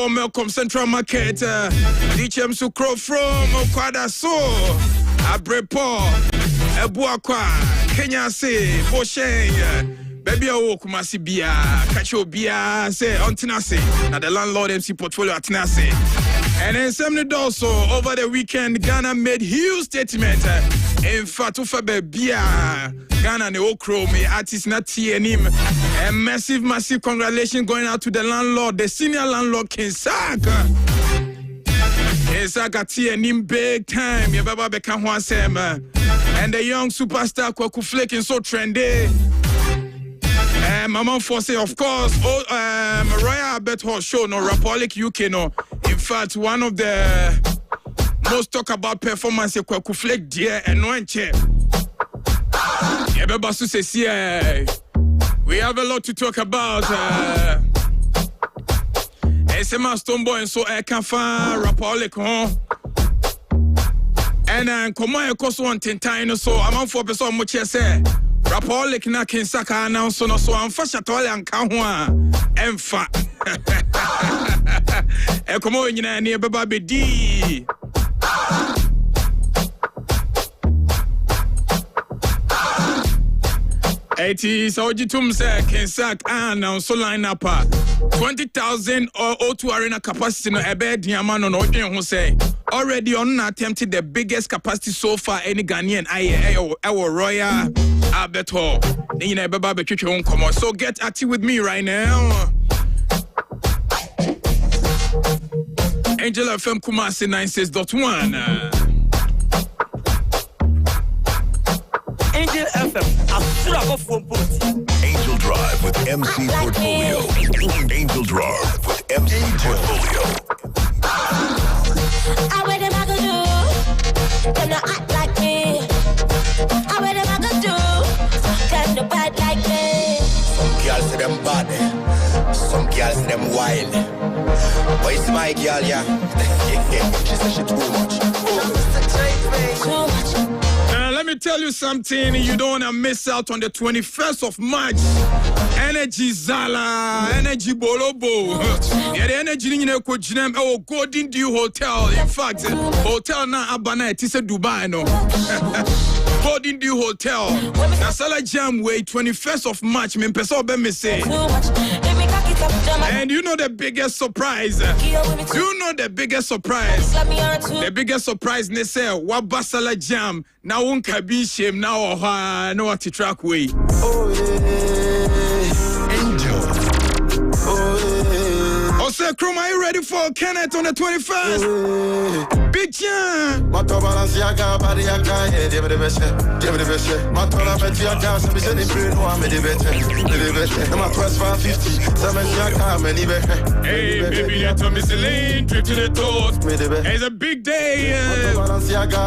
Before Melcom Central Market, DHM Sukro from Okwada So, Abrepo, Ebuakwa, Kenya Se, Boshen. Baby, I walk Masibia, Kachobia, say, Antinase, now the landlord MC portfolio at Nase. And then something also over the weekend, Ghana made huge statement. In fact, Bia, Ghana ne Okro, me artist not him. And massive congratulations going out to the landlord, the senior landlord King Saka. Saka TNM big time, your baba become one same. And the young superstar Kwaku Flaking so trendy. Mama Force, of course, Royal Albert Hall show, no Rapolic UK, no. In fact, one of the most talk about performance, Kwaku Flake, dear, and no one chair. We have a lot to talk about. SMA Stoneboy and so I can find Rapolic, huh? And come on, cost 110 so I'm on 4% much, say. Rapolic na King Saka announce no so amfa shatole anka ho a emfa e komo nyina ne beba bedi eti so jitum say King Saka announce line up 20,000 or O2 arena capacity no ebe diama no odwen ho say already on attempted the biggest capacity so far any Ghanaian our Royal Albert Hall. So get active with me right now. Angel FM Kumasi 96.1. Angel FM, a strap of one put. Angel Drive with MC Portfolio. Angel Drive with MC Portfolio. I wear them I go do. Them not act like me. I wear them I go do. Them no bad like me. Some girls say them bad. Some girls say them wild. But it's my girl, yeah. She said she too much. Too much. Let me tell you something, you don't want to miss out on the 21st of March. Energy Zala, Energy Bolobo. Yeah, the energy in the Golden Dew Hotel. In fact, hotel na Abana, it is a Dubai, no. Golden Dew Hotel. Nasala Jam Way, 21st of March. Me say. And you know the biggest surprise. You know the biggest surprise. The biggest surprise, they say, Wabasala Jam. Now one can be shame now no what to track way. Oh yeah, Angel. Oh yeah. Ose Chrome, are you ready for Kenneth on the 21st? Big Jam. Mato Balenciaga, Badiaga, yeah, give me the best. Mato Balenciaga, some say they play no, I'm the best. My 550, some hey, baby, that's a miscellaneous trip to the toast. It's a big day.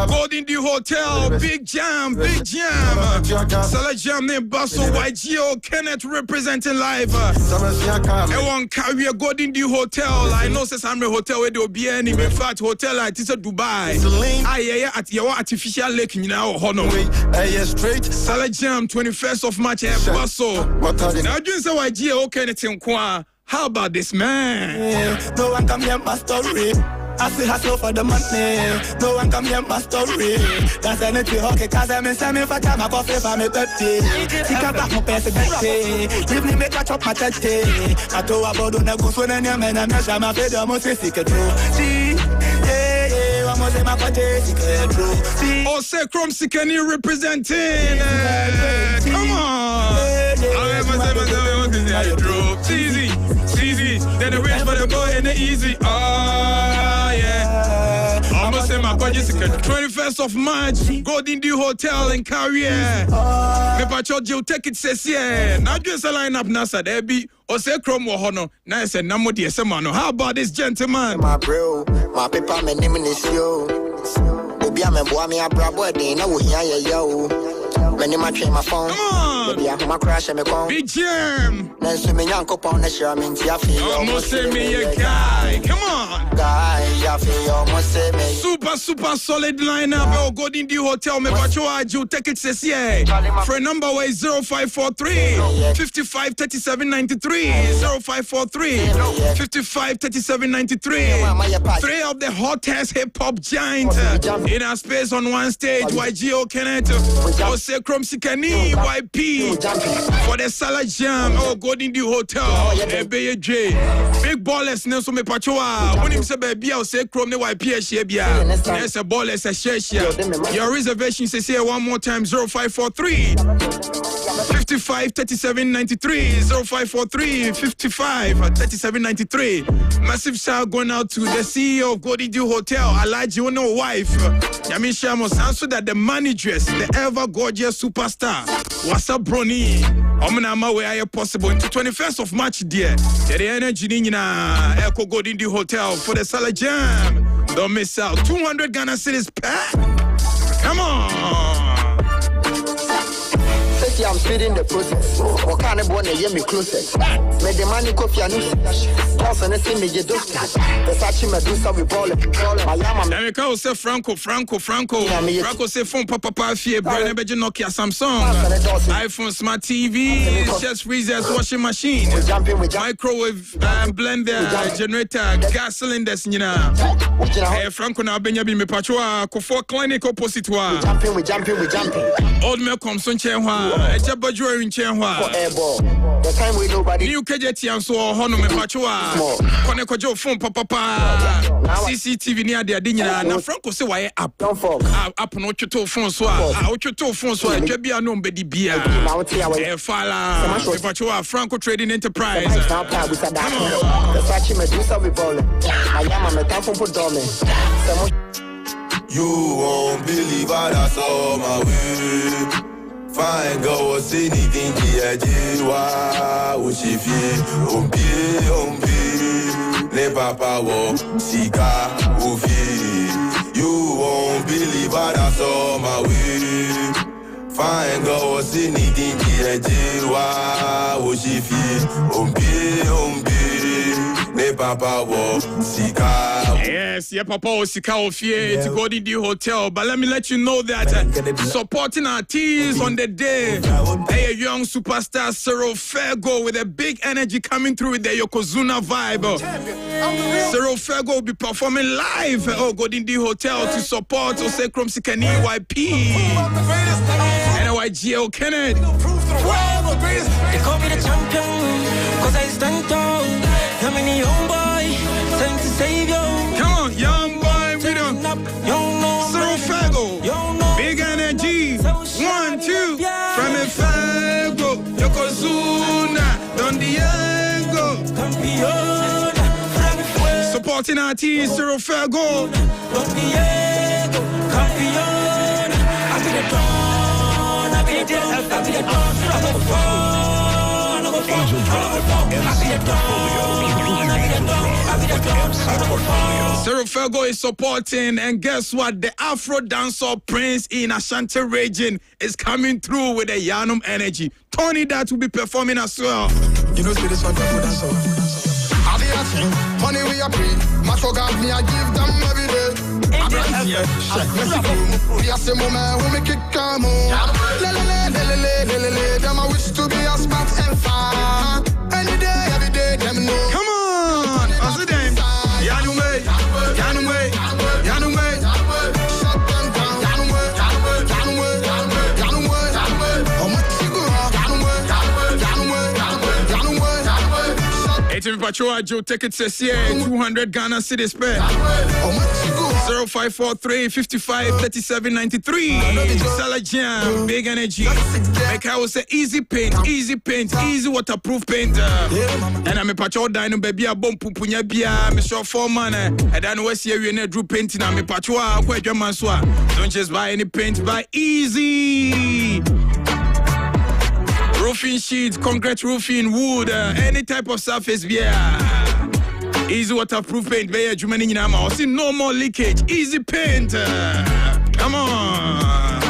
Golden Dew Hotel, Big Jam. Salah Jam named Basso YGO, Kenneth representing live. Everyone carry a Golden Dew Hotel. I know says I'm a hotel where there will be any. In fact, hotel like this at Dubai. Yeah, at your artificial lake in our honor. Straight. Salah Jam, 21st of March, Basso. Now, you say YGO, Kenneth in Kwa. How about this man? No one come here, my story. I see hustle for the money. No one come here, my story. That's anything okay, cause I'm in semi for time. I coffee for me Pepsi. She come back my person leave me make a chop my tete. I told about the goose when I'm in a measure. My face, I'm going to see it through. See, yeah, I'm going to say my party, see it through. Oh, say Chrome Sikani representing. Come on. Easy. Then the wait for the boy and the easy. Oh, yeah. I'm gonna say my budget is 21st of March. Golden Dew Hotel in Carrier. Me pacho Joe take it says yeah. Now just a line up Nasa there be or say Chrome Hono. Now say Namo de Semano. How about this gentleman? My bro, my paper, my name is yo. Obia me boy me a brabo de na wo hia yo. Many my train my phone. Baby, I'm my crash and me come. Big Jam. Then so me yanko pound the share me tia feel. Almost say me a guy. Come on. Guy, Super solid lineup. Oh, Golden Dew Hotel. Me pacho aju take it says yeah. For number way 0543 55 37 93 0543 55 37 93. Three of the hottest hip hop giants in our space on one stage. YGO Kenneth, Ose Chrome Sikani, YP for the Salad Jam. Oh, Golden Dew Hotel. J. Big ballers Nelson me pachoa. When him say baby, I'll say Chrome ne YP Shebia. Yes, a ballers a share. Your reservation says here one more time 0543 55 37 93 0543 55 37 93. Massive shout going out to the CEO of Golden Dew Hotel, Alaji Ono wife Yamisha Mosanso, that the manageress, the ever gorgeous superstar Wasa Brony Omanama where possible into 21st of March dear. The energy in Echo Golden Dew Hotel for the Salad Jam. Don't miss out. 200 Ghana cedis per. Come on. I'm speeding the process. What kind of one hear me closer? Made the money coffee and also and see me get those. The Sachi Medusa we ball it. Let me call say Franco say phone papa fie Brian Beje Nokia Samsung iPhone Smart TV, chest freezers, washing machine, microwave, blender, generator, gas cylinders, Franco na Benjamin me pachoa Kofo clinic opposite wa. We jumping. Old Malcolm Sonchehwa. Ejabajua in Chenwa. The time we nobody. New KJT and so Hono me pachoa. Koneko jo phone papa. CCTV near the Adina. Na Franco say why up. Don't fuck. Up no chuto phone so. Chuto phone so. Jebia no mbedi bia. Fala. Me pachoa Franco Trading Enterprise. The Sachi Medusa we ball it. I am a metal for dummy. You won't believe what I saw my way. Fine girl was anything I did. Why would she feel? Ne papa wo sika ufi. You won't believe what I saw my way. Fine girl was anything I did. Why would she feel? Ne papa wo sika. Yes, yeah, Papa Osika Ofie to Golden Dew Hotel. But let me let you know that supporting our teams on the day, a young superstar Cyril Fergo with a big energy coming through with the Yokozuna vibe. Cyril Fergo will be performing live at Golden Dew Hotel to support Ose Chrome Sikani YP and YGO Kenneth. They call me the champion, cause I stand tall. How many young boy time to save you? Come on, young boy, we don't. Cyril Fergo, big energy. 1, 2, from a Fergo, Yokozuna, Don Diego. Supporting our team, Cyril Fergo. Don Diego, campeón. I be the dawn, I be the dawn, I be the dawn, I be the dawn. Angel Drive, MC Portfolio. Cyril Fergo is supporting, and guess what? The Afro dancehall prince in Ashanti region is coming through with a Yanum energy. Tony that will be performing as well. You know, see this one, dancehall. Money we are free. Macho got me, I give them every day. We are some moment who make it come on. Them I wish to be a smart and far. Any day, every day, them know. Come on, I see them. Yanume. Shut them down. Yanume. How much you go? Yanume. It's in Pachoa Joe tickets says here 200 Ghana cedis per. How much you go? 0543 55 37 93. Salad Jam, big energy. Like I was say, easy paint, easy waterproof paint. And I'm a pacho dino baby, a bomb pupunya bia, Mr. Foreman, and then West here we drew painting. I'm a pachoa, quite your manswa. Don't just buy any paint, buy easy. Roofing sheets, concrete roofing, wood, any type of surface, yeah. Easy waterproof paint, very Jumani Nama. See no more leakage. Easy paint. Come on.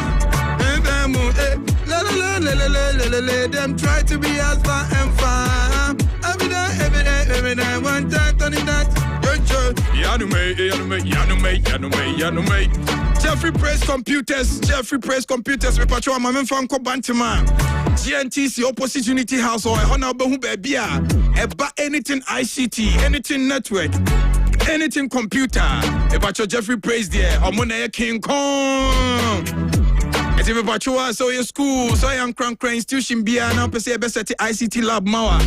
Them try to be as far and far. Every day, one time, turning that. Jeffrey Praise Computers, me pacho amame fanko bantima. GNTC opposite Unity House or honorable who baby eba anything ICT, anything network, anything computer. Me pacho Jeffrey Praise there, omona King Kong. Eti me pacho so your school, so young crank institution bia na pese best ICT lab mawa.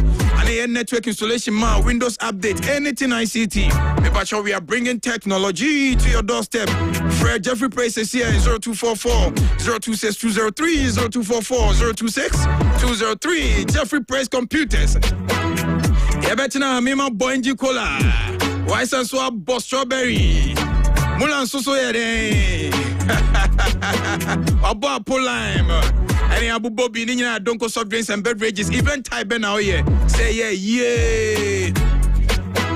And network installation ma, Windows update, anything ICT. Me pacho we are bringing technology to your doorstep. Fred Jeffrey Praise is here in 0244 026 203 0244 026 203 Jeffrey Praise Computers. Yeah, better now, me my boy Nji Cola. Why so boss strawberry? Mulan so yere. Abo Polime. Any Abu Bobby Nina Donko soft drinks and beverages. Event type now here. Say yeah.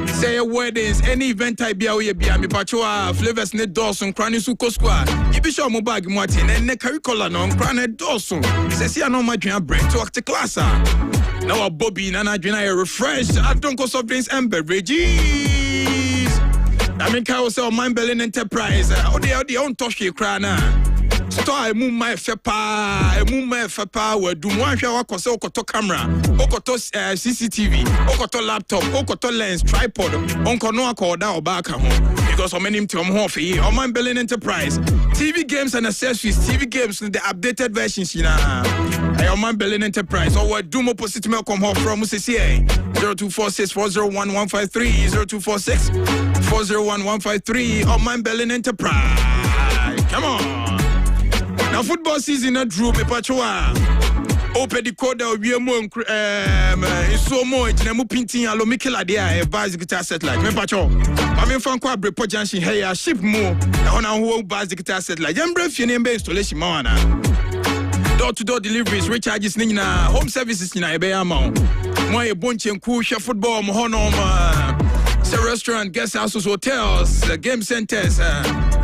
Say weddings, any event type be me pachoa flavors ne Dawson cranny su koskwa. You be sure mo bag Martin and ne curriculum on cranny Dawson. Say I know my dream break to act class. Now a Bobby Nana Juna refreshed. I don't go soft drinks and beverages. I mean, I was a mind belly enterprise. Oh, they own Toshi Crana. Store move my fepa, we do one show okoto camera, okoto CCTV, okoto laptop, okoto lens, tripod, onko no akoda or back home. Because so many to home for you, on my Berlin Enterprise. TV games and accessories, TV games the updated versions, you know. I on my Berlin Enterprise, or what do opposite me come home from CCA 0246 401 153 0246 401 153 on my Berlin Enterprise. Come on. Now football season not drew me pachoa. Open the code we mo so mo jinemu pintin alo mikela dia basic guitar satellite me pacho. I mean fan kwa brepo junction here ship mo na ona ho basic guitar satellite. Jembre fie ne installation ma wana. Door to door deliveries, recharges nina, home services nina ebe ama. Mo e bonche nku hwe football mo hono restaurant, guest houses, hotels, game centers,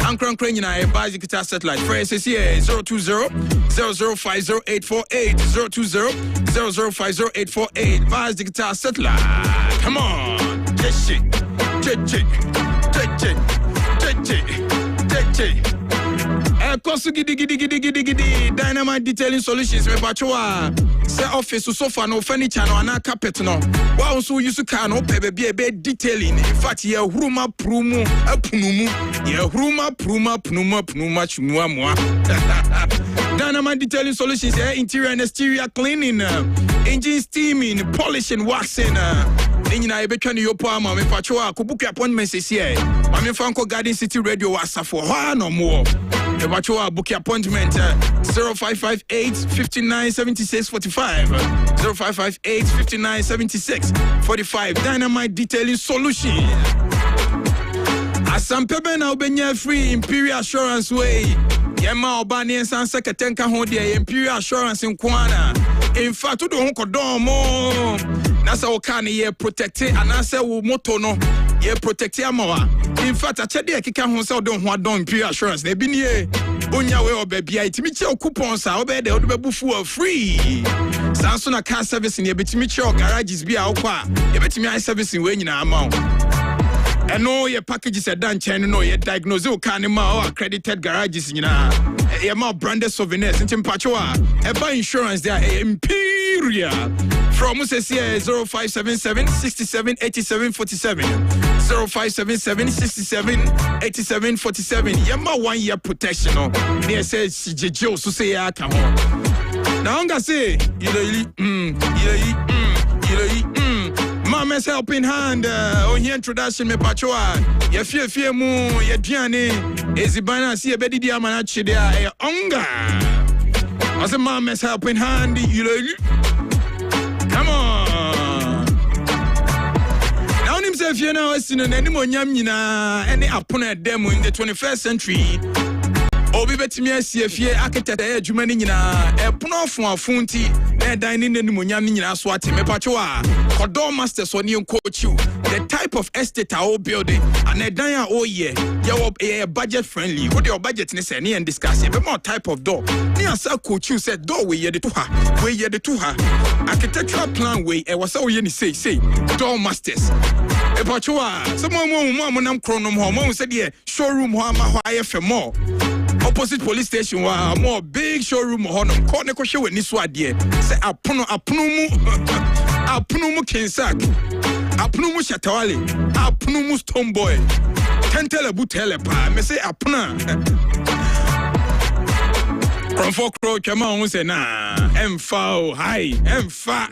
Ankran Crane United, basic guitar satellite. Phrase is here 020 0050 020 basic guitar satellite. Come on, Kosu gidi Dynamite Detailing Solutions me pachoa say office sofa no furniture no na carpet no wa so use car no pe be detailing. In fact ye huruma prumu apunumu ye huruma pruma chumuamwa. Dynamite Detailing Solutions interior and exterior cleaning, engine steaming, polishing, waxing. Nina ebetwa ne yopo ama me pachoa ko book appointment here. Mame Franco Garden City Radio wasa for no more. The Machoa book appointment 0558 59 76 45 0558 59 76 45 Dynamite Detailing Solution. Asampebe na obenya free Imperial Assurance way. Yema obani ensan seketenka ho de Imperial Assurance nkwana. In fact do ho kodomo. Na sa okane ye protected anase wo moto no ye protect amawa. In fact a chede ekeka ho se do ho adon Imperial Assurance na bi nie onya we obabia itimi che coupons a obede o do bebufu free. Sanso na car service ne betimi che garages bi a okwa ye betimi I service we nyina ama. Eno ye packages e dan chen no ye diagnose o kan ma o accredited garages nyina. Ye ma branded souvenirs ntim pacho a e ba insurance there Imperial. From Musesia 0577 67 87 47 0577 67 87 47 Yama 1 year protection no near says Joe so say I come home. Now I'm gonna say Mama's helping hand on your introduction me pachoa ye fie mu ye duane ezibana si e bedi dia manachi dia e onga as a mama's helping hand come on. Now himself you know sin any monyam nyina any apona demo in the 21st century. Obi betimi asiefie architect adwuma ni nyina epono afonti na dan ni monyam nyina so ate me pacho a Kodon Masters oni coach you the type of estate our building and dan a oye your budget friendly what your budget ne say and discuss be more type of door ni asa coach you said door we ye the to her architectural plan way e was say ye ni say Door Masters Epachoa, someone more nam chronom home said yeah, showroom homa IFM opposite police station wa more big showroom honum corner ko show ni so ade say apono mu kensak apono mu shatawale apono mu stone boy tentele butele pa me say apona From Crow chama on say na emfa hi emfa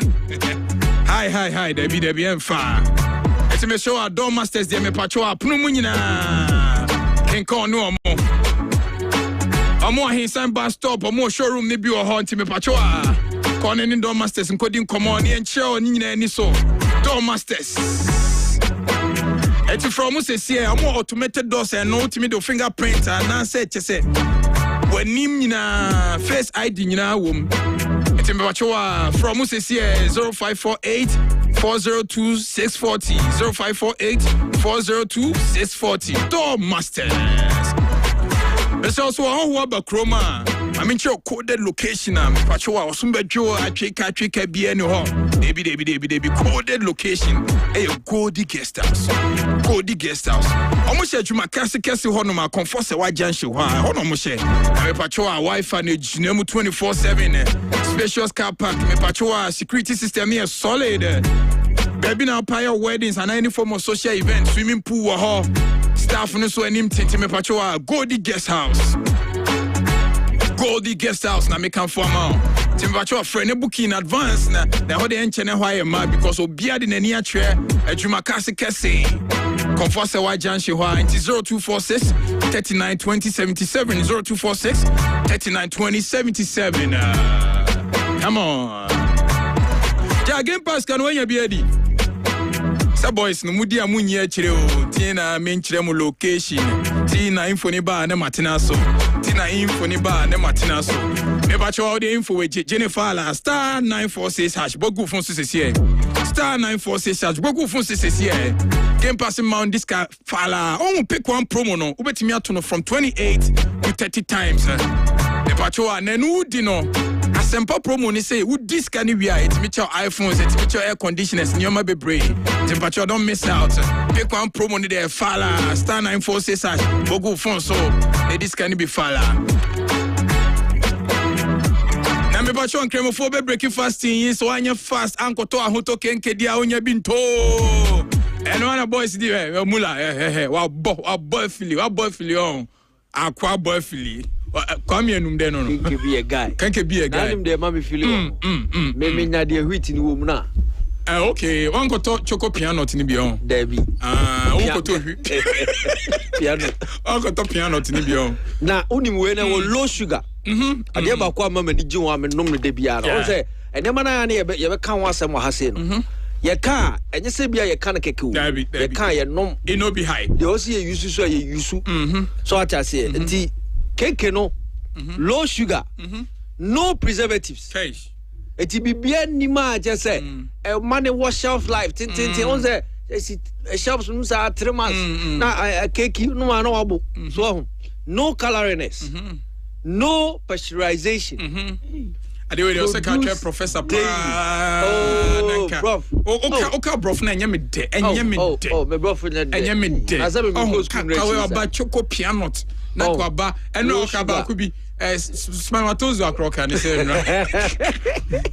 hi Debbie emfa eti me show our door masters dey me pacho apono mu nyina kenko no omo Amo ahinsan bus stop, amo showroom ni bi wo ho nti me pacho a. Kone ni door masters nkodi nkomo ni enche ni nyina ni so. Door masters. Eti from us say amo automated doors and no ultimate do fingerprint and say chese. Wanim nyina face ID nyina wom. Eti me pacho a from us say 0548 402 640 0548 402 640 Door masters. There's also a whole Bakroma. I mean, your coded location. Pachoa or Sumbejo, I check BN home. Debbie, coded location. A Cody guest house. Cody guest house. Almost said you my castle honoma, comfort a white janshu. Honomoshe. I Pachoa Wi Fi, Nemu 24/7. Spacious car park. Me Pachoa security system here solid. Baby now pire weddings and any form of social event, swimming pool or hall. Staff no so enim tete me pachoa Goldie Guest House. Goldie Guest House na make am form out. Tim pachoa friend e book in advance na ho de enchene hwa ma because obia de nani atwe adwuma kase kese. Comfort se wa janshi hwa 0246 39 2077 0246 39 2077. Come on. Ja game pass kan wanya biadi. Sa boys no mudi amunyi akire o tina menchire mu location tina info ni ba na matina so tina info ni ba na matina so me ba cho the info we Jennifer la star 946 hash bogu fun so sese star 946 hash bogu fun so sese game passing mount this car fala on pick one promo no ubetimi ato no from 28 to 30 times me ba cho anenu di no asempa promo ni say would this can we are it meet your iPhones it meet your air conditioners nyoma bebre temperature don't miss out pick one promo ni there fala star 946 hash bogu phone so this can be fala na me ba cho nkremo fo be break fasting so anya fast anko to ahoto kenke dia onya binto and one boys di mula wa boy fili on akwa boy fili come here num de no can be a guy name de mama feel me nya de wheat ni wo mu na okay one go to choco piano tin bi on Debbie one go to piano one go to piano tin bi on na unim we na wo low sugar ade ba kwa mama di jin wa me nom de bia na o say enema na ye be kan wa asem wa ha say no ye kan enye se bia ye kan keke o ye kan ye nom e no be high de o see ye use so ye use so ata say nti keke no low sugar no preservatives eti bibia ni ma je say e money wash shelf life tin on say shelves no say 3 months na keke no ma no abo so no caloriness no pasteurization Adewe the secretary professor prof okay prof na nyame de me prof na de nyame de azabe me go school ka ba choco piano na kwa ba eno ka ba ku bi spermatozoa akroka ni say no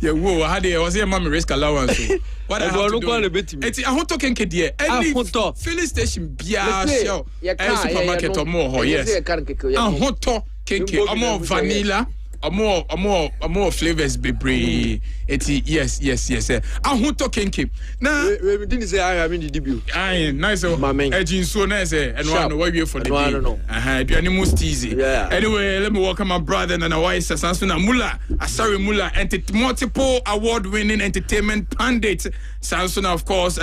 ye wo ha de was here mama risk allowance what I have to do eti ahoto kenke de any filling station bia show supermarket or more yes ahoto kenke omo vanilla more flavors bebre eti yes ahoto kenke na we didn't say I mean the debut nice ejin so nice and one why we for the day aduane most easy anyway let me welcome my brother and our wife Sansuna Mula Asari Mula and multiple award winning entertainment pundit Sansuna of course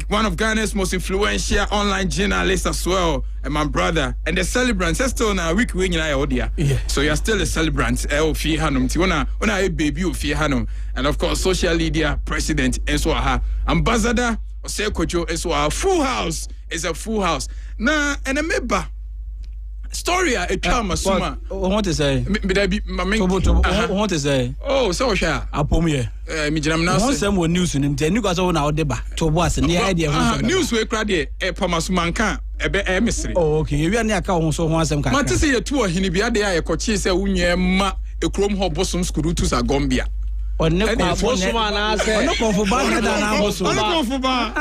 one of Ghana's most influential online journalists as well, and my brother, and the celebrants. That's still now week when you're so you're still a celebrant. Fi Hanum, Tiwana, a baby of Fi Hanum, and of course social media president and so ambassador Osekojo and so Full House is a full house. Now and a member story a etwa masuma. What to say? Be mama. What to say? Oh, so sha. Apomye. Me jinam na say. One some news nim te ni kwa so na odeba. To bo ase ne idea. News we kra de pa masuma nka ebe misri. Oh, okay. You anya ka ho so ho asem ka. Mate se ye tu ohini bia de aye kochi se unye ma ekrom ho bosom skurutus agombia. Onne kwa bosom ana se. Onne konfuba na da na bosom. Onne konfuba.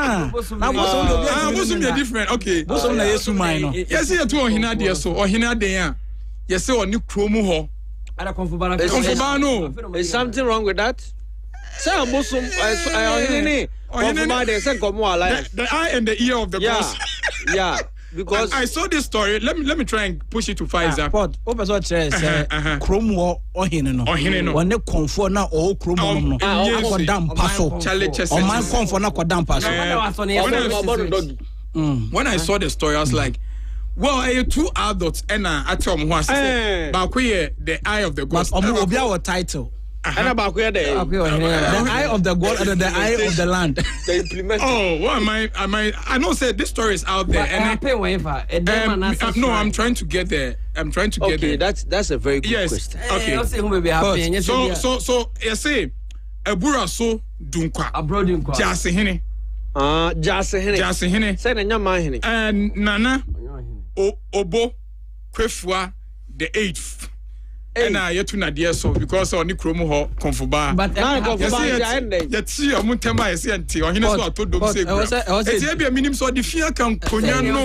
Na bosom do bia. Bosom dey different. Okay. Bosom na yesu man no. Yes ye tu ohina de so. Ohina de a. Yes say oni krom ho. Ada konfuba na. Konfuba no. Is something wrong with that? Say bosom ohini. Konfuba de say komo alliance. The eye and the ear of the gods. Yeah. Because I saw this story. Let me try and push it to Pfizer. But over so say krom wo ohine no. One konfo na o krom no. Akodam paso. O man konfo na kodam paso. When I saw the story I was like, well, two adults and I tell them what say. But the eye of the gods. Obi our title. And about where the eye of the god and the eye of the land. They implement. Oh, what am I? I know. Say this story is out there, and no, I'm trying to get there. Okay, that's a very good question. Okay. So you say, Ebura so dunkwa. Abroad dunkwa. Jase hene. Jase hene. Say na nyama hene. And Nana Obo Kwefua the 8th. And I yet to Nadia so because on the chromo ho confuba. But that's your Muntema is anti or he knows what to do. It's a minimum so the fear can Konya no.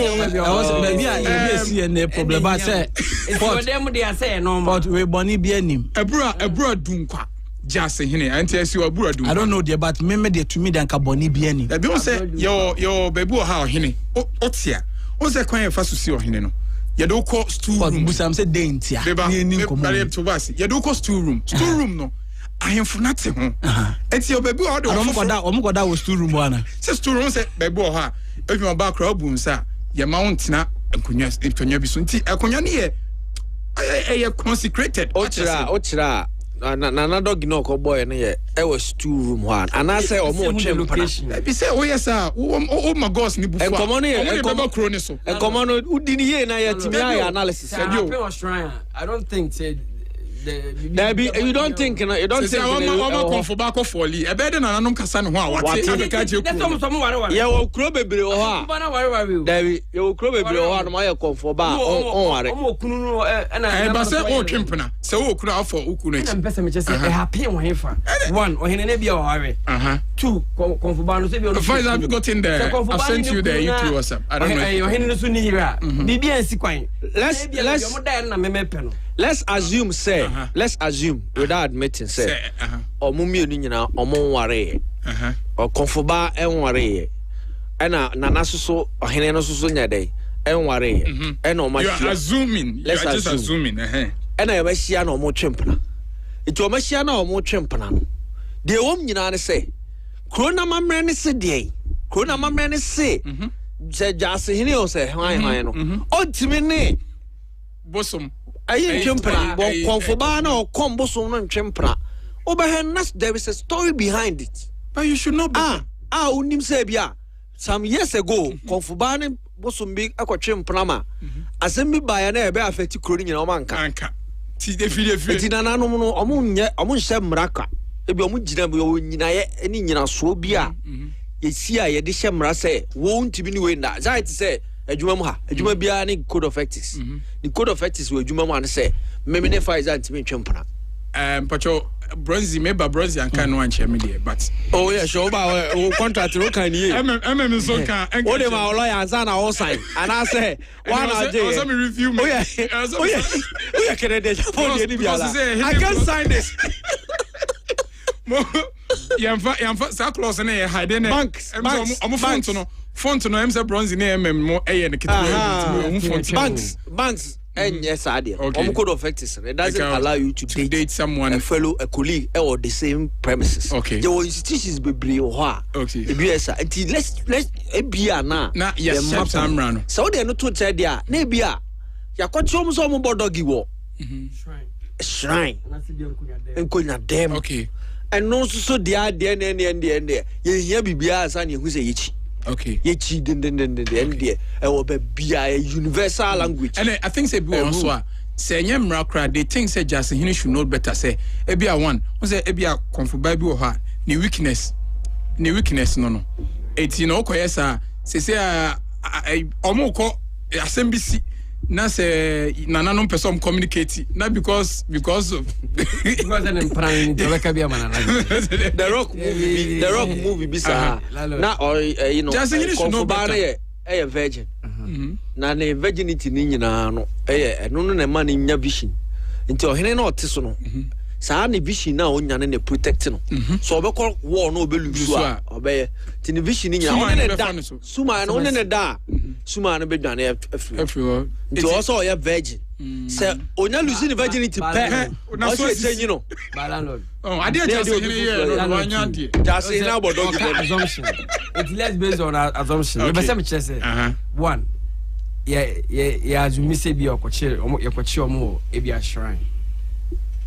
I was maybe I see a problem. I said, for them they are saying no, but we Bonnie Bienim. Ebra Dunkwa. Just hine and tell you Abura Dunkwa. I don't know, dear, but remember the to me than Caboni Bienim. I don't say your baby how hine. Otia. What's the coin first to see or hine no? You don't call stool room. Busam said dainty. You don't call stool room. Stool room no. I am for nothing. It's your baby or that was stool room one. Say stool room say baby or her. If you back crowd boom sir. Your mount na kunya if kunya bisunti. Kunya ni e consecrated. Ochira. Na dog no ko boy na ye e was two room one and I say omo chempana be say oh yes sir oh my gosh ni bufu enkomo kroni so enkomo udini ye na ye timi aya analysis I don't think said you don't think I for back of folly e be dey na nanom kasa ne ho a wate abeka je ku ye wo kro bebre o ha David ye wo kro bebre o ha no ma ye comfort ba on ware kunu no na e ba say o twempena say o kunu afọ ukunu na mpese me chese e happy wo hefa one o hene ne bia o ware two comfort ba no say bia no five have you got in there I've sent you there you through WhatsApp I don't know o hene no so ni hira bibia ensi kwan let's assume say let's assume without admitting say omumienu nyina omonware o konfoba enware ena nana soso ohene no soso nyade enware ena o ma you are assuming let's just assuming ena ya mahia na omo twempena iti o mahia na omo twempena no de wom nyina ne say krona mamre ne se de krona mamre ne se jase hene o say han no o timi ne bosom ayi twempena bo konfoba na o kom bosom no twempena obehennas there is a story behind it but you should not be unim say bia some years ago konfoba ne bosom bi akotwempena ma asem bi ba ya na ebe affect kroni nyina o manka ti defile ti nananom no omo nhye mraka ebi omo gina bi o nyina ye ni nyina so bi a yesi a ye de hye mra say wo ntimi ni we nda za it say adwuma mu ha adwuma bia ni code of ethics the code of ethics we adwuma mu an say me ne Pfizer ntimi twempena pacho bronzy member bronzy and can one me there but oh yeah sure ba contract no kan ye so can o de ma lawyer ansa na on sign and I say one a day so me review me oh yeah can dey for the ni biala I can't sign this yamfa sa clause na hide na banks font no em say bronzy na mo eye ne kitwa banks and yes idea code of ethics it doesn't allow you to date someone a colleague or the same premises your institutions be bre ho a ebia until let's ebia na yes samra no so they no to tell dia na ebia yakochom so mo bodogi wo shrine enkonya dem okay and no so dia ne ye hia bibia asa na ehu se yichi Okay. Ye chi den there. Be a universal language. And I think say be also say nyemra kra they think say just he should know better say ebia one say ebia comfortable bi wo ha ni weakness no it you know koyesa say omo assembly na say nananom person communicate na because of an prime the rock movie bisa na or you know just comfortable a virgin na ne virginity ni nyina no no na man nya vision nti ohene na oteso no saa ne vision na onya ne protect no so obekọ war no obelusu a obeye ti ne vision ni nya one ne da suma na one ne da suma na bedwane everywhere nti also oya virgin se onya lose ne virginity pe na so say you know balance oh ade just here no anya ade just na bodo assumption it's less based on assumption we be say one yeah assume say bi okoche omo e bi a shrine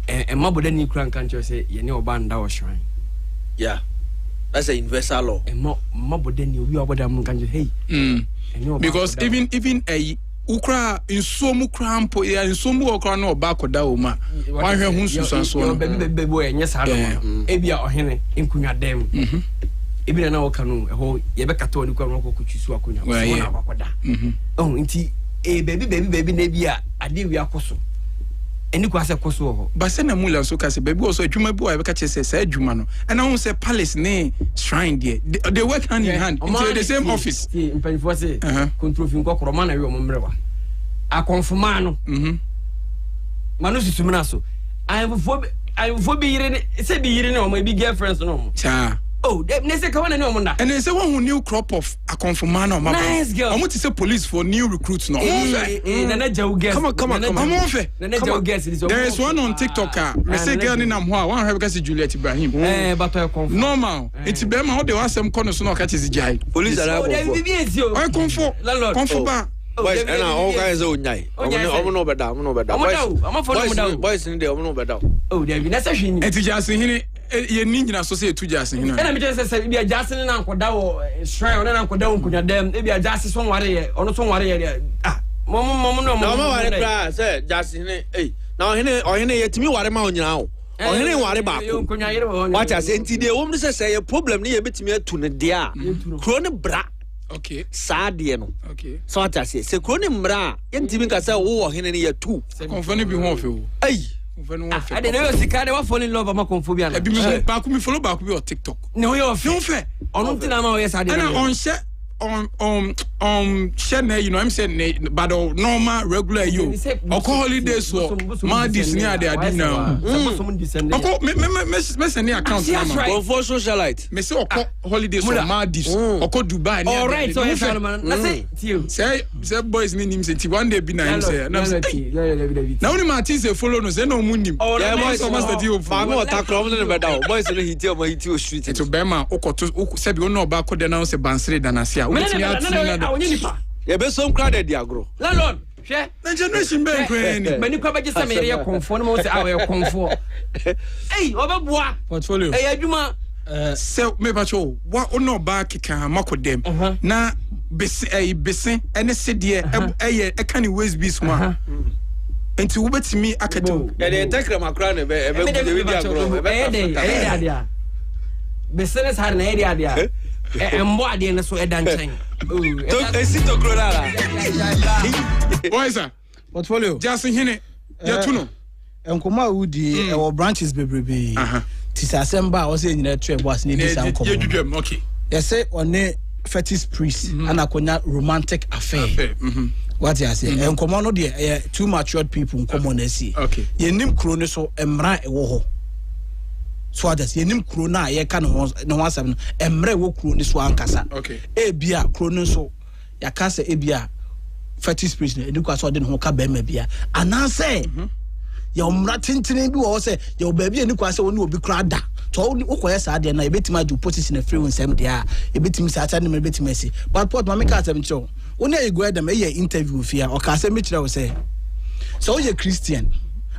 and maboda ni kran kan say ye ne obanda o shrine yeah that's a universal law and maboda ni obi oboda mun kan hey because even a ukra insomu krampo ya insomu okra na oba koda o ma wan hwe hu susan so no be enye sa no e bia ohene nkunwa dem e bia na wo kanu ho ye be kato ni kwa no kokutwisu akonya so na akoda oh nti e baby na bia ade wi akoso eni kwa se koso ho ba se na mula so ka se baby also adwuma bi wa be ka che se adwuma no and I won say palace ne shrine there they work hand in hand into the same office mpanifo se control fi nkokoro ma na wi omomrewa a confirma no manu susumina so I have be yire se bi yire ne o ma bi girlfriends no cha oh they say come on no munda and they say one who new crop of a confirma no ma nice girl omo ti say police for new recruits no na jaw guest come on na jaw guest there is one on TikTok me say girl ni nam ho a one have because Juliet Ibrahim but I confirm normal it's be ma how they want some corner so no catch is jai police are I confirm ba boys and all guys o nyai omo no beda boys ni dey omo no beda oh there be na say hwini enti jasin hini ye ni nyina so say etu jasin hini na me just say bia jasin na nkoda wo shrine na nkoda wo nkunya dem e bia jasin so ware ye ono so ware ye mom no ware kra say jasin ni na ohene yetimi ware ma onyina wo ohene ware ba ko nkunya yere wo what as enti dey wo say ye problem ni ye betimi atu ne de a kro ne bra okay sadie no okay so what as say kro ne mra yentimi ka say wo ohene ni ye tu konfani bi ho fe wo I didn't know Sikade was falling in love with Maconphobia. Back me follow back with your TikTok. No, you're fair. On yes, I didn't on share share you know I'm saying but normal regular you or holidays so my Disney they are doing now me send the account for socialite me say holidays so Maldives or Dubai all right so say boys name say one day be na say na only Martin say follow no say no munim yeah boys master deal for me water club no be down boys no hit o hit o street to be ma okoto say be no ba ko de na say bansre danasia ye be some crowded dia agro landlord hwe na generation ben kwen mani kwa baje sa me ye konfo no mo se awe konfo eh obebua portfolio eh adwuma se me ba cho wa ono ba keka makodem na bese ene sedie eye e kan waste bis ho enti wo betimi akato de tekra makra ne be go de dia agro e dia business har na area dia embo ade ne so edan chen to esito krorara boys portfolio just hine ya tuno enkoma udi e wo branches bebrebe tisasemba o se nyina tue boss ne bisa nkomo okay yes say one fetish priest anakonya romantic affair what you say enkomo no de too matured people nkomo na si yenim kro ne so emra ewo ho so others yenim kro na ye ka no wasam no emre wo kro ni so ankasa e bia kro no so ya ka se e bia fetish priest ne edukwa so de no ka ba ma bia ananse ya omra tintini bi wo se ya oba bia ni kwa se woni obi kra da to wo koye sa de na ebetima do position na free nsem de a ebetim sa ata ne me betima si but port ma me ka asem cho woni e go edem e interview fia o ka se me kire wo se so ye Christian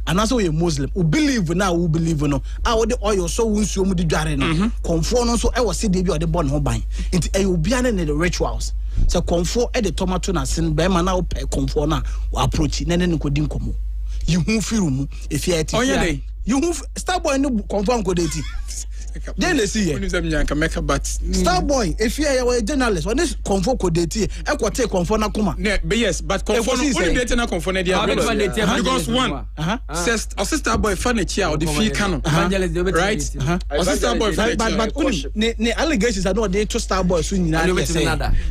anaso ye Muslim o believe na o believe no a wo de oil so wonsuo mu de dware no konfo no so e wo se de bi o de bɔ ne ho ban nti e obia ne the rituals so konfo e de tomato na sin be ma na o pe konfo na o approach ne ko di nkomo you hu firu mu if you eti you hu Starboy no konfo nko de ti then they see Starboy if you are a journalist when this confo codate e ko take confo na kuma but yes but confo no only date na confo na dia because one says Starboy furniture or the fee canon right Starboy but ne allegations are no dey to Starboy so nyina say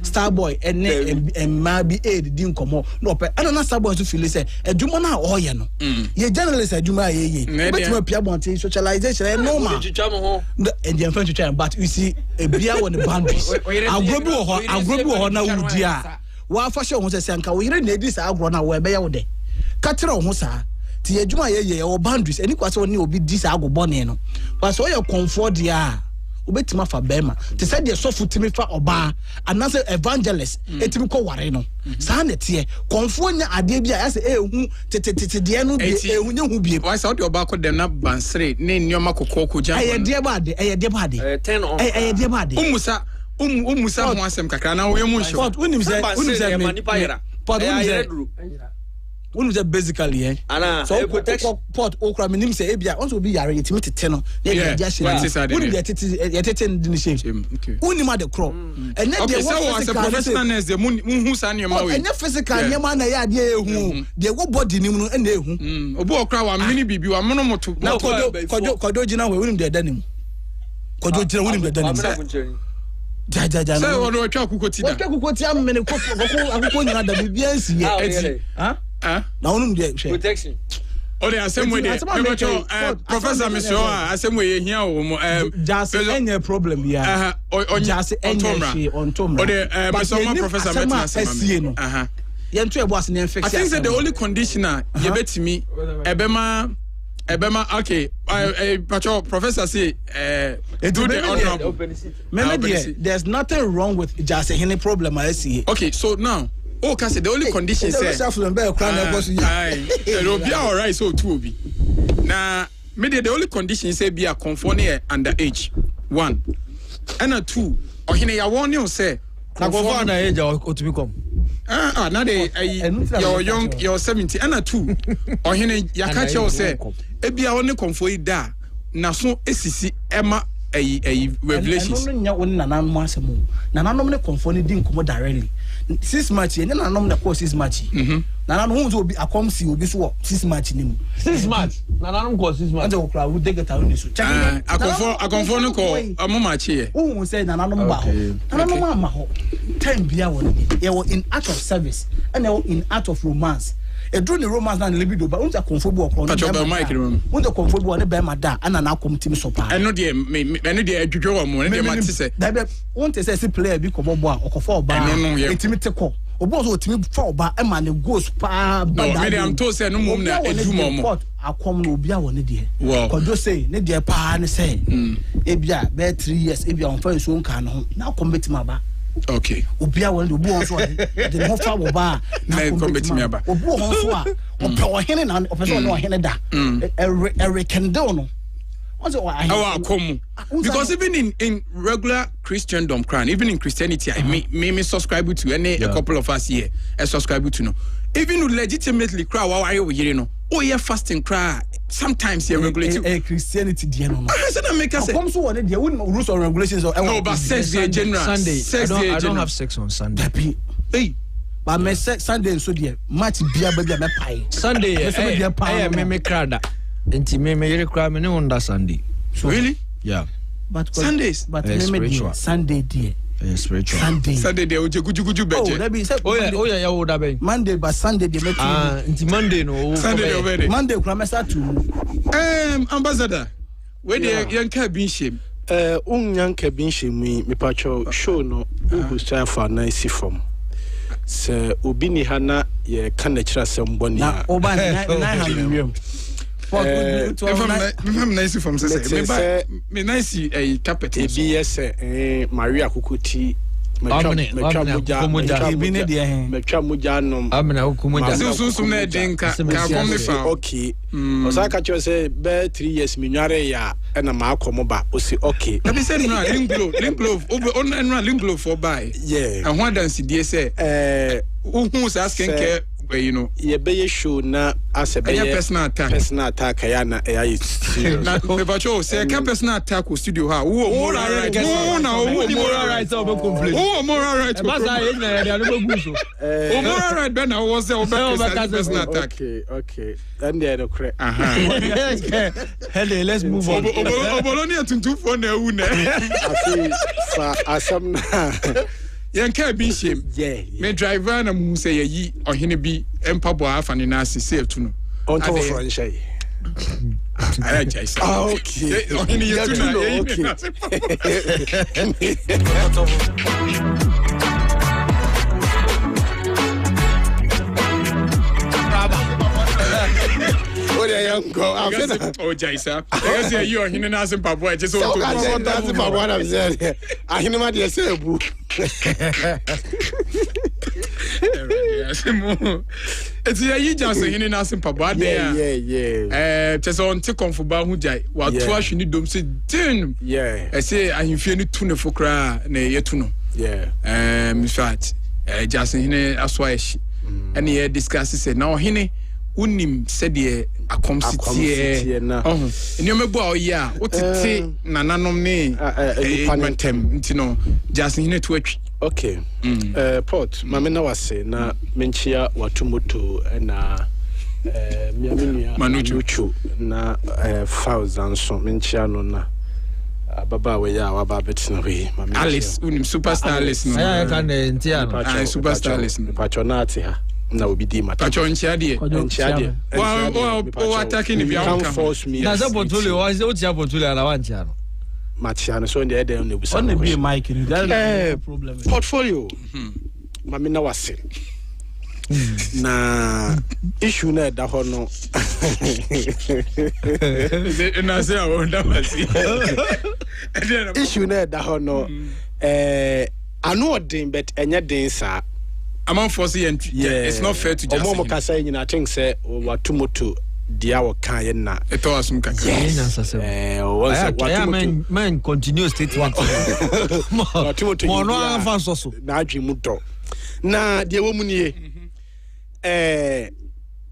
Starboy and ma be aid din komo no pe and na Starboy so feel say adwuma na o ye no ye journalist adwuma ye betima pia bonte socialization normal and the friend to try but you see a beer on the boundaries agro na wudi a wa fa hye ho se nka wo yire na edi sa agro na wo ebe ya wo de ka tire ho sa ti adwuma ye wo boundaries eni kwase woni obi di sa agro bone no but so ye comfort dia obetima fa bema te said the sofu timi fa oba anase evangelist etimi ko ware no sa na tie konfo nya ade bia ya se ehu tete de no de ehu nya hu bie why sa de oba ko dem na bansre ne nyoma kokoko jam eye de ba de 10 on eye de ba de umusa ho asem kakra na wo yemu nsho but unim say manipa yera but unim say basically so pot okra minim say ebia once obi yare yetimi tete no na dia dia shey unim dia tete ndi shey unim ade crawl and then okay so as a professional nurse the hu sa nyoma we and physical nyoma na ya dia ehu de go body nim no na ehu obi okra wa mini bibi wa mono moto na kodo gina we unim de danim kodo gina unim de danim ja say wo no twa kukoti am mene akoko nyina da bibia nsi na onum de protection ode asemwe de professor Mr. asemwe ye hia wo just any problem ya just any on tomra ode Mr. Professor Metina yentu ebo ase na infection I think that the only conditioner ye betimi ebema okay pacho professor say do the honorable there's nothing wrong with just any problem I see okay so now okay say the only condition say it'll be all right so two obi na me the only condition say be a conform under age 1 and 2 ohine ya warning say na conform na age o to become now they you're young you're 70 and 2 ohine ya catch you say e bia only conform da na so esisi ema revelations no nya woni nana mo asemo nana no me conform din komo directly 6 match enya nana no me call 6 match nana no hu obi akomsi obi so 6 match nim 6 match nana no call 6 match ande okra wo dey get away so akonfo no ko omo match here hu say nana no ba ho nana no ma ho time bia woni ye wo in act of service and in act of romance edru ni romance na libido ba unta konfobu okro no unta konfobu ne be ma da ana na akom tim so pa eno de adwudwo wo mo ne de mate se da be unta se player bi ko bobo a okofo oba etimi teko obo so otimi fa oba e ma ne goals pa ba da me am to say no mum na edwuma mo akom no obi a woni de kojo say ne de pa ne say e bia be 3 years e bia on fa so nka no na akom betima ba okay obia won obu on so de mo fa wo ba na committee aba obu on so a ope ohene na ope so no ohene da rekende no what's it akom because even in regular Christendom crown even in Christianity I may subscribe to any a couple of us here I subscribe to no even legitimately cry wa we here no oh yeah fasting cry sometimes you regulate Christianity dey no so na make us come so one dey rules or regulations or no but sex day general Sunday I don't have sex on Sunday hey but me sex Sunday so dey match bia ba me pai Sunday me krada enti me yere kra me ne wonder Sunday really yeah but Sundays but me Sunday dey spiritual Sunday dey ojegujuguju beje oh yeah wo da be Monday but Sunday dey make nti Monday no Sunday dey over Monday kra me start to ambassador we dey yanka bin shame unyanka bin shame me pacho show no who say for nice form se obi ni hana ye kan na kira sem boni na oba na ha wiem I'm nice from say me nice carpet e bi yes Maria Kukuti metwa muja nom amena hukumoja so na denka ka komefa okay osaka cho say be 3 years minware ya na ma akomo ba osi okay na be say no linglo on na linglo for buy yeah and one dance die say who is asking care you know ye be show na asebe personal attack ya na ya serious na me ba cho say ka personal attack o studio ha wo moral right moral right o be complain moral right ba sa ye na ya no be so moral right be na wo say o be personal attack okay then they are correct hey let's move on oboloni atuntu for na ewu na fa asam na yanka bi shem me driver na mu say yi ohene bi empabo afa ne na asese tu no on to franchise I just okay ohene yi tu na oh Jaisa I say you ohene na asempabo e just so to asempabo na say ahene ma de say ebu Eti ya yi janse hini na simpabo ade ya tese on te konfoba hu jai wa to ahwini dom se din ese ahimfie ni tu ne fokra na yetu no in fact janse hini aso ayeshi ene ye discuss se na ohini unim se de akomsitie eni omegbo oya otete nananom ne pantem ntino janse hini tu atwi okay port mama na wase na menchia watumoto na miamenia manuchu na 1000 so menchia no na baba we ya wa ba betina we mama Alice unim superstar Alice no ya kan ntia no superstar Alice no patronati ha na obidi mata patronchia de wa attacking ni bia come force me na za portfolio wa o tia portfolio ala wancha no Machiano so the other on on the be mic in that problem portfolio mama na wase na issue na da ho no na say I wonder wasi issue na da ho no anu odin but enye den sa among force it's not fair to just omo kasa yin I think say watumoto dia wo kan ye na eto asum kaka man continue statement mo no afa so na adwi mu do na dia wo mu nie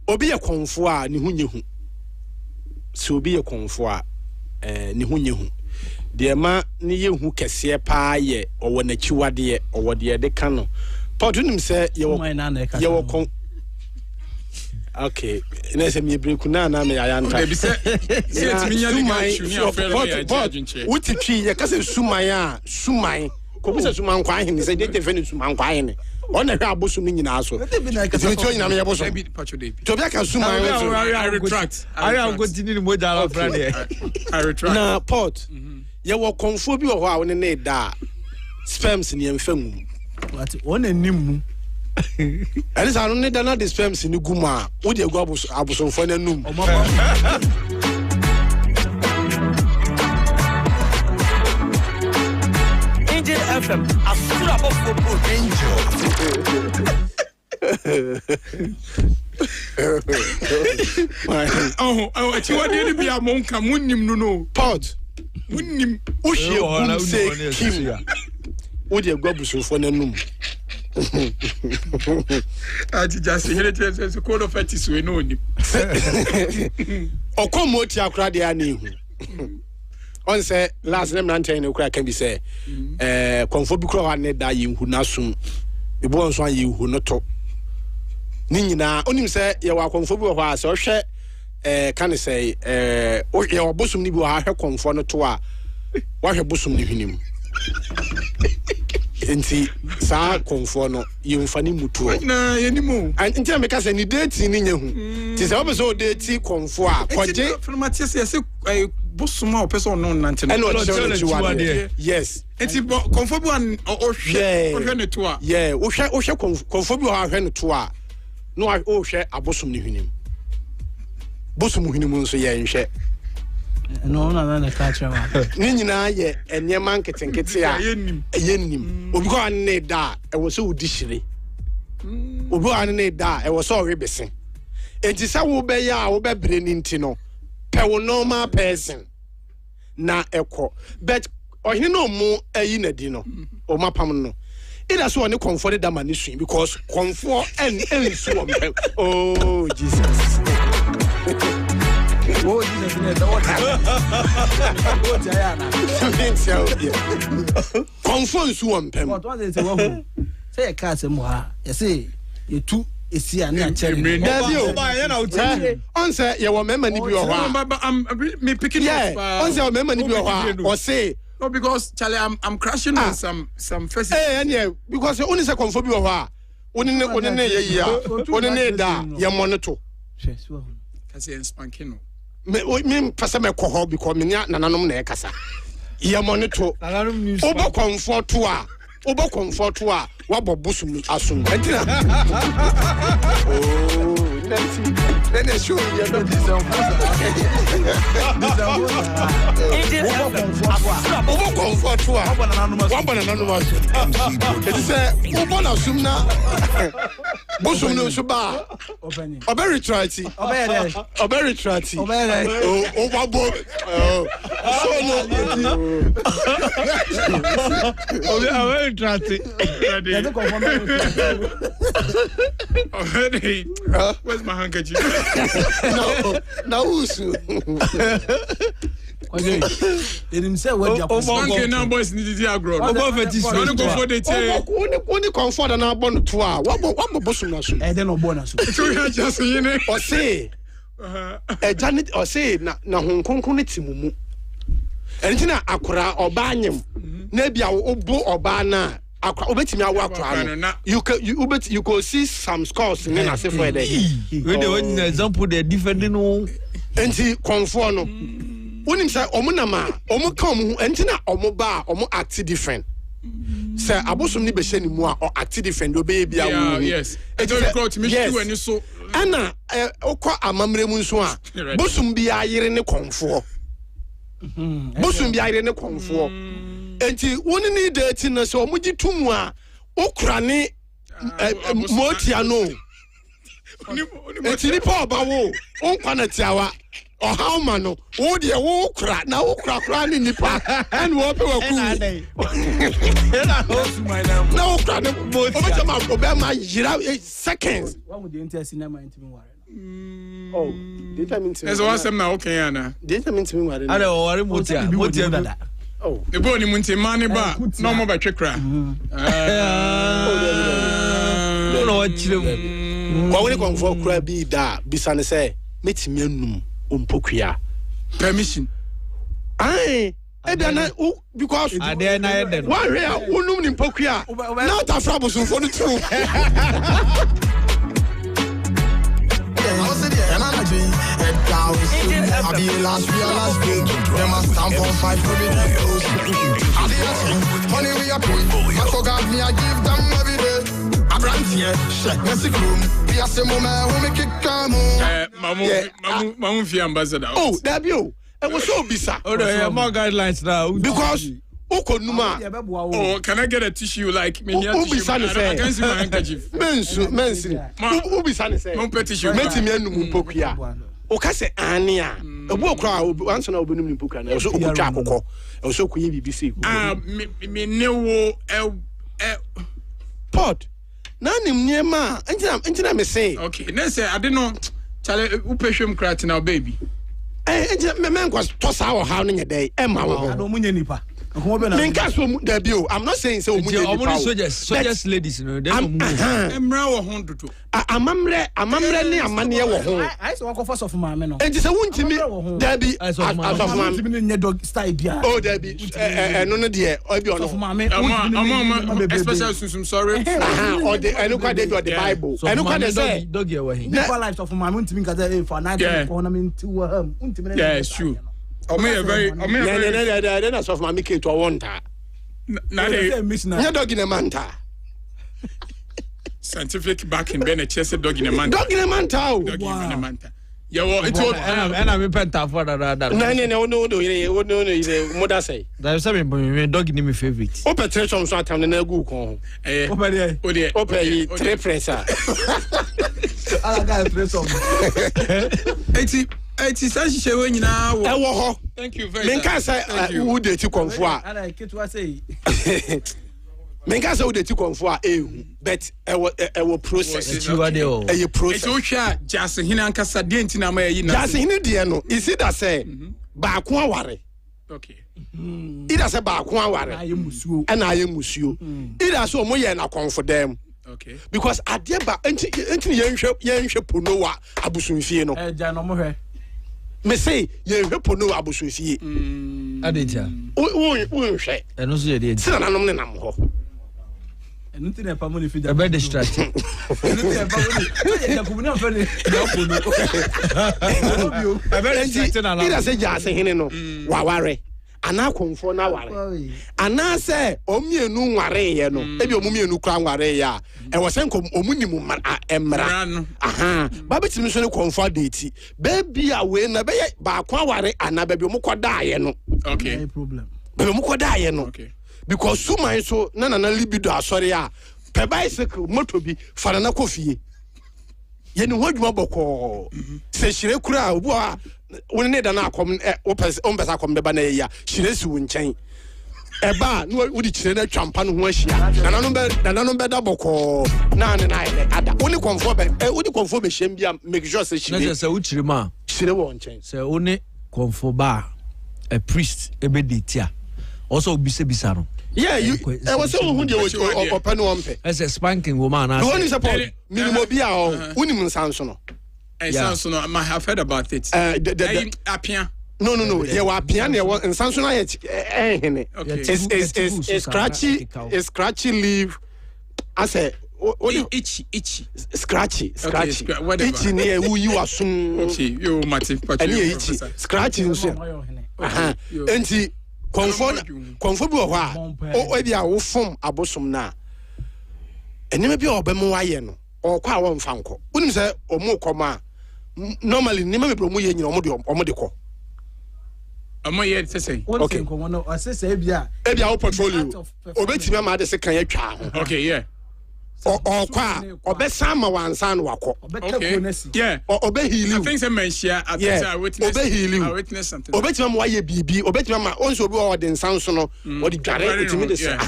obi ye konfo a ne hu nyehu so obi ye konfo a ne hu nyehu dia ma ne ye hu kese pa ye owo na chiwade owo de de kan no potunim se ye wo kon okay nese mi break na me ayanta be say minya ni ma shu ni afero ya judge wuti twi ye kase suman ko bisa suman kwa hin se de defend suman kwa hin ona hwa abosu ni nyina so ti twi nyina me ye boso to be ka suman I retract I go tini ni moja ala frade I retract na port ye wo konfo bi wo ho a woni na da sperms ni emfam what on animu Alice I don't need another sperms in Guma. Would you go abosom for num? Angel FM, a slap of football. Oh, I want you to be a monk, and wouldn't no pot. Wouldn't him, say, Kim. Would you go abosom for num? I just hear it as a code of ethics we know him. O come what ya crowd ya ni. On say last name nantain no crack can be say konfo bi kro ha ne da yinhu nasum. E bo nso an yinhu no to. Ni nyina onim say ye wa konfo bi ho a se o hwe kan say ye obosum ni bi wa hwe konfo no to a wa hwe bosum ni hwinim. Enti sa konfo no yemfani mutuo na yenimu anti ameka se ni date ni nyehu ti se obeso date konfo a koje formatie se bosuma opeso no nante no yes enti konfo bi an ohwe ne to a yeah ohwe konfo bi ohwe ne to a no ohwe abosum ne hwinim bosum hwinim nso ye nhwe No, na catch am. Ni nyina ye enyema nketenkete a yenim. Obi ko an ne da e wo so udi hire. Obi an ne da e wo so rebese. Enti sa wo be ya wo be bre ni nti no. Pe wo normal person na ekọ. But ohine no mu ayi na di no. O mapam no. It is one comfort that man is because comfort and so on. Oh Jesus. Oh Jesus. Comfort so on. What was it? Say a cat and moi. You see, you two is here and you're telling me. Answer your member. I'm picking up. Answer your member or say. No, because Charlie, I'm crashing on some first. Yeah, because you only say comfort you are. Only da ya monitor. Kasi spanking. Me pasa me ko because me nananom na ekasa. Ya monitor. Obo comfort to a. Wabo busum asum. Entina. Oh, then they show you not this on. Obo comfort to a. Wabo na no. It is obo na sumna. Busum no suba. Oberi trati. Oberi trati. Oh, wabo. So no. Oberi trati. Where's my handkerchief? No, usu. Okay. They himself what you are. Now boys need to grow. Only comfort and abon to what bosom na so. And then no bonus. Just you know. Or say Janet or say na Hong Kong timumu. And tina akura obanyem. Nebia obo obana. You could see some scores in the say for day. When the example they defending no enti comfort no. When him say omunama, omu come entina omu ba omu act different. Say abosum ni be hye ni mu a or act different obey bia wo. Yes. It only got me to and so. Ana okọ amamre mu nso a bosum bia yire ne comfort. Bosum bia yire ne comfort. Enti woni ni date na so omugi tumu a okura ne motia no enti ni pa oba wo onkwa na tiawa oha ma no wo de wo kura na wo kura ni nipa and wo pe waku na wo kura ne motia ma obema yira seconds what would the entire cinema intimi ware oh data mean there's one sem na okay ana data mean intimi ware ale o ware motia dada. Oh, the boy munti mani ba no more by chekra. No what chile. Kwa woni konfo kura bi da bisane say metimi anum ompokua. Permission. Ai, na because ade na ede. Wa hwe a wonum ni mpokua. Na ta fra bosumfo no tru. I be last week. Them a stamp on 5 videos. Money we are paying. I forgot me, I give them every day. A brand here, check me sick room. We are some moment who make it come on. Mamu fi ambassador. Oh, that you. It was so bizarre. Oh, there are more guidelines now. Because Okonuma. Oh, can I get a tissue like me here? I can't see my handkerchief. Mensu. Ubi sane say. No tissue. Meti me anu mpokuya. Oka se ania. Obu okra answer na obunum mpokuya na so okutwa akokọ. E so koye BBC. Me newo pot. Na nim niema. Entina me say. Okay, na say I don't know. Chale upehwem krat na baby. Entina me nkwa tosa ho ha no nyedai. E ma wo. Ado munye nipa. I'm not saying so. Soldiers ladies, you know, they don't move. Amamre ni amane wo ho. I say one first of my men. And just wontimi there be as of my dog style bia. Oh there be no there obi ono. Especially susum sorry. Or the enuka dey do the Bible. Enuka dey say dog here we. Never life of my wontimi kaza for night ornament to wontimi. Yeah, it's true. Then as of my make to one ta. Na dog in a manta. Scientific backing Ben a chest dog in a manta. Dog in a manta. Dog in a manta. Yeah, well, it's all. And I'm a penta for that. No, mother say. There's something dog in my favorite. Open treasure so time na go kon. Open three pressure. Ala ga treasure. 80 sashi shewe nyina wo. E wo ho. Thank you very much. Menka say who dey ti konfo a. Ala ketu say. Menka say who dey ti konfo a but e wo process. It's you are there. E process. So hwa Jase hina ankasa de ntina ma yi na. Jase hina de no, is it that say ba ko aware. Okay. Ida say ba ko aware. Aye musuo. E na aye musuo. Ida so mo ye na konfo dem. Okay. Because ade ba enti yenhwe ponowa abusunfie no. Ja no mo hwe. Me say yenhwe ponowa abusunfie. Adeja. Unhwe. Eno so ye de. Sina nanom ne nam ho. Enu ti na pa mo ni fi da. A bit distracted. Enu ti na pa mo ni. Ja ku na fa ni. Ja pono. A bit distracted na. Ida say Jase hene no. Waware. Ana konfo na ware. Ana say omienu nware ye no. Ebi omumienu kra nware ya. E wo sen kom omunimu emra. Aha. Ba betimi so ne konfo adeti. Baby a we na be ba kwa ware ana baby omukoda ye no. Okay. No problem. Baby omukoda ye no. Okay. Because suman so na libido asori a. Pe bicycle moto bi fara na kofie. Ye ni hodwuma boko. Se hire kura obu a woni da na akom ompesa akom de ba na ya hire si wo nchen eba no wodi kire na twampa no ho ahia nananom be da boko na ne na ile ada woni konfo be hiem bia make sure say hire na say wo kire ma hire wo nchen say woni konfo ba a priest ebedetia also bisa no. Yeah, you. I was saying who you open one pay. As a spanking woman. The one is a point. Minimum be our Unimun Sansono. Sansono, I have heard about it. Apia. No. You are piano and Sansona. It's scratchy leave. I say, itchy. Scratchy. Itchy near who you are soon. Okay, you might itchy. Scratching. And konfo bi wo ha o e bia wo fom abosom na enime bi obem waye no o kwa wo mfa nko unim se omu koma normally nime me promo ye nyina omo de ko amo ye sese okay ko no asese bia wo portfolio obetimi ma de se kan atwa okay yeah or kwa obesama wansan wako okay yeah obehili I think say mentia I witness something obetima wa ye bibi obetima ma onso obi o de nsanso no o de dware otimi de say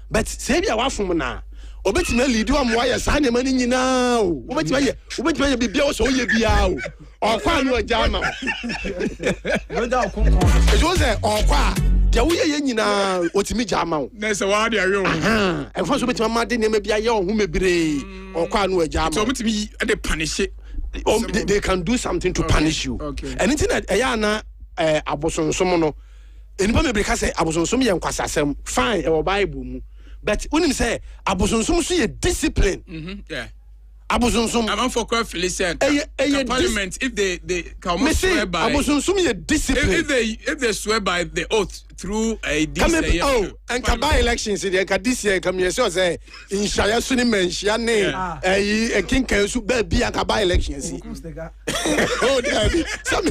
but say bia wafom na obetima lead wa mo ye sa ne mani nyina o obetima ye bibia o so ye bia o kwa no jama no da okonko e jo say o kwa ya wo ye nyina otimi jama o na say wa de awe o e fa so betima ma de ne ma bia ye o hu mebre o kwa no jama so betimi dey punish it. They can do something to punish you. Okay. Anything that ayana abosonsom no enipa me breka say abosonsom ye nkwasasem fine e Bible mu but unim say abosonsom so ye discipline. Yeah. Abosonsom I'm for Philistine parliament if they come swear by abosonsom ye discipline if they swear by the oath through a and by elections the this year come here so say in shaya suni menshia ne king kan su ba bi and by elections oh some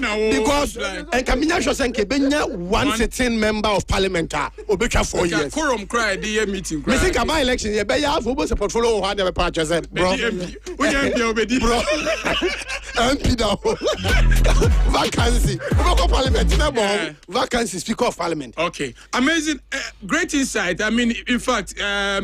no because and kaminya show say benya one sitting member of parliament obetwa 4 years quorum cry the meeting me think about elections ye be ya for both portfolio ho na be pa chese bro bro MP da vacancy we parliament na bo vacancy speaker of parliament. Okay, amazing, great insight. I mean, in fact, I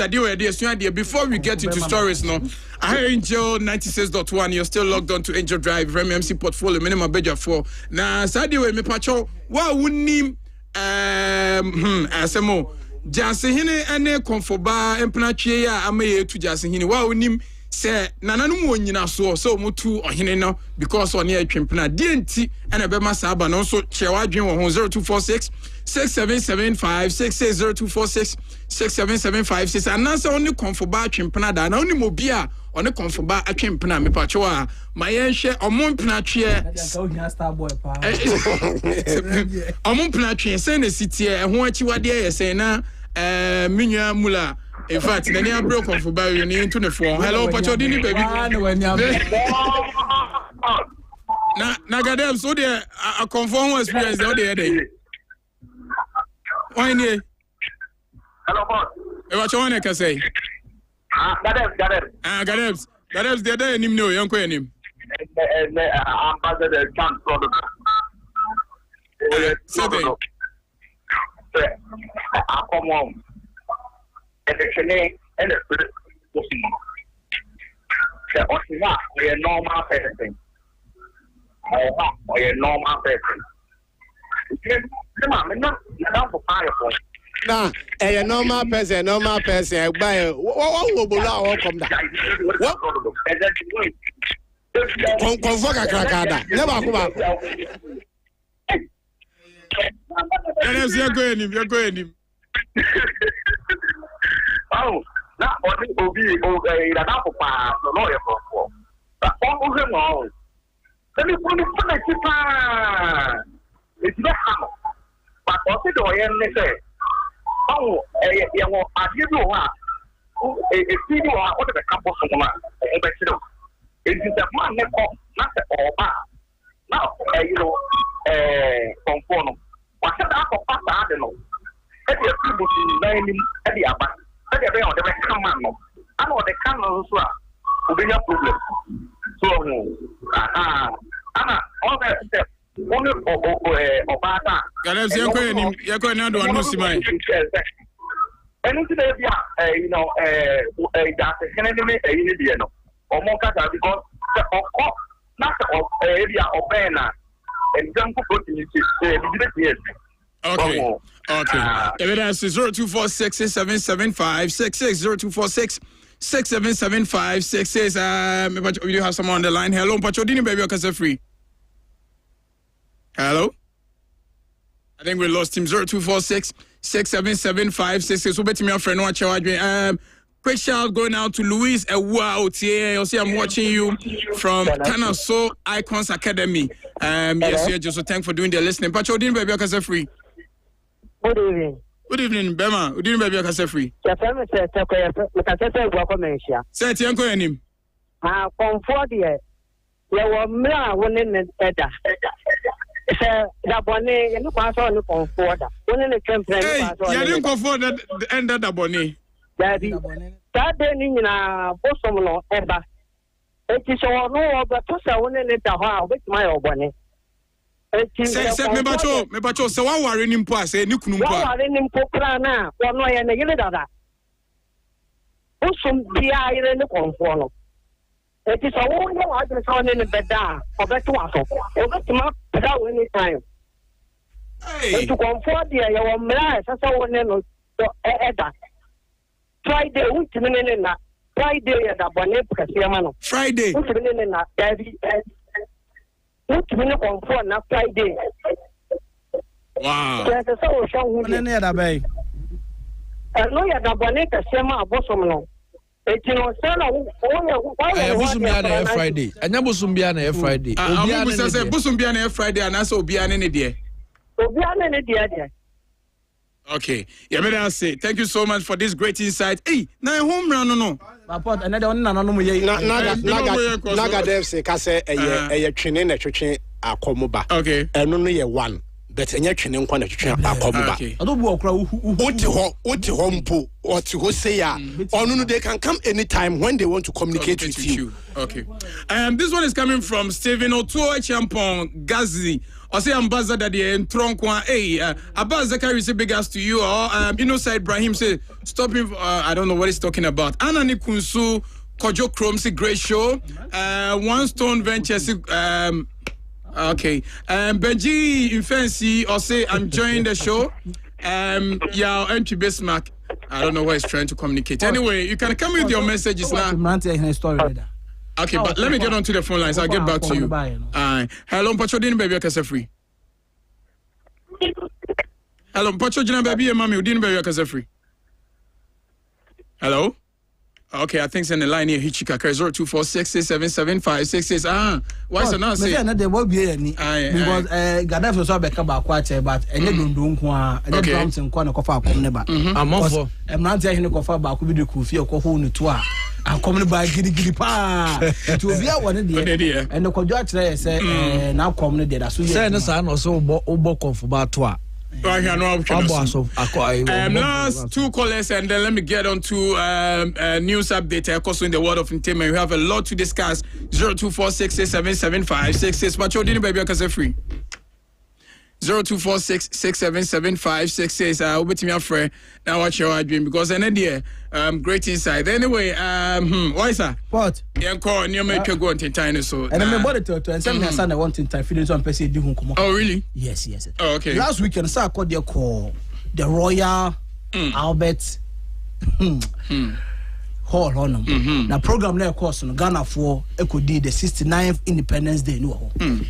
did before we get into stories now. I hear Angel 96.1. You're still logged on to Angel Drive, Remy MC Portfolio, minimum budget for. Now, Saturday me pacho. What would name asemo Jase hine ane konfoba empnache ya amaye to Jase hine. What would name say nananu mo nyina so mutu ohene no because on here twempena DNT and ebema saba no so chewa dwen wo 0246 6775 660 6775 anansa oni konfoba twempena da na oni mobi a oni konfoba atwempena me pa chewa ma yenhwe omompena twe omompena twe se na sitie ho achiwade ye se na Minya Mula. In fact, the near broken for Barry into the phone. Hello, Pachodini, baby. Nagadem, so there a conform experience the other day. Why near? Hello, boss. What you want to say? Gadebs, the other name, no, young queen. Ambassador Chan product. I come home. And the Chennai and the Spirit. The Osima, we are normal person. We are normal person. Not for fire. Nah, a normal person, I buy what will allow come down. What? Convoca Crackada. Never come out. You're going him. Oh, not only will be an apple pie, the lawyer for. But all him all. Let me put it it's not hammer. But what's it doing? They say, oh, I give you a video out of the couple of them. It is a man, not the Oba. Now, conform. What's the apple pie? I don't know. Every people to learn him at the Abba. Every on the command. I know the canon will be a problem. So, Anna, all that step. Only Obata. Gadebs, you're going to do a no simai. Anything that that's a Kennedy, a Indian, or Moncata, because not of area of Bena and jump to go to okay. Evidence is 0246 6775 66 0246 6775 66. You have someone on the line. Hello, Pachodini, baby, because they're free. Hello? I think we lost him. 0246 6775 66. So, bet me, friend, watch your quick shout going out to Louise Ewa Otie. You see, I'm watching you from Kanaso Icons Academy. Yes, you're just so thankful for doing the listening. Pachodini, baby, because they're free. Good evening. Good evening, Bema. Good evening, baby, because they're free. Your family says, say, Tianko, and him. Comfort here. You were mla winning the better. Sir, that one, you know, pass on the comfort. Winning the campaign. You didn't comfort that end of the bonnet. Daddy, that day in a bosom ever. It is all no, but to say winning it a while with my own bonnet. Say, me bacho, so I worry him pass, a new Kunumpa. I didn't import now, one way and a yellow. Bosom be I in the comfort. It is a woman who has been found in the bed down, or better one. You got to map without any time. Hey, to comfort the your man, that's all one name. Friday, which minute in that? Friday at the Bonnet Casiamano. Friday, which minute in that? Which minute comfort not Friday? Wow. There's a soul song in the other bay. A lawyer at the Bonnet Casiama, Bosom. Busumbiana Friday. And Busumbiana Friday. Busumbiana Friday, and that's Obiana in the okay. Yeah, say thank you so much for this great insight. Hey, now home run no. Nagadem say kase eye twene na twetwe akomoba. Okay. Eno no ye one. But enye twene nkwa na twetwe akomoba. Adobu okra Oti ho mpo, oti ho say ya. Onu no they can come anytime when they want to communicate with you. Okay. This one is coming from Stephen Otuo Champon Gazi. I say ambassador there in Tronkwa. Hey, Abbas Zakari say big ass to you. Or Innocent Ibrahim say stop him. I don't know what he's talking about. Anani Kunsu Kojo Chrome say great show. One Stone Ventures. Okay. Benji Infensi or say I'm joining the show. Yeah, entry Bismarck. I don't know what he's trying to communicate. Anyway, you can come with your messages now. Okay, but let me get onto the phone lines. I'll get back to you. Hello, Pachodini baby, I free. Hello, Pachodini baby, mommy, Udin baby, I free. Hello. Okay, I think it's in the line here. Hichika 0246677566. Why is it not saying? There will be any because Gaddafi was back about quite but and you don't and then drums and corner of our neighbor. I'm not saying of about could be the Kufi or Kohun to I'm coming by Giddy Pa to be one idea and the Kojotra say now coming there. So, send us an also Oboko for Batua. Last two callers and then let me get on to news update. Also in the world of entertainment, we have a lot to discuss. 0246677566. But you didn't baby because free. 0246677566. I'll be to me afraid now. Watch your dream because an idea. Great insight. Anyway, why is that? What? Yeah, call and you make you go into time so. And I'm about to and send me a son I want in time feelings on person do home. Oh really? Yes. Oh, okay. Last weekend, I called their call the Royal Albert Hall on the program there course in Ghana for Ekodi the 69th Independence Day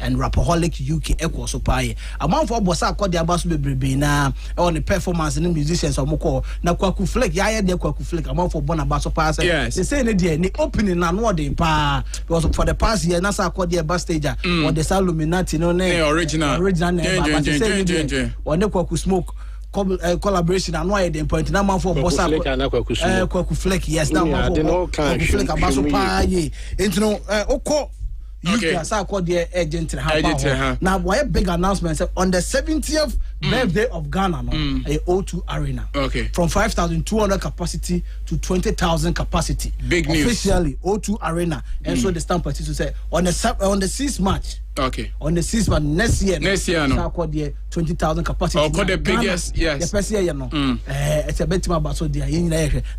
and Rapaholic UK Echo so pie. A month for Bossa called their bass baby na on the performance and the musicians of Moko na Kwaku Flick ya de Kwaku Flick a month for Bonabaso pass. Yes. They say the opening and what they pa because for the past year Nasa called their bass stage or the Saluminati no name original on the Kwaku Smoke collaboration and why the point now for Bossa Kwaku Flick yes now for Kwaku Flick abaso pa ye into no oko you can say call the agent now why big announcement on the 70th birthday of Ghana a O2 Arena from 5,200 capacity to 20,000 capacity big news officially O2 Arena and so the stamp petition say on the 6th March on the 6th March next year no call the 20,000 capacity call the biggest the first year you know it's a bit about so there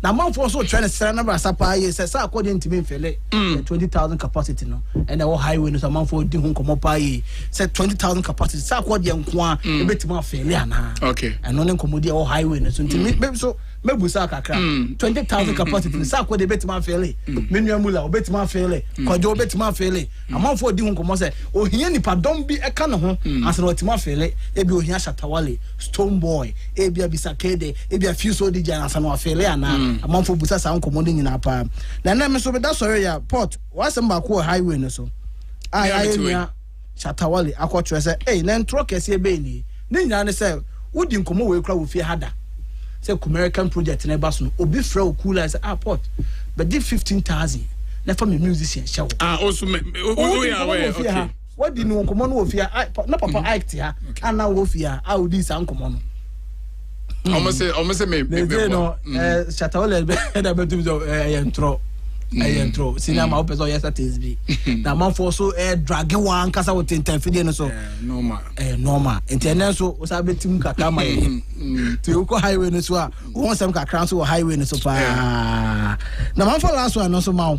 now man for also trying to sell number sapa ye say according to me fele 20,000 capacity no and the highway no man for di hun komo pa ye say 20,000 capacity say according nko e betima fele ana and no nkomo di highway no so maybe so mebusa kakra 20,000 capacity say according betima fele menua mula obetima fele kwajo obetima fele man for di hun komo say ohia nipa dom bi eka ne ho asa no otima fele ebi ohia Shatawale Stone Boy ebi Abisakede ebi Afuso DJ asa no afele ana man for busa sa nkomo nyina pa na me so be da sorry ya port wasem ba ko highway no so ai Shatawale akotwe say na ntro kese be ni nyina ne say wodi nkomo we kra wo fie hada say American project na ba so obi fra okula say port but did 15,000 na for me musician show also we are aware what did no nkomo no wo fie na papa act ha ana wo fie a odi sa nkomo no almost say me no Shatawale be da be to ntro intro cinema open so yesterday na man for so drag one kasa with interfere no so normal internet so o sabe tim kaka mai to ko highway no so a won sam kaka so highway no so pa na man for last one no so ma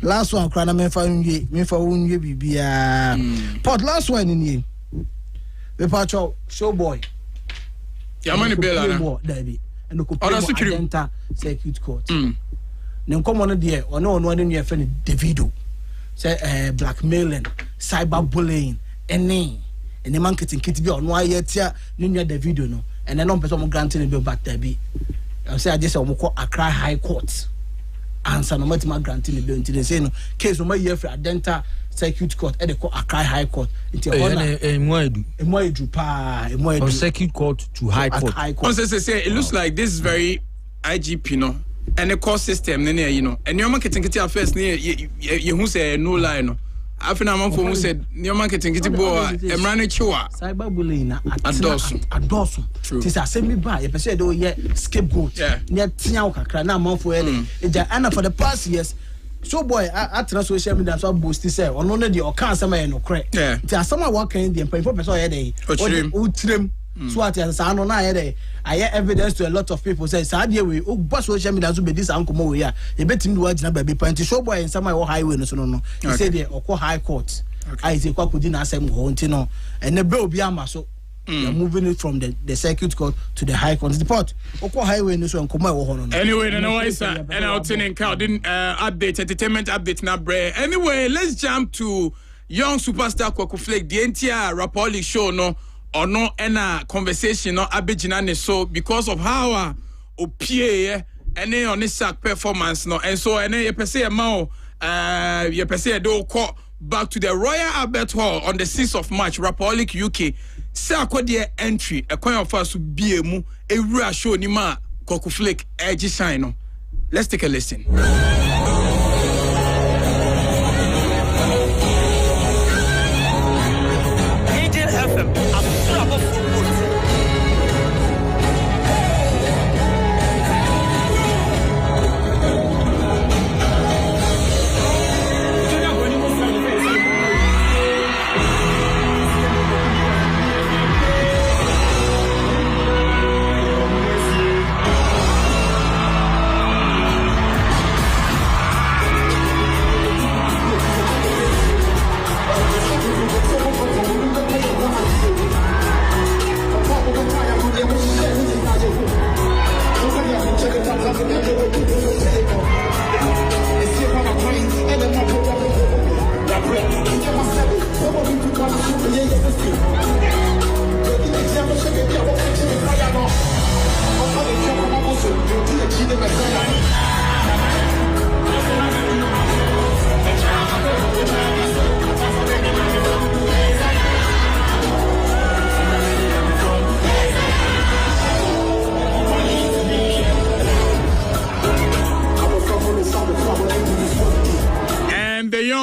last one kra na me fa unwie bibia port last one ni we pacho show boy ya mani bela na dabi and ko enter circuit court nkomo no de ono ne yefɛ ne Davido say blackmailing cyberbullying any man kiti bi ono ayetia ne nua Davido no and no person mo grant ne be back there bi say I just say mo call Accra High Court answer no matima grant ne be until they say no case no ma yefɛ Adenta Circuit Court e de call Accra High Court until Emoedu from Circuit Court to High Court. Say it looks like this is very IGP no and the court system you know and your marketing affairs you who say no lie no after man for who said your marketing bo emrane chiwa cyberbullying adoso this assembly by you say do ye scapegoat near tia kakra na man for and for the past years so boy at social media so boost say ono no de o kan sama no kre ti asama wa kan de mpan for person ye dey o tirem so at as no na here I hear evidence to a lot of people say sadia we o boss social media so be this ankomo we ya e betim do agina ba be panti show boy in some highway no so no he say the okọ high court I say kwakudi na asem ho nti no and the bill bi ama so you're moving it from the circuit court to the high court. The port okọ highway no so ankomo we ho no anyway no why sir and out in crowd didn't update entertainment update na bre anyway let's jump to young superstar Kwaku Flick the entire Rapoli show no or no any conversation no abegina ne so because of how opie any on this sack performance no and so any you say amount you say do call back to the Royal Albert Hall on the 6th of March Rapaholic UK say akwadie entry a coin of us be mu ewura show ni ma Kwaku Flake edge shine no. Let's take a listen.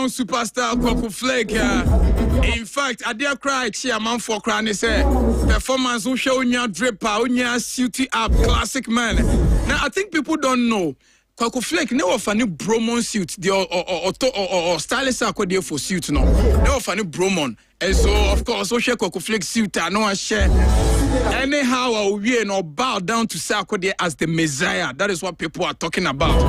Superstar Kwaku Flake. In fact, I dare cry chairman for crying say performance who show unya draper, unya suit up classic man. Now I think people don't know Kwaku Flake never funny bromon suit the or stylist akwadie for suit no. Never funny bromon. And so of course so share Kwaku Flake suit I know I share. Anyhow we no bow down to Sarkodie as the Messiah. That is what people are talking about.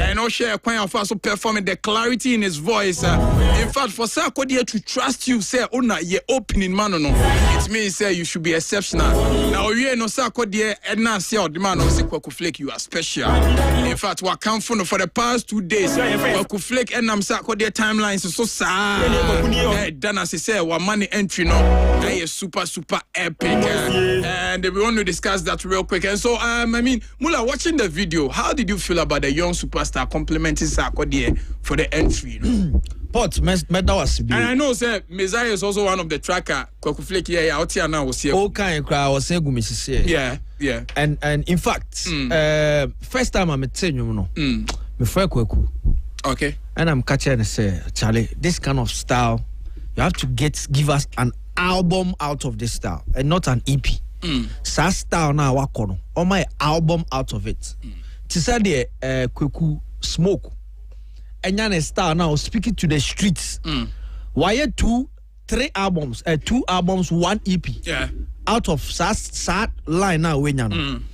And no share Kwan of also performing the clarity in his voice. In fact, for Sarkodie to trust you, say, oh na ye opening man no. It means say you should be exceptional. Now we no Sarkodie and now say the man say Kwaku Flake you are special. In fact, what come for the past 2 days, Kwaku Flake and Sarkodie timelines so sad. Then as I say, what money entry no, that is super epic. And we want to discuss that real quick. And so, I mean, Mula, watching the video, how did you feel about the young superstar complimenting Sarkodie for the entry? Pot, that was and I know, sir, Messiah is also one of the tracker. Kwaku Flake, yeah, out here now was here. All kind of crowd was saying, yeah. And in fact, first time I'm telling you, no, before Kwaku. Okay. And I'm catching and say, Charlie, this kind of style, you have to give us an album out of this style and not an EP. Sa style na wakono. Or my album out of it. Tisa de Kwaku Smoke. And yan style now speaking to the streets. Why 3 albums, 2 albums, 1 EP. Yeah. Out of sa line now when and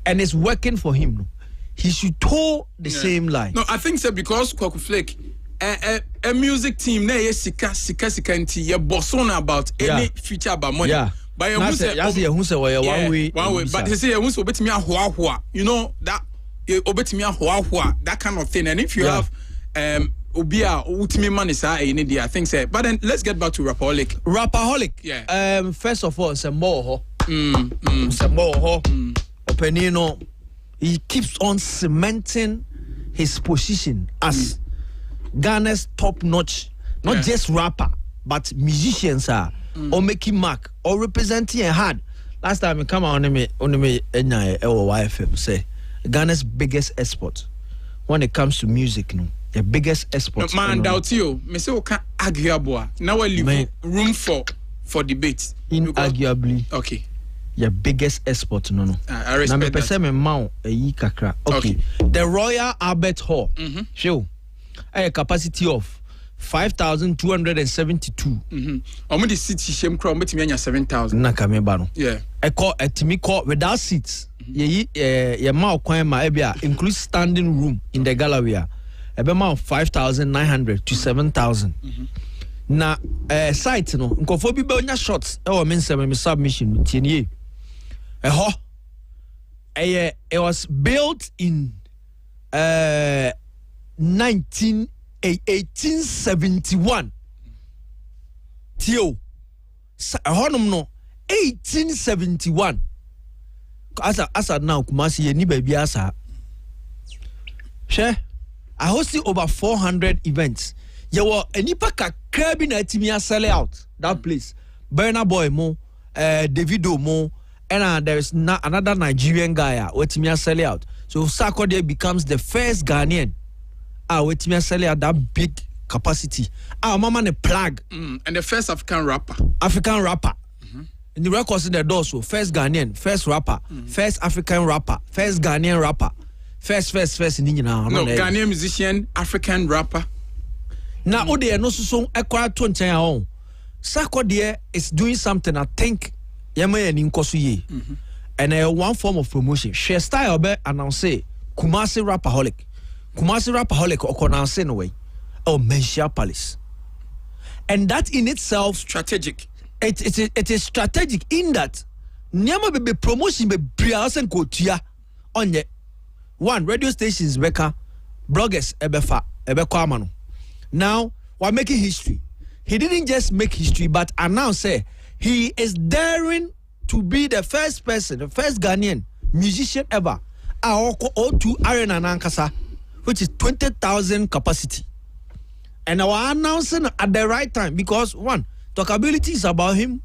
it's working for him. He should toe the same line. No, I think so because Kwaku Flake a music team na sika nti ye bossona about any feature about money. Yeah. But you say one way. But they say you must obetimi ahoa. You know that obetimi ahoa that kind of thing. And if you have obia ultimate money I think say. But then let's get back to Rapaholic. Yeah. First of all, some more Openino, he keeps on cementing his position as Ghana's top-notch, not just rapper, but musicians or making mark or representing a hard. Last time I come on me YFM say Ghana's biggest export when it comes to music, no, the biggest export. Man, doubt you. Me say we can argue about. Now we leave room for debate. Inarguably, okay. Your biggest export, no. I respect that. Okay. The Royal Albert Hall, show. A capacity of 5,272. Omudi seats shame crown betimi 7,000. Na kameba no. Yeah. Etimi call without seats. Ye ma kwan ma ebia include standing room in the gallery. Ebe ma 5,900 to 7,000. Na site no nkofo bi be onya shots e wo mensem me submission tienie. It was built in 1871. Tio. Honum no 1871. Asa now Kumasi ye ni baby asa. Share. I hosted over 400 events. You were a nipa kakra bi na etimi sell out that place. Burna Boy mo, Davido mo, and there is another Nigerian guy etimi sell out. So Sarkodie becomes the first Ghanaian etimi sell out that big capacity. Mama ne plug. And the first African rapper. In the records in the door, so first Ghanaian, first rapper, first African rapper, first Ghanaian rapper, first in India. No, Ghanaian musician, African rapper. Now, Ode no so acquire to nchen Sarkodie is doing something I think yema en nkoso ye. And one form of promotion. Share style be announce Kumasi Rapperholic. Kumasi Rapperholic okonaunce no way. Oh, Menchia Palace. And that in itself strategic. It is strategic in that Nyama be promotion be briasen kotia onye. One, radio stations beka, bloggers ebeko amano. Now, we're making history. He didn't just make history, but announce he is daring to be the first person, the first Ghanaian musician ever. Aoko O2 Arena Nankasa, which is 20,000 capacity. And our announcing at the right time because one, talkability is about him.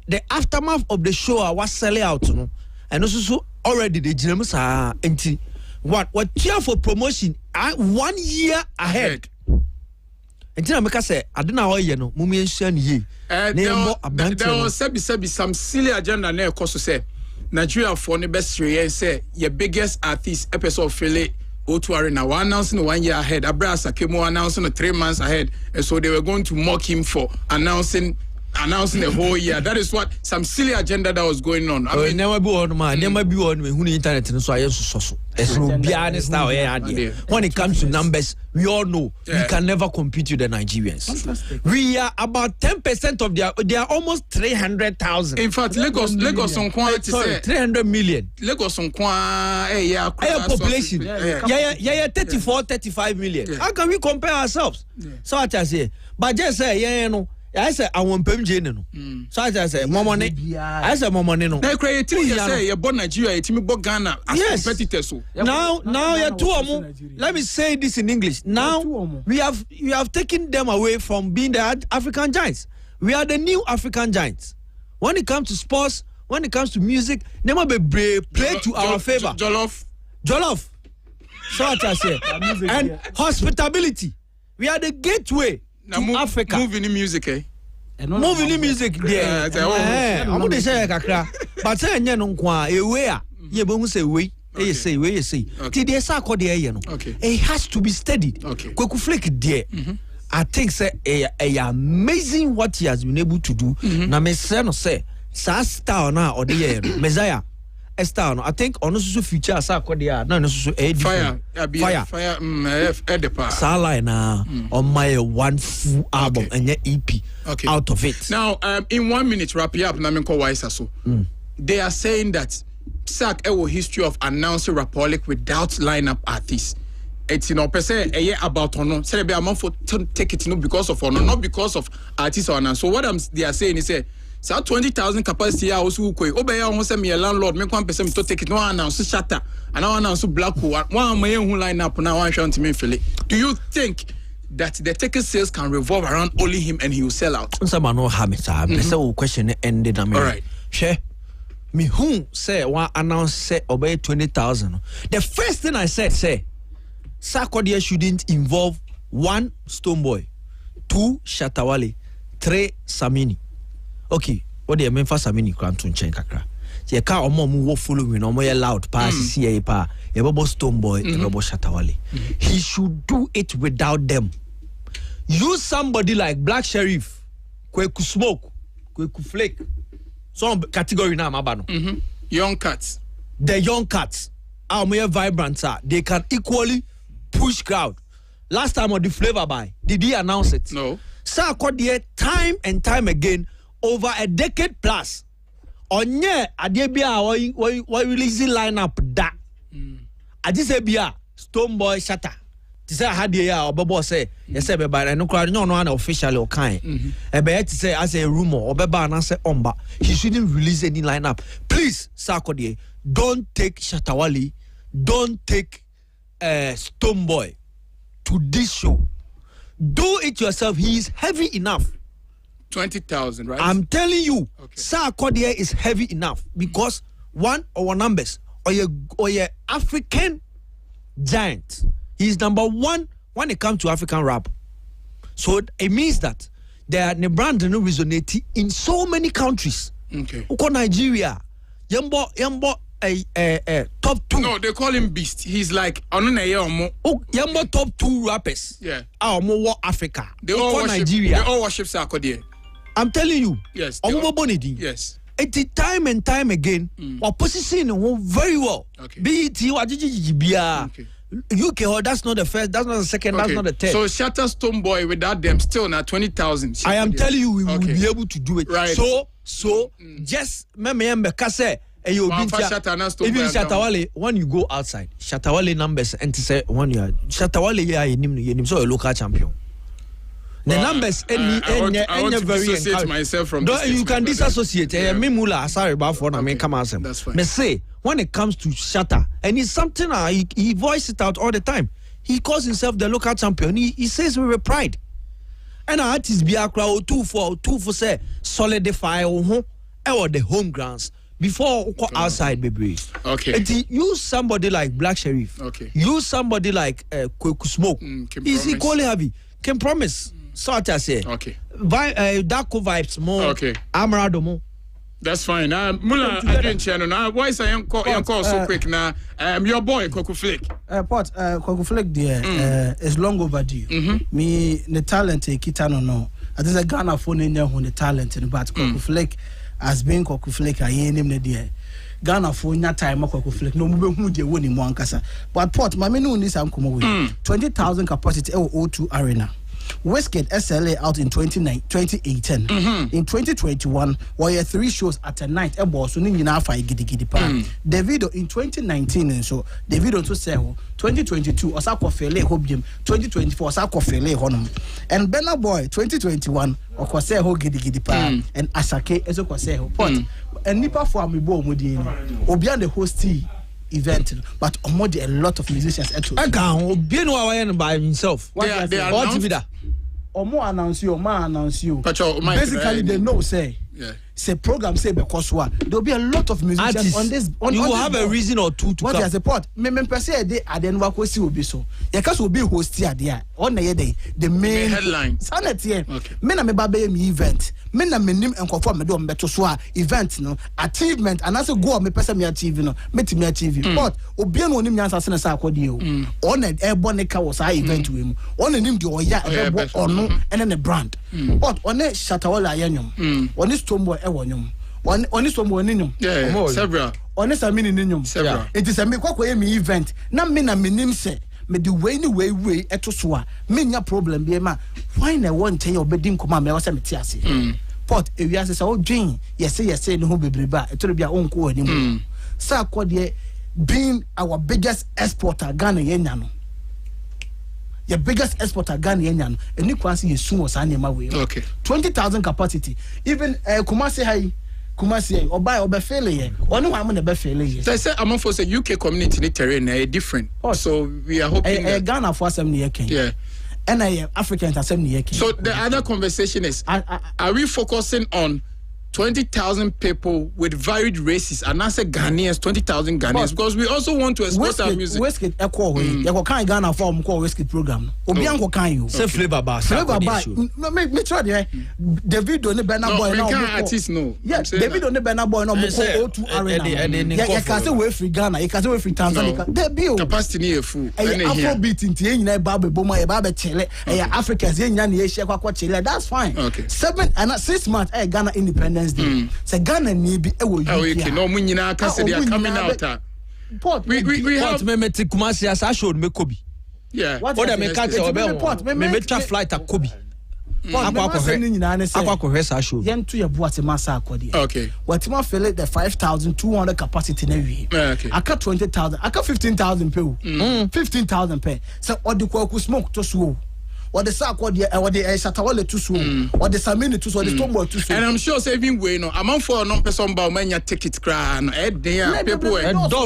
The aftermath of the show I was selling out, you know, and also already the gyms are empty. What cheer for promotion 1 year ahead. And I make say I don't know you know mummy and ye. There was some silly agenda na cause to say Nigeria for the best say your biggest artist episode Philly O2 Arena were announcing 1 year ahead. Abrasa came announcing 3 months ahead, and so they were going to mock him for announcing the whole year. That is what some silly agenda that was going on. I mean, never be on man, never be on who the internet and so I so. Be honest now, when it comes to numbers, we all know we can never compete with the Nigerians. Fantastic. We are about 10% of they are almost 300,000. In fact, Lagos on quantity 300 million. Lagos on population. 34-35 million. How can we compare ourselves? So I say, but just say, no. I say I want PMJ no. So I say more money. I say more money no. Now creative you say you born Nigeria, you team born Ghana as competitors. Now you two let me say this in English. Now we have taken them away from being the African giants. We are the new African giants. When it comes to sports, when it comes to music, never be play to our favor. Jollof. So I say and hospitality. We are the gateway to Africa. Moving in music, Moving in music, yeah. I'm going to say kakra, but say no kwa ewe ye bo say we say. Ti dey Sarkodie ye no. It has to be studied. Kweku Flake there. I think say amazing what he has been able to do. Na me say no say sa star na or the Messiah. Star no I think on so future Sarkodie na no so fire Sala na on my one full album and EP out of it. Now in 1 minute wrap up na me ko wise so. They are saying that Sark a history of announcing Rapperholic without lineup artists. It's per se about ono. Say be amount for take it because of ono, not because of artists or announce. So what they are saying is so 20,000 capacity also koi obeya ho say me landlord me kwan person to take it no announce shatter and now announce black one may who line up now one shant me feel it. Do you think that the ticket sales can revolve around only him and he will sell out? Some no have it. Person question ended. All right. Share me who say one announce say obey 20,000. The first thing I said say Sarkodie shouldn't involve 1 Stonebwoy, 2 Shatta Wale, 3 Samini. Okay, what do you mean for Samini Kranton Chen Kakra? You can't wo following or more loud pass CA pa, a bubble Stonebwoy, a bubble Shatta Wale. He should do it without them. Use somebody like Black Sheriff, Kweku Smoke, Kweku Flake. Some category now, Mabano. Young cats. The young cats are more vibrant, sir. They can equally push crowd. Last time on the Flavor By, did he announce it? No. Sarkodie time and time again, over a decade plus. Onye adebia we releasing lineup that. Adisebia Stonebwoy Shatta. Ti say had here obebo say you say be by no crowd no officially or kind. E be to say as a rumor obeba na say omba. He shouldn't release any lineup. Please Sarkodie, don't take Shatta Wale, don't take Stone Boy to this show, do it yourself. He is heavy enough. 20,000, right? I'm telling you, Sir Kodia is heavy enough because one our numbers or your African giant. He's number one when it comes to African rap. So it means that the brand no resonate in so many countries. Okay. Uko Nigeria, Yambo top 2. No, they call him Beast. He's like Yambo top 2 rappers. Yeah. More Africa. They all worship Nigeria. They all worship Sarkodie. I'm telling you. Yes. Yes. It's time and time again. We're positioning very well. Okay. BET, UK, that's not the first, that's not the second, that's not the third. So Shatter Stone Boy without them still now 20,000. I am telling you, we will be able to do it. Right. So just remember, Kase, even Shatawale, when you go outside, Shatawale numbers and to say 1 year, Shatawale yeah, so a local champion. The numbers I want to very dissociate myself from this. You can disassociate. Me mula sorry about for I mean come on. That's fine. Me say when it comes to Shatter, and it's something he voices it out all the time. He calls himself the local champion. He says with pride. And our artists be akra 2 for say solidify or the home grounds before outside baby. Okay. And use somebody like Black Sheriff. Okay. Use somebody like Kweku Smoke. He's equally heavy. Can promise. So I say. Okay. Darko vibes more. Okay. Amarado more. That's fine. Mula, I didn't channel now. Why is I call so quick now? Your boy Kwaku Flake. Kwaku Flake there is long overdue. Me the talent Kitano no. I think the Ghana phone in there when the talent but Kwaku Flake has been Kwaku Flake. I ain't him there. Ghana phone that time Kwaku Flake no move who they won in one kasa. But Port my menu this am come away. 20,000 capacity O2 Arena. Westgate SLA out in 2018. In 2021, we had 3 shows at a night. So Davido in 2019 and so Davido to sell 2022 Osako Fele Hobium 2024 Osako Fele Honum and Benna Boy 2021 Okose Ho Gidi Pa and Asake Ezokose Ho Port and Nipa for me bo mudi Obian the hostie event, but a lot of musicians. I can't by himself. They are Omo announce you, ma announce you. Basically, they know say. Say program say because what there'll be a lot of musicians artists, on this. You will have a reason or two to what come. What support? Me per se dey aden wa kwesi obi so. Ye ka so be host here there. On na ye dey the main headline. Sanity. Okay. Me na me ba be me event. Me na me nim enko me do beto so a event no achievement and as go me person me achieve no me ti me achieve. But obi no nim nyansa se na sa akodi o. On na e bo ne ka wo sa event we mu. On na nim de oya e bo ono ene ne brand. But on na Shatawala ayanyom. On is Stone Boy on is from one in several. On is a mini ninyum. Several. It is a me kwakwa me event. Na me na menim se me the way ni way eto so a me nya problem bi ma. Why na won ten your bedim koma me wasa me ti ase. Port e wiase say o dwen yes no ho bebreba. Eto bia onko anim. Sa akode being our biggest exporter Ghana yenya no. Your biggest exporter Ghana yenya no. Eni kwanse yesu wo sa nema we. Okay. 20,000 capacity. Even Kumasi high Kumasi oba fail here. One wa mo na be fail here. So I say among for say UK community ni terrain na different. So we are hoping that Ghana for asem ni yeken. Yeah. And African asem ni yeken. So the other conversation is are we focusing on 20,000 people with varied races and I say Ghanaians 20,000 Ghanaians because we also want to export our music. Westgate echo we. You go kan Ghana form call Westgate program. Obi anko kan you. Say flavor bar. No me try there. Davido ne Burna Boy now. No, artist no. Yeah, Davido ne Burna Boy no mo call O2 Arena. You can say we free Ghana, you can say we free Tanzania. There capacity ni full. Afrobeat nti e nyina ba be boma e ba be chele. Africans e nyina na e share kwakwa chele. That's fine. Okay. 7 and 6 months Ghana independence day. Say Ghana ni bi e wo UK. No mun nyina ka say they are coming out. We have me Kumasi as I showed me Kobe. Yeah. What me catch me try flight at Kobe. Akwa hwesa show. Yentu ye boate masa akodi. Okay. Watima fele the 5,200 capacity na wi. Okay. Aka 20,000, aka 15,000 pe. 15,000 pe. So odikwa smoke to so. Or the sack or the Shatawale too soon, or the Samini too soon, or the Stone Boy too soon. And I'm sure saving way no amount for non person about many tickets cry and people.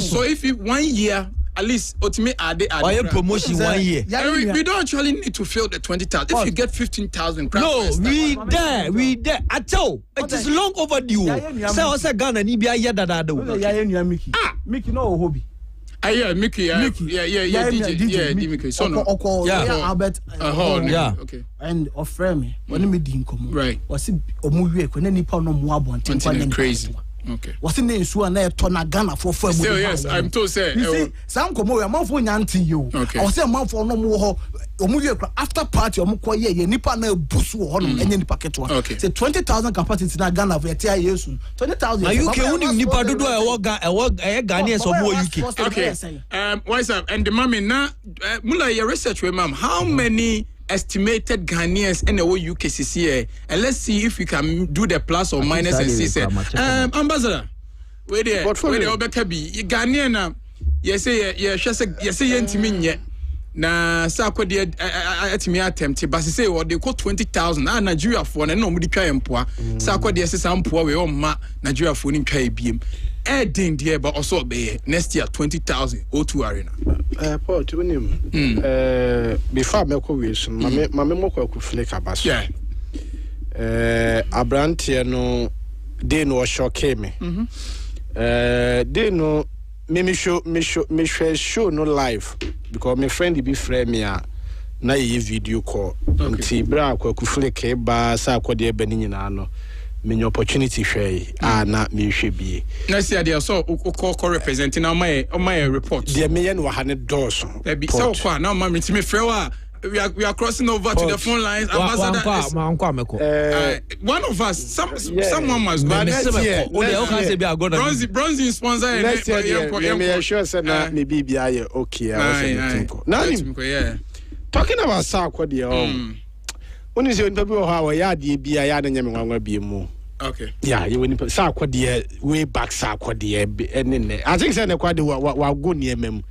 So if you 1 year at least ultimate add why promotion 1 year. We don't actually need to fill the 20,000. If you get 15,000 crowd. No, we there. I tell it is long overdue. Say Ghana ni bia yada do. Mickey no hobby. Mickey. Mickey. So no. Albert. Okay. And of frame when me din komo. Right. Was it omuwe ko na nipa no mo abonten crazy. Okay. Was in the issue na to na Ghana for still, yes, I'm told say. You see, some komo we man for nyanti you. Okay. I say man for no mo ho omuwe after party omuko ye nipa na busu ho no enye nipa keto. Okay. Say 20,000 capacity na Ghana for tia yesu. 20,000. Are you okay uni nipa dodo e Ghanaians so mo UK. Okay. What's up? And the mommy now mula your research we ma'am. How many estimated Ghanaians in the UKCC, and let's see if we can do the plus or minus and see. Ambassador, where the Obekabi, Ghanaian, yes, na sako de atimi attempt but say what they call 20,000 Nigeria for na no mudi twa empoa sako de sesa empoa we o ma Nigeria for ni twa ebiem din there but also be next year 20,000 O2 Arena Paul to him before me ko we so mame mo ko flick abaso Abrantie no dey no shock me dey no me show no live because my friend be friend me na ye video call nti bra kwa ku flick ba sa akode be ni nyina no me opportunity hwe na me hwe bie na see there so call representing na my report there me ye no ha ne doors be so kwa na ma me ti me frɛ we are crossing over to the phone lines. Ambassador, one of us, someone must go. Bronze sponsor. Next year, me sure say na me BBI okay. Now, talking about Sakwa dear. When is your interview how ya di bia ya na nyame wanwa bi mu. Okay. Yeah, you when Sakwa dear way back Sakwa dear enne. I think say na kwa de wa go near mem.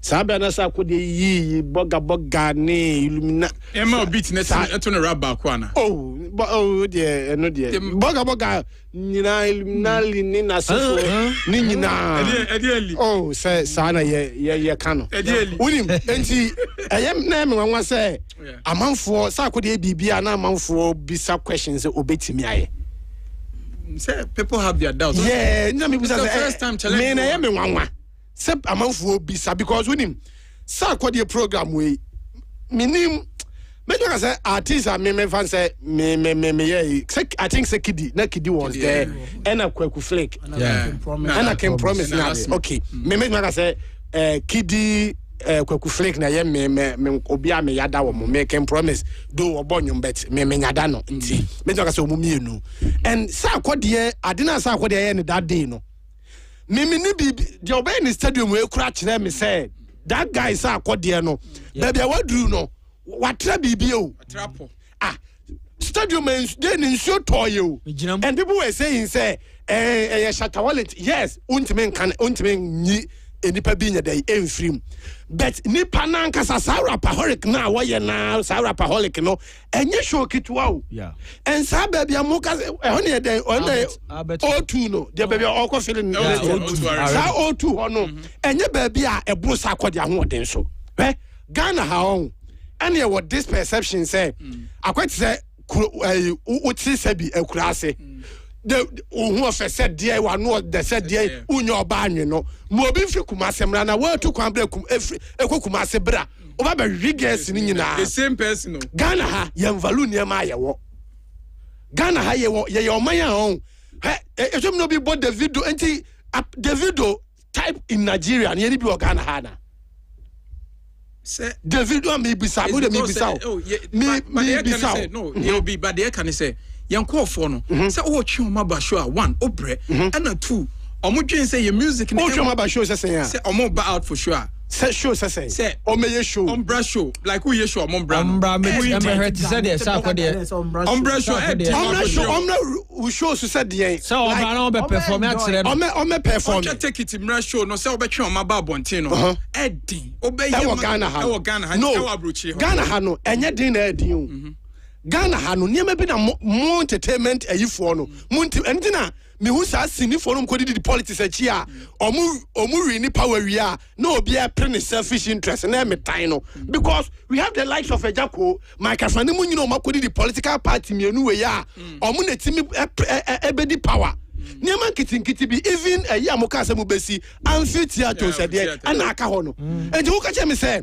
Sabe na sa ko de yi boga ne illumina ema beat na to na raba kwa na de no de boga nyina illuminali ni na sefo ni nyina edieli say sa na ye ka no unim enti eyem na me wanwa say amanfo sa ko de bibia na amanfo bisa questions obetimi aye say people have their doubts me bisa say first time challenge me na ye me wanwa se amanfo bisa because unim sa kwade program we minim me do say artist me fan say me I think say Kidi was there and Kwaku Flake and I can promise now okay me say Kidi Kwaku Flake na ye me obia me yada wo me can promise do obonyum bet me nyada no nti me do say omumienu and sa kwade adina sa kwade ye ne that day no Mimi ni bibi the obey in the stadium we kura kire me say that guy say akode no baby wadru no watra bibi o stadium dey in show toy o and people were saying say shatter wallet yes untime nyi enipa bi nya dey enfrim but nipa na nkasa sa rapaholic na woye na sa rapaholic no enye show kitwa o and sa baby amuka ehone dey O2 no dey baby okọ feeling sa O2 hono enye baby a ebo sa akode ahoden so Ghana ha on and here what this perception say akwati say uti sabi akurase the who of said dear one no the said dear unyo banyo no mo bi fi Kumase mra na wa to kwan bra Kumase bra oba ba riges ni nyina the same person no Ghana ha yem value ne ma yewo Ghana ha yewo ye oman ya on e no bi bo the video enti the video type in Nigeria na ye bi o Ghana ha na say the video me bisa mo de me bisa me bisa no you be but they can say yanko for no say o twi o maba show one obre and two omo dwen say your music o twi o maba show say omo ba out for sure say show say o meye show ombra show like who ye show ombra me heard say dey say akode ombra show we show so said dey say ombra na be perform at say o perform take it mra show no say obetwe o maba abonten no edin obeye Ghana ha Ghana ha no enye din na edin o Ghana ha no niam bi na mo entertainment ayifo no munti entina me who sa sini for no kodi the politics achi a omu ri ni power wi a na obi a pre ne selfish interest na me time no because we have the likes of Ejako Mike Afani mu nyina o makodi the political party mienu we ya omu na timi ebedi power Niaman kiti bi even a yamoka se mu besi amphitheater said and aka ho no and who ka me say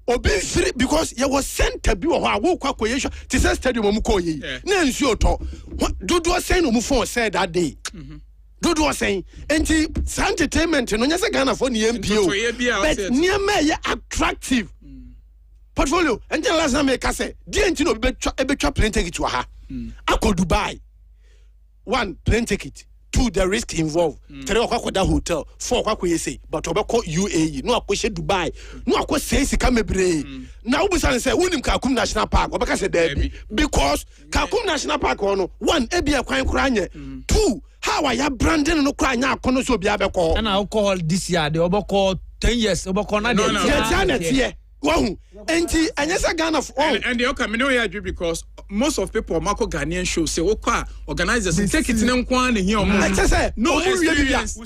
obi free because you was center bi wo wo kwa koyesho ti say stadium mu ko yi na nsuo to dodo say no mu phone said that day dodo say enti entertainment no nya say Ghana for ni MPO but niama ye attractive portfolio and last time make say di enti no be twa plane ticket to ha akọ Dubai 1 plane ticket 2 the risk involved 3 okwakoda hotel 4 okwakoye say but obekọ UAE no akọhye Dubai no akọ sika mebre na obusan say wonim Kakum National Park obeka say there because Kakum National Park no 1 ebia kwan kura anye 2 how are ya branding no kura anya akono so bia bekọ na alcohol this year the obekọ 10 years obekọ na the wow, and Ghana and the okay, me agree because most of people Marco Ghanaian shows say okay organizers take it in kwan here no experience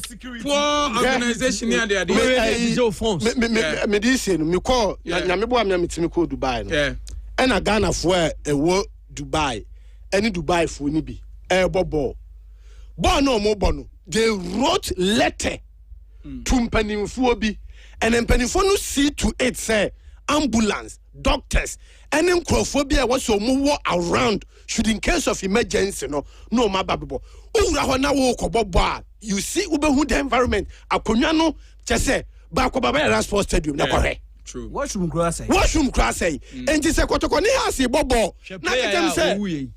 poor organization here they are phones me this say me call na me bo am me call Dubai no and Ghana for e wo Dubai any Dubai for ni bi e bobo no mo bono they wrote letter to mpanimfo bi and mpanimfo no see to it say ambulance, doctors, and then crophobia was so more around should in case of emergency no my baby. You see ube who the environment akunyano just say Bakobaba Sports Stadium na correct. True. Washroom class and this kotoko ni hasi bobo na ketem say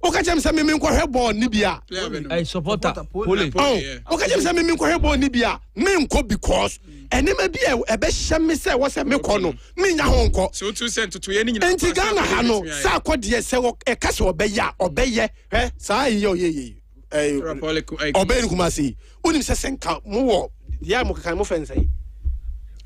Okajem say me nko hebo ni bia I supporter police Okajem say me nko hebo ni bia me nko because enema bia e be hye me say wo say me ko no me nya ho nko so 2 cent to ye ni nyina enti Ghana ha no sa akode say e ka se obeye sa ye obey kumasi unim say senka mo wo ya mo kan mo fen say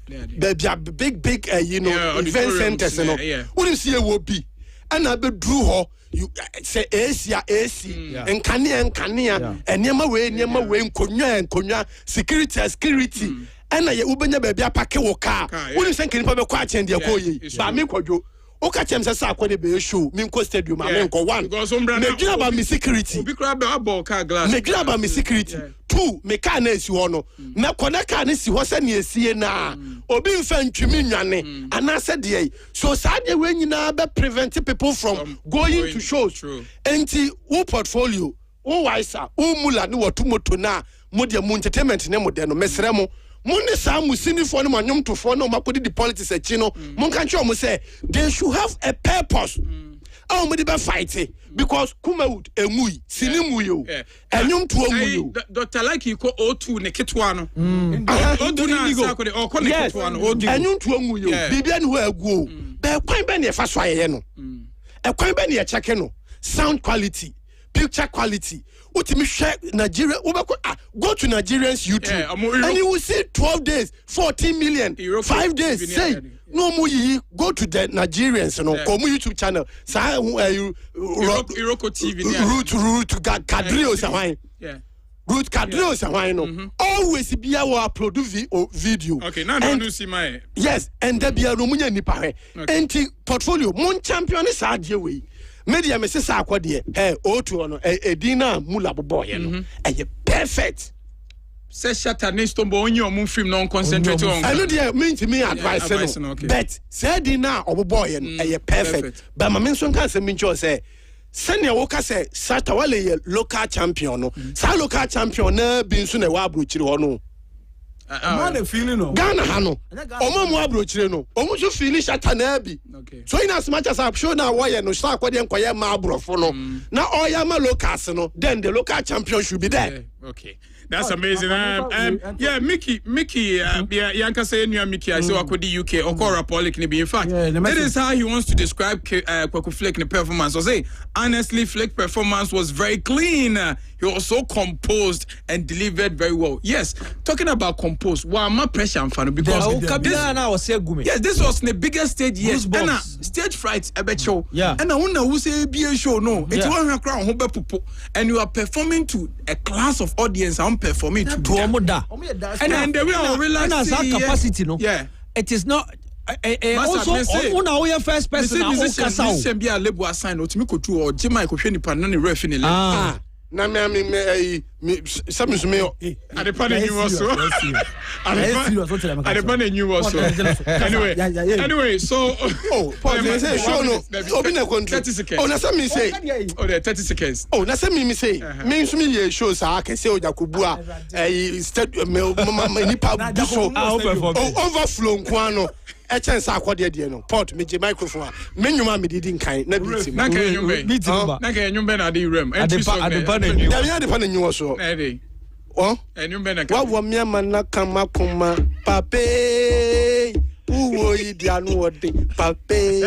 big you know event centers no unim see e wo bi ana be dru ho you say AC and kania enema we nkonwa security and na ye ubenya baby apake wo car woni sen kenipa be kwa chen de ko yi ba me kwadwo o ka chem se sa akode be show me nko stadium ma me nko 1 me gina ba me security obi kra be abo car glass me gina ba me security 2 me car na esi ho no me kona car na si ho se na esie na obi mfa ntwimi nwane ana se de so sa de we nyina be prevent people from going to shows enti wo portfolio wo waisa wo mula ni wotumoto na mo de mo entertainment ne mo de no mesre mo Money Sam Musini for no manum to for no makodi the politics a chino. Mon can't you say they should have a purpose. Oh, me be fighting because Kumawood emui sinimu yo enyum to omu Dr. Like you ko O2 ne ketwa no. O2 na sa ko de o ko ne ketwa no O2. Enyum to omu yo bibia no aguo. Be kwan be ne fa so ayeye no. E kwan be ne check no. Sound quality, picture quality. Utimi share Nigeria go to Nigerians YouTube and you will see 12 days 14 million 5 days say no more go to the Nigerians no come YouTube channel say Iroko TV root Kadrio Sawai root Kadrio Sawai no always be our produce video okay now don't see my yes and there be a Romunya nipa enti portfolio mon champion is hard way media me say akode O2 no edina mula boboye no perfect say shatter next to bo onye omun film no concentrate on I know there mean me advice no but say edina oboboye no perfect but ma me so kan say me ncho say senior woka say shatter wale local champion no sa local champion na bi nso na wa abrochiri ho no man feeling no Ghana ha no omo mo abrochire no omo so feeling shatter na bi so in as much as I show now why no start kwade enkoye ma abrofo no na oya ma locals no then the local champion should be there okay that's amazing yeah Mickey yanka say new Mickey I say wakodi UK okora Polik ni be in fact that is how he wants to describe Kwaku Flake ni performance or say honestly Flake performance was very clean he was so composed and delivered very well yes talking about composed my pressure and fan because yes this was the biggest stage yes and stage fright show and I wonder who say be a show no it won't cry on and you are performing to a class of audience I'm performing to da and the way I realize capacity no yeah it is not also una we first person na o kasa o be a label assign otimi kotu o jima ikohwe nipa na ne ref ni na me some is me adepa na nyu so adepa na nyu so anyway so pause say show no obi na control 30 seconds na say me say the 30 seconds na say me say me so me show sa akese ojakobu a stadium nipa buso overflow nkwano echen sa akode de no port me microphone a me nwuma me didi nkan na beat na kan nwumbe na kan nwumbe na de rem adepa na nyu ya adepa na nyu so nwumbe na wa wo me ma na kama kuma pape uwo idia no ode pape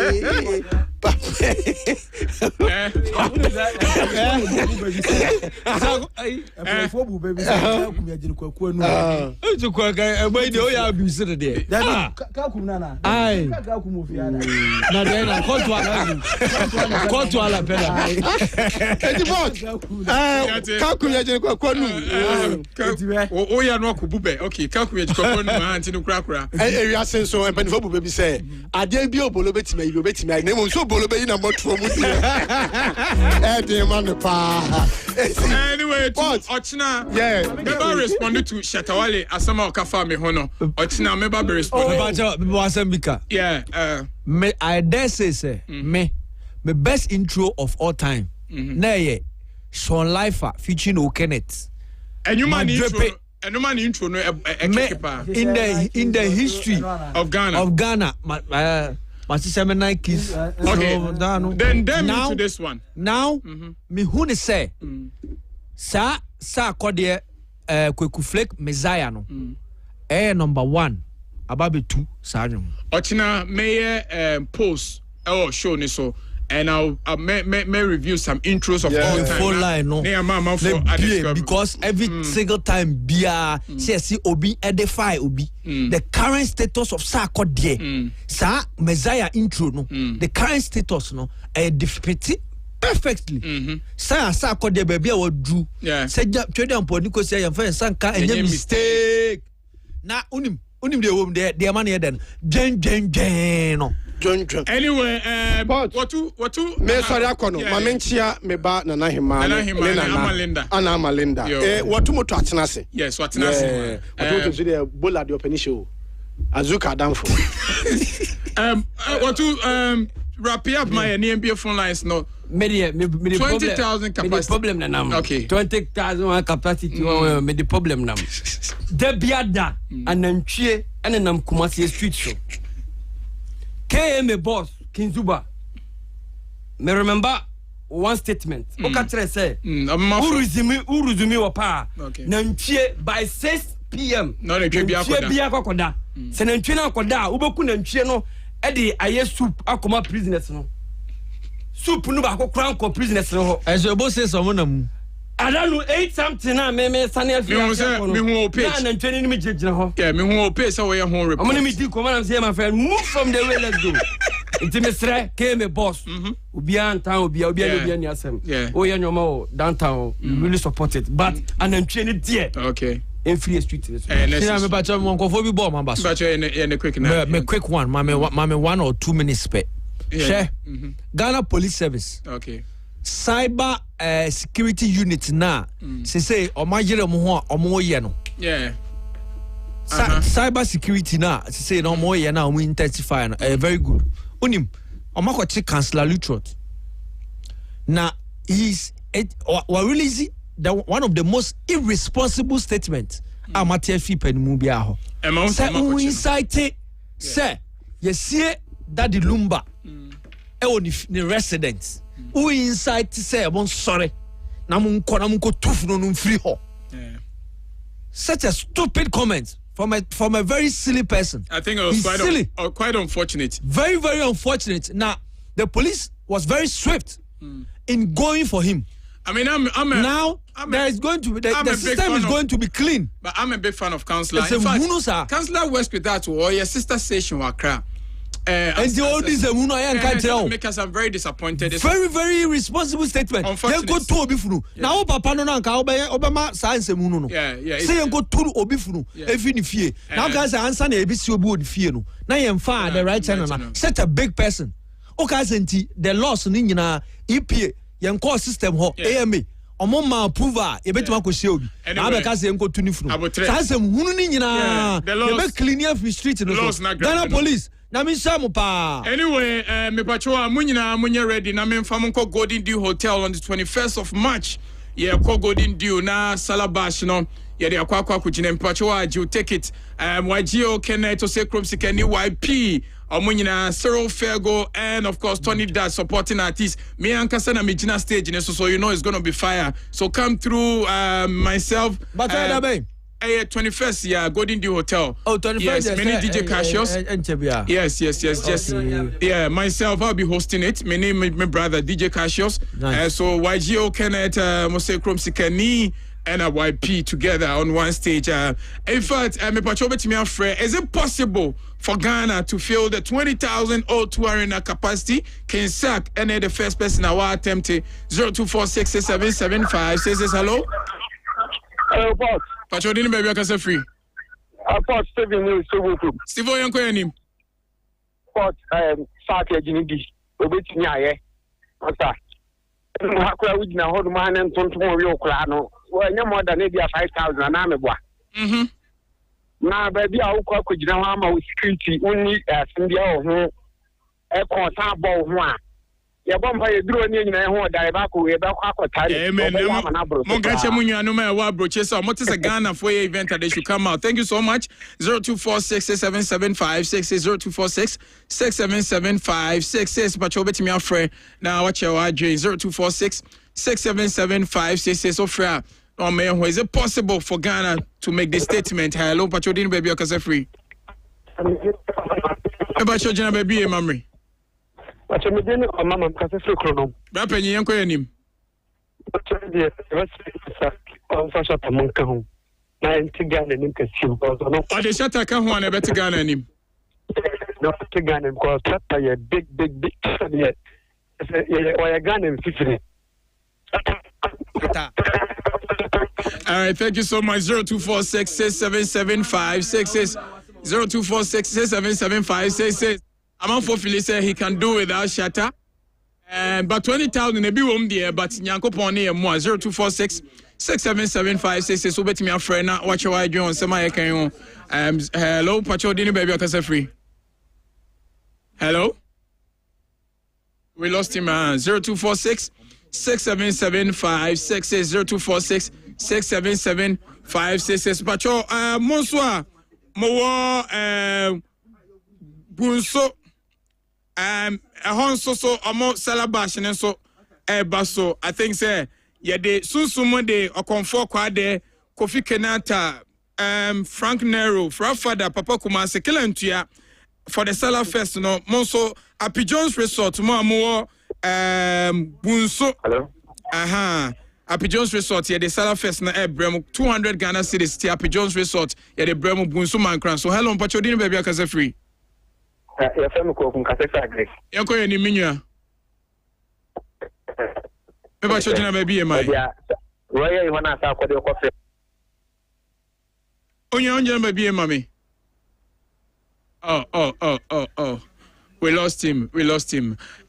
anyway, Ochina, never responded to Shatawale Asama Okafa me hono. Ochina never be responded. Yeah, I dare say, me best intro of all time. Nay, Sean Lifer featuring O'Kenneth. And you man intro no in the history of Ghana. My 79 kids. Okay. Then now to this one. Now, me who ne say, sa kodie Kweku Flake Messiah no. Number 1, Ababe 2 Sajum. Ochina may post show ni so. And I'll may review some intros of all time. Full line, no. Because every single time Bia see Obi edify Obi. The current status of Sako die. Sa Messiah intro no. The current status no defeated perfectly. Sa Sako die baby I would do. Say trade on Poniko say your friend Sanka and your mistake. Na unim the home there money then. Jen no. Anyway, what you me sorry akono mamenchia me ba nana hima ana malinda what mo to atena se yes what atena se what to the bola the open show azuka danfo what to wrap up my NBA phone lines no me 20,000 capacity problem na nam okay 20,000 capacity me the problem nam de biada anantwie ene nam Kumasi street show KM boss Kinzuba. Me remember one statement. Okatre say, Uruzumi wapa. Nanchie by 6 p.m. No, nanchie biya kokoda. Se nanchie na koda, ubeku nanchie no edi aye soup akoma prisoners no. Soup no ba ko kran ko prisoners no. Eso bo say someone am. I don't know 8 something na me Sanel me hu page. Na nanchie ni me jejina ho. Yeah, me hu page so we hu report. I'm me di command am say my friend move from the way let's go. Intimesre came a boss. Ubian town, Ubia ni asem. Oh, yeah, no downtown. Really support it, but an train dear. Okay. In free street. Me batch one coffee ball, my boss. Batch in quick now. Me quick one, mame 1 or 2 minutes spare. Share. Ghana Police Service. Okay. Cyber security unit na. Say omajere mo ho omo ye no. Yeah. Cyber security na say no more ye na we intensify very good. Unim omakoche Councillor Lutrot. Now he's releasing one of the most irresponsible statements amateur fipa ni mu bia ho. Say who incite say you see that the Lumba ni residents who incite say bon sorry na mun ko tufu no free ho. Such a stupid comment from a very silly person. I think it was quite unfortunate. Very, very unfortunate. Now, the police was very swift in going for him. I mean, there is going to be the system is going to be clean. But I'm a big fan of Councillor. In fact, Councillor West with that or your sister station Wakra. And the old is a woman I can't tell. Because I'm very disappointed. Very, very irresponsible statement. Then go to Obifunu. Now, Papa no Obama science a muno. Yeah. Say go to Obifunu. If in fear. Now, guys, I answer the ABC Obu fear. Now, I'm far the right channel. Such a big person. Okay, the loss in EPA, young core system, AMA. Omoma approval e betima ko show bi na be ka se enko tuni funu say hunu ni nyina e be clean free street no Ghana police na me sham pa anyway me pacho a munyina munye ready na me mfa monko Golden Dew Hotel on the 21st of March ko Golden Dew na Salabash no ye de akwa kugina me pacho a you take it YGO Kenneth to say Chrome Sikani YP Omunyina Cyril Fergo and of course Tony Dad supporting artists. Me and Kasana Mijina stage so you know it's gonna be fire. So come through myself. But 21st, Golden Dew Hotel. Oh, 21st. Yes, many DJ Cassius. Yes. Yeah, myself, I'll be hosting it. My name is my brother DJ Cassius. Nice. So YGO Kenneth Mose Chrome Sikani and a YP together on one stage. In fact, is it possible for Ghana to fill the 20,000 O2 Arena capacity? Ken Sak, and the first person I attempt 02466775 says hello. Hello, boss. Pacho didn't baby I can say free. Boss, Steven News, Steve Oyanko and Boss, Saki Jinidi, Obitinya, Osta. Hakura we na hold man and tonto real crano. Well, no more than maybe 5,000 and I'm a boy. Now, baby, I'll call with security only as India or a constant one. Your bumpy drew a name and Daibaku about Mongacha Munya no matter what broches or what is a Ghana for your event that they should come out. Thank you so much. 02466775 02466775 but you'll bet me friend. Now watch your RJ 02466775 so fair. Oh man, is it possible for Ghana to make this statement? Hello, Pachodin baby, because I'm free. About your general baby, memory. But I'm doing a mamma because I'm free chrono. Rapping young him. But the first of among Kahum. 90 Ghana and Cassim. Or the Shatta Kahuan, a better Ghana and him. Not to Ghana because that's a big yet. Or a Ghana and 50. All right, thank you so much. 02466775 02466775 I'm on for Philly say he can do without Shatta. But 20,000 a bit won't there, but Nyanko Pony and more 02466775 so bet me a friend now watch your idea on semi can hello Pacho Dini baby I can say free. Hello? We lost him 0246 6775 0246 6775 Pacho Monswa Mowo Bunso so amo Salabash and so baso I think say yeah de sunsumo de okonfo kwa de Kofi Kenata Frank Nero Frafada Papa Kumase Kelantua for the Salah Fest no Monso Happy Jones Resort mo amo Bunso hello Happy Jones Resort yeah the Salah Fest na Bremo 200 Ghana cedis to Happy Jones Resort yeah the Bremo Bunso Mankran so hello Pacho Dini baby akase free your family cook Grace. Yanko any minua. Maybe children baby my. Roya you wanna talk with your coffee. Onye baby mommy. Oh. We lost him.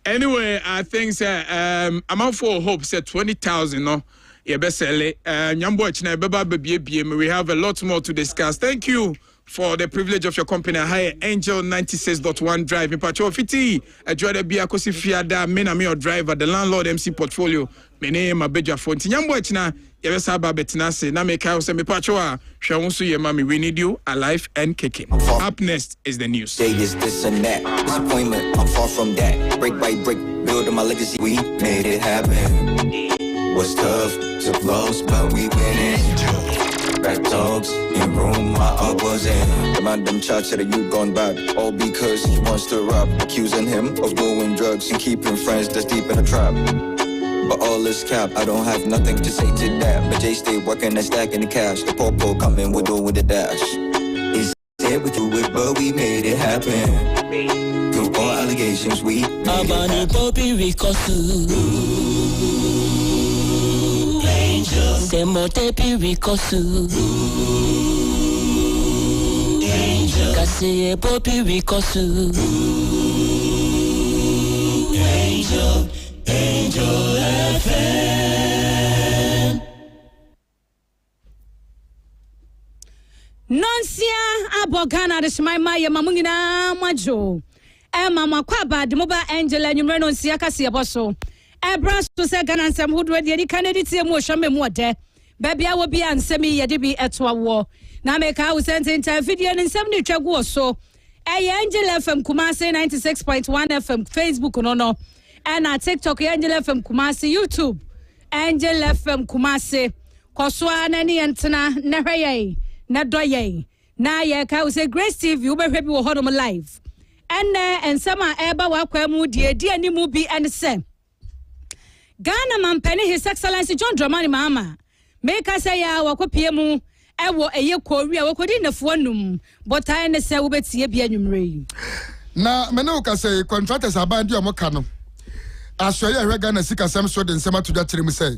Anyway, I think I'm out for hope said 20,000 no. Yeah, best sell it. Nyambo china beba baby we have a lot more to discuss. Thank you for the privilege of your company. Hi, Angel 96.1 Drive. In Pacho Fiti, a Joda Bia Kosi Fiada, Mena me or driver, the landlord MC portfolio. My name is Beja Fonti. Nyambochna, Yavesaba Betinase, Nameka, Semi Pachoa, Shawunsu Yamami. We need you alive and kicking. Up next is the news. Say this and that. Disappointment, I'm far from that. Break by break, building my legacy. We made it happen. Was tough, took loss, but we winning. Back talks in room my up was in. The man them charge said that you gone bad, all because he wants to rob. Accusing him of doing drugs and keeping friends that's deep in a trap. But all this cap, I don't have nothing to say to that. But Jay stay working and stacking the cash. The popo coming, we're doing the dash. He said we do it, but we made it happen. Through all allegations, we Abani Bobby Rikosu Angel Semote Rikosu Angel Kasiye Bobby Rikosu Angel Angel FM Nonsia abogana de shmaima ye mamungina majo mama kwaba de moba angel anwumre nonsia kase yeboso ebra so se gana nsem hodo de di kanedi tie mu ohwame mu ode babia wo bia nsem ye de bi eto awo na meka wo sente nta video nsem ne twagu so Angel FM Kumasi 96.1 FM Facebook no and TikTok Angel FM Kumasi YouTube Angel FM Kumasi koswa na ni entena na hweye na doye na ye ka say Grace TV wo behwe bi wo hodom live and sama eba wa kwa mu die ani mu bi and say Ghana mampani His Excellency John Dramani Mahama make us say ya wakopie mu ewo eye Korea wakodi nafo num but I ne say wo betie bia nwumre na me no ka say contractors abandi omoka no asoye ahwe Ghana sika sam so de nsema to dwa mu say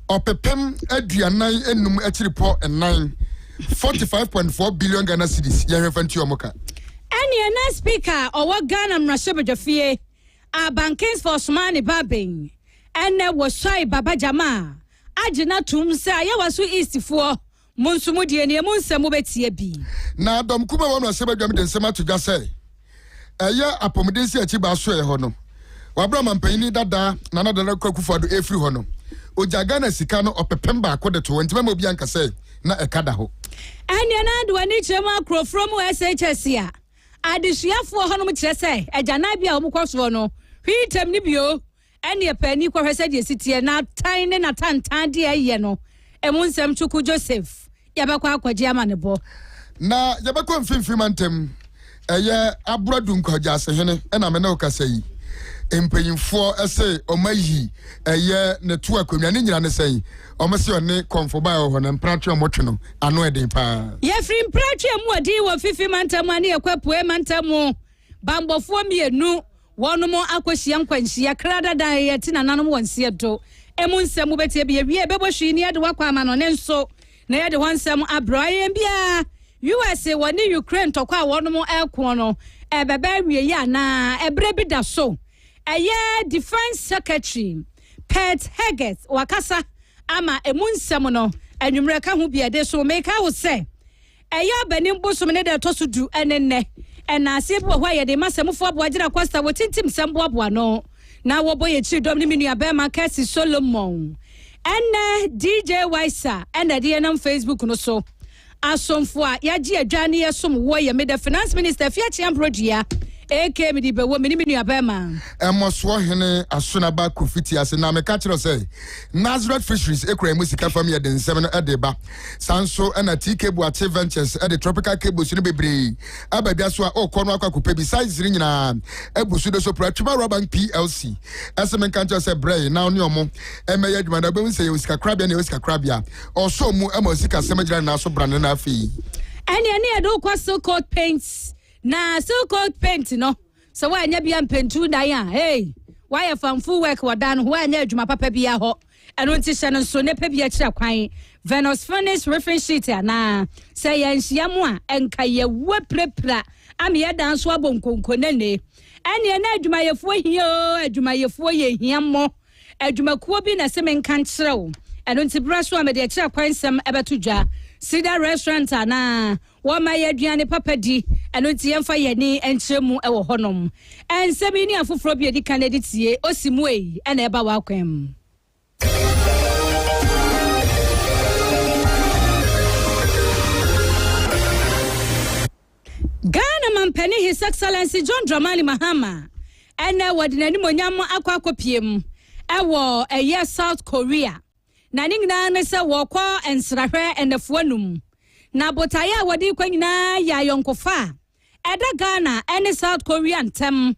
opepem aduanan enum achiripo enan 45.4 billion Ghana cedis ye hwefanti omoka ene na speaker owo Ghana mrashebedafie abankins for Osmani Babin ene wo soi baba jama agina tum say ayewaso east fo monsumu die ne monsemu betie bi na dom kuma wo no sebedwam de nsema to dwa say eye apomedensi achi ba so e ho no wabra mampani dada na na dada kwakufado efri ho no oja Ghana sika no opepem ba akode to ntima mo bi anka say na ekada ho ene na do ani chema kro from SHS ya adisuafo ho no mo kire say agana bia o mkwoso no hwitem ni bio ene pani kwahwe say de sitie na tan ne na tantan de aye no emunsem chuku Joseph yabakwa akwaji amanebo na yabakwa mfimfim antem eye abradu nkwaja asehene ena me na okasayi empanyimfo ese omayi eye netu akwamia ne nyina ne sei omase one konfoba ho na mpratwe omotwe no ano eden pa ye free mpratwe mu odi wo fifim antem ane ekwapoe mantam bambofo mienu wonomo akohia nkwanhia krada da ye tina nanom wonse do emunsem betie bia wie bebohwi ne de wakwa ama no ne nso na ye de wonsem abroye bia US woni Ukraine tokwa wonomo ekwo no ebebe wie ya na ebre bi da so eye Defense Secretary Pet Heget wakasa ama emunsem no anwumre ka ho bia de so meka wo se eye abanim bosom ne de toso du enenne ena ase bo hwa ye de masemfo aboagira Costa wotintim sembo aboa no na wo boye chi dom ni minu abema Kasi Solomon enne DJ Waisa enne de nam Facebook no so asomfo a yaji adwane yesom wo ye me the finance minister Fiachi Ambrodia eke me di bewo me ni minu abema emoso hene asonaba kofiti ase na me ka kiro say Nazareth Fisheries ekura musika fam ye de nsem no edeba sanso na TK Buache Ventures e the tropical cables no bebre ababia so a okono akwakopa bi size ri nyina ebusu do so Pratuma Robank PLC ase me kan kiro say bray na oni omo emeye adwuma da be say usika krabia na usika krabia oso mu ema usika semajira na so brand na afi ene edo kwa so coat paints na so coat paint no so wa anya bia mpentu dan a hey why am full work wadan ho anya adwuma papa bia ho eno nti hye no so ne pa bia kira kwan Venus Furnace roofing sheet na say yanhia mu a enka ye weprepra am ye dan so abonkonko nene ene na adwuma yefo hia adwuma yefo ye hia mo adwuma kuo bi na se men kan kirew eno nti bra so am de kira kwan sem ebeto dwa Sida restaurant na wo ma ye aduane papa di eno ti yemfa ye ni enkyeremu e wo honom ensemi ni afoforo bi edi Canada tie osimu e na eba wa kwem Ghana mampani His Excellency John Dramani Mahama ene wadinani monyam akwakopiem ewo eye South Korea na ningna ne se wokọ ensrahwe enefuanum na botaya wadi kwanyina ya yonkofa eda Ghana ene South Korea ntem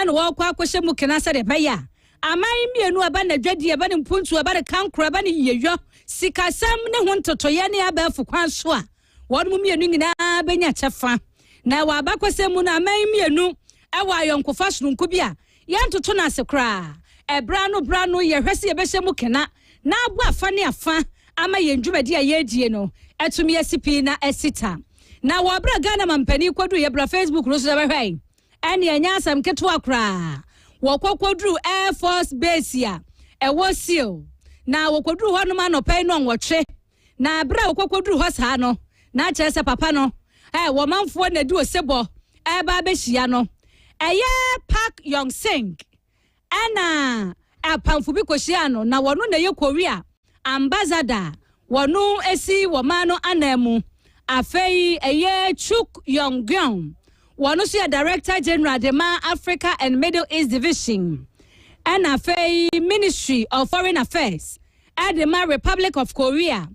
ene wokọ akohye mu kenasa de baya amai mienu aba na dwadi aba ne mpuntu aba de kankro aba ne yeyo sikasam ne ho ntotoye ne aba afukwan so a won mu mienu nyina benya chefa na wabakɔsɛ mu na man mienu ɛwɔ ayɔnkofa sononko bi a yɛntoto na sekra ɛbra no yɛhwɛ sɛ yɛbɛhyɛ mu kena na abo afa ne afa ama yɛn dwumadi a yɛdie no ɛtumi asipi na ɛsita na wɔbra Ghana mampani kwadu yɛbra Facebook no so bɛhwɛ ɛne ɛnya asɛm ketewa kra wɔkɔkɔduru Air Force Base a ɛwɔ seal na wɔkɔduru hɔ no ma no pɛn no nwɔtwe na abra wɔkɔkɔduru hɔ saa no na kyerɛ sɛ papa no wɔmanfoɔ na di osebɔ ɛba bɛhyia no ɛyɛ Park Young Sing ɛna apamfo bi kɔhyia no na wɔno na yɛ Korea ambassador wɔno esi wɔma no anamu afei ɛyɛ Chuk Yong-gyong wɔno so yɛ Director General de ma Africa and Middle East Division ɛna afei Ministry of Foreign Affairs de ma Republic of Korea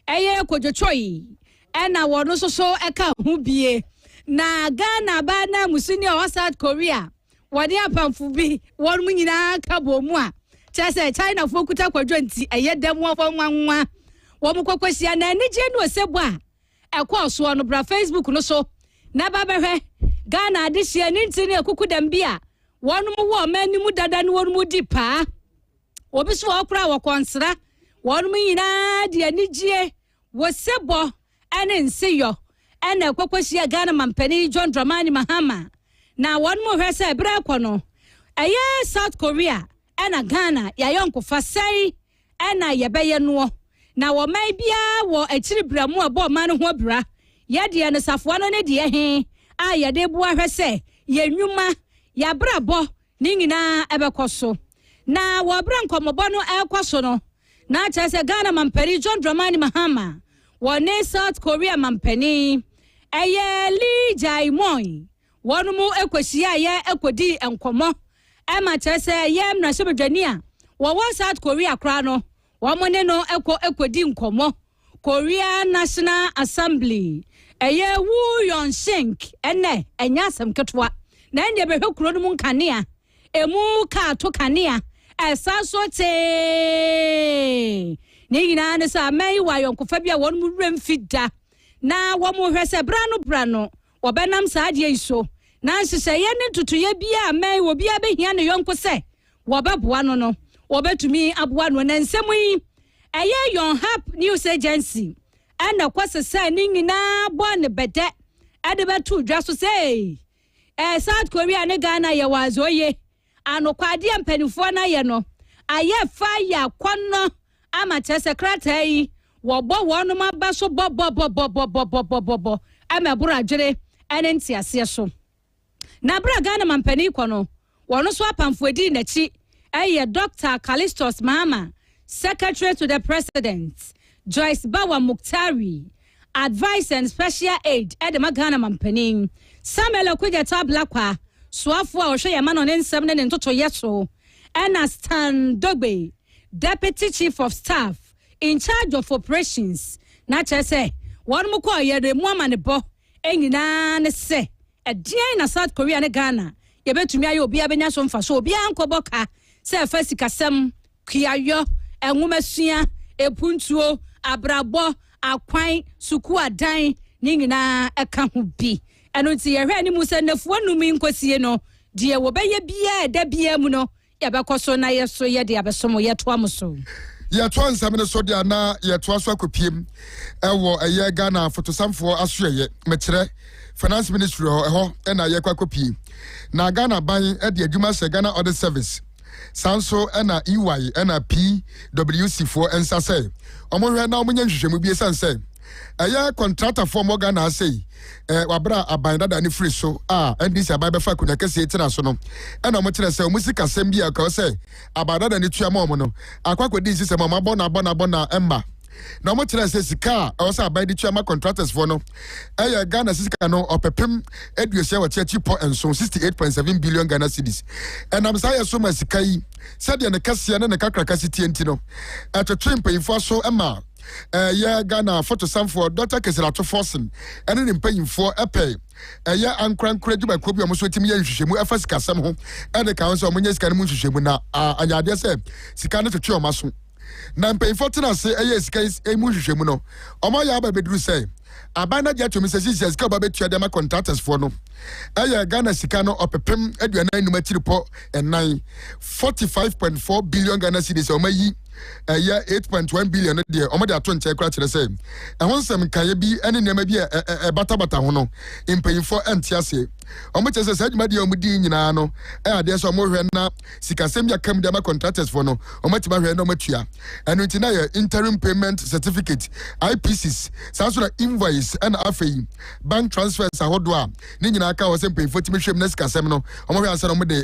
ɛyɛ Kojochoi ɛna wɔno so ɛka ho bie na Ghana ba na musuni a South Korea wɔde apamfo bi wɔn mu nyinaa ka bɔ mu a kyerɛ sɛ China fo kuta kwadwo nti ɛyɛ dɛm wɔfɔ nwanwa wɔn kɔkɔhyia na anigye no osebɔ a ɛkɔ so no bra Facebook no so na ba bɛhwɛ Ghana de hyia ne nti ne akuku dɛm bi a wɔn mu wɔ mani mu dada ne wɔn mu di paa obi so wɔkora wɔkɔnsra wɔn mu nyinaa de anigye wɔsebɔ ɛne nseyɔ ɛna kɔkɔhyia Ghana mampani John Dramani Mahama na wɔn mu hwɛ sɛ ɛbrɛ kɔ no ɛyɛ South Korea ɛna Ghana yɛayɔnkofa sɛi ɛna yɛbɛyɛ noɔ na wɔman bia wɔ akyiri bramu a bɔ ɔman no ho bra yɛdeɛ no safoa no ne deɛ he a yɛde boa hwɛ sɛ yɛnwuma yɛabrabɔ ne nyinaa ɛbɛkɔ so na wɔbrɛ nkɔmmɔbɔ no ɛkɔ so no na kyerɛ sɛ Ghana mampani John Dramani Mahama wɔne South Korea mampani ɛyɛ Lee Jae-myung wɔn mu ekɔhyia yɛ ekɔdi nkɔmmɔ ɛma kyerɛ sɛ yɛ mmarahyɛbadwani a wɔwɔ South Korea kora no wɔn ne no ekɔdi nkɔmmɔ Korea National Assembly ɛyɛ Woo Young-sing ɛnɛ ɛnya asɛm ketewa na ɛnɛ bɛhwɛ kuro no mu nkanea emu kaato kanea ɛsa so tee ne nyinaa ne sɛ amɛyi wɔ ayɔnkofa bi a wɔn mu wura mfida na wɔn mu hwɛ sɛ bra no wɔbɛnam saa adeɛ yi so na nhyehyɛeɛ ne ntutueɛ bi a amɛyi wɔ bi abɛhia ne yɔnko sɛ wɔbɛboa no wɔbɛtumi aboa no na nsɛm yi ɛyɛ Yonhap News Agency ɛna kwase sɛ ne nyinaa bɔ ne bɛdɛ ɛde bɛto dwa so sɛ South Korea ne Ghana yɛ wɔ azoye anokwade mpanimfoɔ na yɛ no ayɛ fa yɛ akɔnɔ ama kyerɛ sɛ krataa yi wɔbɔ wɔn ma ba so bɔ ama boro adwere ɛne ntiaseɛ so na bra Ghana mampani kɔ no wɔn so apamfo edi n'akyi ɛyɛ Dr. Callistus Mahama, Secretary to the President, Joyce Bawa Muktari, Advice and Special Aid Edema Ghana mampani Samuel Okudzeto Ablakwa soafo a ɔhwɛ yɛma no ne nsɛm ne ntoto yɛ so ɛna Stan Dogbe, Deputy Chief of Staff in charge of operations na kyerɛ sɛ wɔn mu kɔ yɛde mu ama ne bɔ ɛnyinaa ne sɛ ɛdeɛn na South Korea ne Ghana yɛbɛtumi ayɛ obi abɛnya so mfa so obi ankɔbɔ ka sɛ ɛfa sikasɛm kuayɔ ɛnwomasua epuntuo abrabɔ akwan suku adan ne nyinaa ɛka ho bi ɛno nti yɛhwɛ ne mu sɛ nafuo numi nkosie no deɛ wɔbɛyɛ biaa ɛda biaa mu no yɛbɛkɔ so na yɛso yɛde abɛsom yɛtoa mo so yɛtoa nsɛm ne so deɛ na yɛtoa so akɔpiem ɛwɔ ɛyɛ Ghana fotosamfoɔ asoɛyɛ mekyerɛ Finance Ministry ɛhɔ ɛna yɛkɔ akɔpie na Ghana ban ɛde adwuma hyɛ Ghana Audit Service sanso ɛna EY ɛna PWC foɔ ɛnsa sɛ ɔmohwɛ na ɔmonyɛ nhwehwɛmu bi esan sɛ ɛyɛ contractor for mo Ghana sɛ wabra aban dada ne free so NDC aban bɛfa kunya kɛse tena so no ɛna ɔmo kyerɛ sɛ ɔmo sika sɛm bi akɔ sɛ aban dada ne tua ma ɔmo no akwakɔdi nsisɛm ɔmo abɔ na ɛmba na ɔmo kyerɛ sɛ sika a ɔwɔ sɛ aban de tua ma contractors for no ɛyɛ Ghana sika no ɔpɛpem aduosia wɔ kyɛkyi pɔ nso 68.7 billion Ghana cedis ɛnam saa yɛ so ma sika yi sɛdeɛ ne kɛseɛ ne ne kakraka si tie nti no ɛtwetwe mpanyinfoɔ so ɛma ɛyɛ Ghana fotosamfoɔ Dr. Keselato Forsen ɛne ne mpanyinfoɔ ɛpɛ ɛyɛ ankorankora dwumakuo bi a ɔmo so timi yɛ nhwehwɛmu ɛfa sikasɛm ho ɛde ka ho sɛ ɔmo nyɛ sika no mu nhwehwɛmu na anyadeɛ sɛ sika no twetwe ɔmo aso na mpanyinfoɔ tena ase ɛyɛ sika mu nhwehwɛmu no ɔmo ayɛ aba bɛduru sɛ abana dia to me say sika ba betua dem contractors for no Ghana sika no opepem aduana numa chiripo enan 45.4 billion Ghana cedis o mayi 8.1 billion de o mo de ato nche kra kire say ehon sem kan bi ene nema bi bata ho no impanyfo entiase o mo chese say adwuma de o mu di nyina no ade so mo hwe na sika sem ya kam de ma contractors for no o mo tima hwe na o matua eno nti na interim payment certificate IPCs so na invoice and afei bank transfers ahodo a ni nyina aka wo sem impanyfo timi hwem na sika sem no o mo hwe ansa no mo de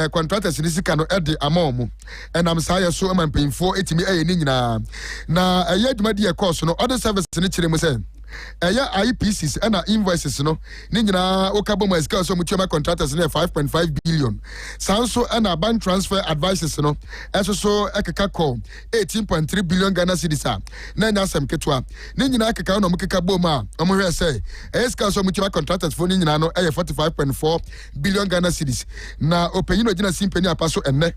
contractors ni sika no ede amom enam sa ya so ma impanyfo etimi ni nyina na adwuma de course no other service ni kire mo say IPCs and invoices no ni nyina okabo mo sika so mutuama contractors na 5.5 billion sanso and bank transfer advices no so ekeka call 18.3 billion Ghana cedis na nya sam ketwa ni nyina ekeka no mukeka bom a omo hwe say sika so mutuama contractors for ni nyina no 45.4 billion Ghana cedis na openyi no gina simpani apaso enne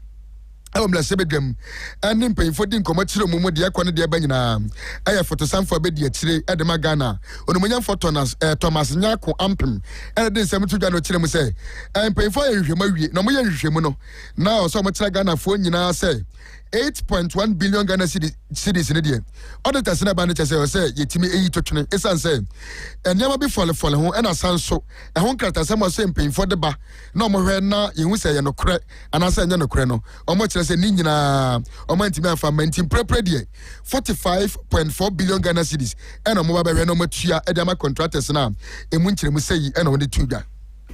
Amla sebedwam anim payfo din komo kire mu de akwane de ba nyina aye fotosanfo be de kire edema Ghana onomanyam photonas Thomas Nyako ampem din sem tudwa no kire mu se payfo ehwehwem awie no mo ye hwehwem no na o so mo kire Ghana fo nyina se 8.1 billion Ghana cedis in the auditors na ba ne chese say yetimi eyi totwene esan say enyama bi fole ho na sanso ehon krata say mo say payfo de ba na mo hwe na yehu say ye no kre ana say nye no kre no omo kire say ni nyina omo ntimi afa mantim prepare de 45.4 billion Ghana cedis ena mo ba hwe no matua edama contractors na emu nkire mu say ena wo de tudwa.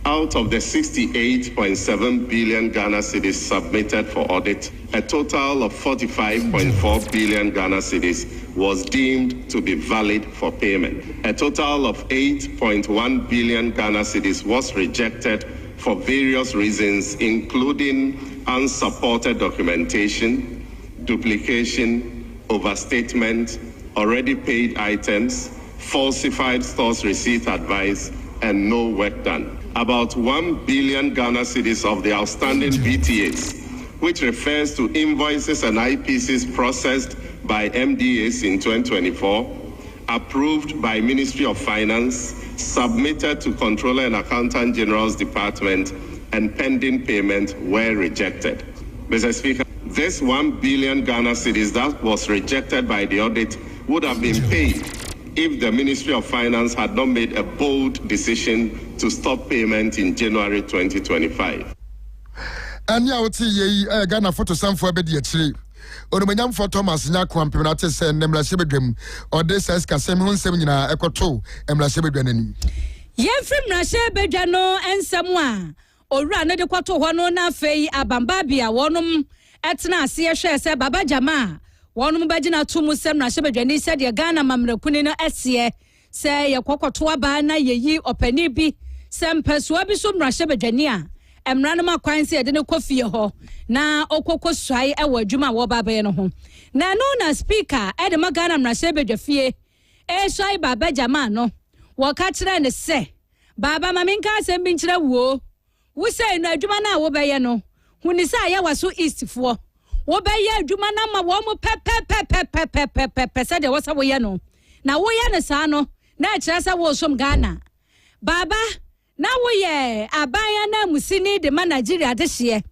Out of the 68.7 billion Ghana cedis submitted for audit, a total of 45.4 billion Ghana cedis was deemed to be valid for payment. A total of 8.1 billion Ghana cedis was rejected for various reasons, including unsupported documentation, duplication, overstatement, already paid items, falsified stores receipt advice, and no work done. About 1 billion Ghana cedis of the outstanding VTAs, which refers to invoices and IPCs processed by MDAs in 2024, approved by Ministry of Finance, submitted to Controller and Accountant General's Department, and pending payment were rejected. Mr. Speaker, this 1 billion Ghana cedis that was rejected by the audit would have been paid if the Ministry of Finance had not made a bold decision to stop payment in January 2025. And ya woti ye Ghana photo samfo be de akire. Onomanyam for Thomas Nyako ampem na tese nemla sebedwam ode ses kasem ho nsem nyina ekoto emla sebedwan ani. Ye frim na sebedwa no ensem a owura ne de kwato ho no na afei abamba bia wonom etena ase hwe se baba jama wonum bagina to mu sem na sebedwani se de Ghana mamrakuni no ese se ye kokoto aba na yeyi opani bi sem pesua bi so mra sebedwani a emra no makwan se de ne kofie ho na okoko swai e wadwuma wo baba ye no ho na no na speaker e de Ghana mra sebedwafie e swai baba jama no wo ka kire ne se baba maminka sem bi nkire wo say na adwuma na wo beye no huni sa ya waso east fo wo beye adwuma na ma wo mo pe se de wo sa wo ye no na wo ye ne sa no na kire sa wo som Ghana baba na wo ye abanya na musini de ma Nigeria de hye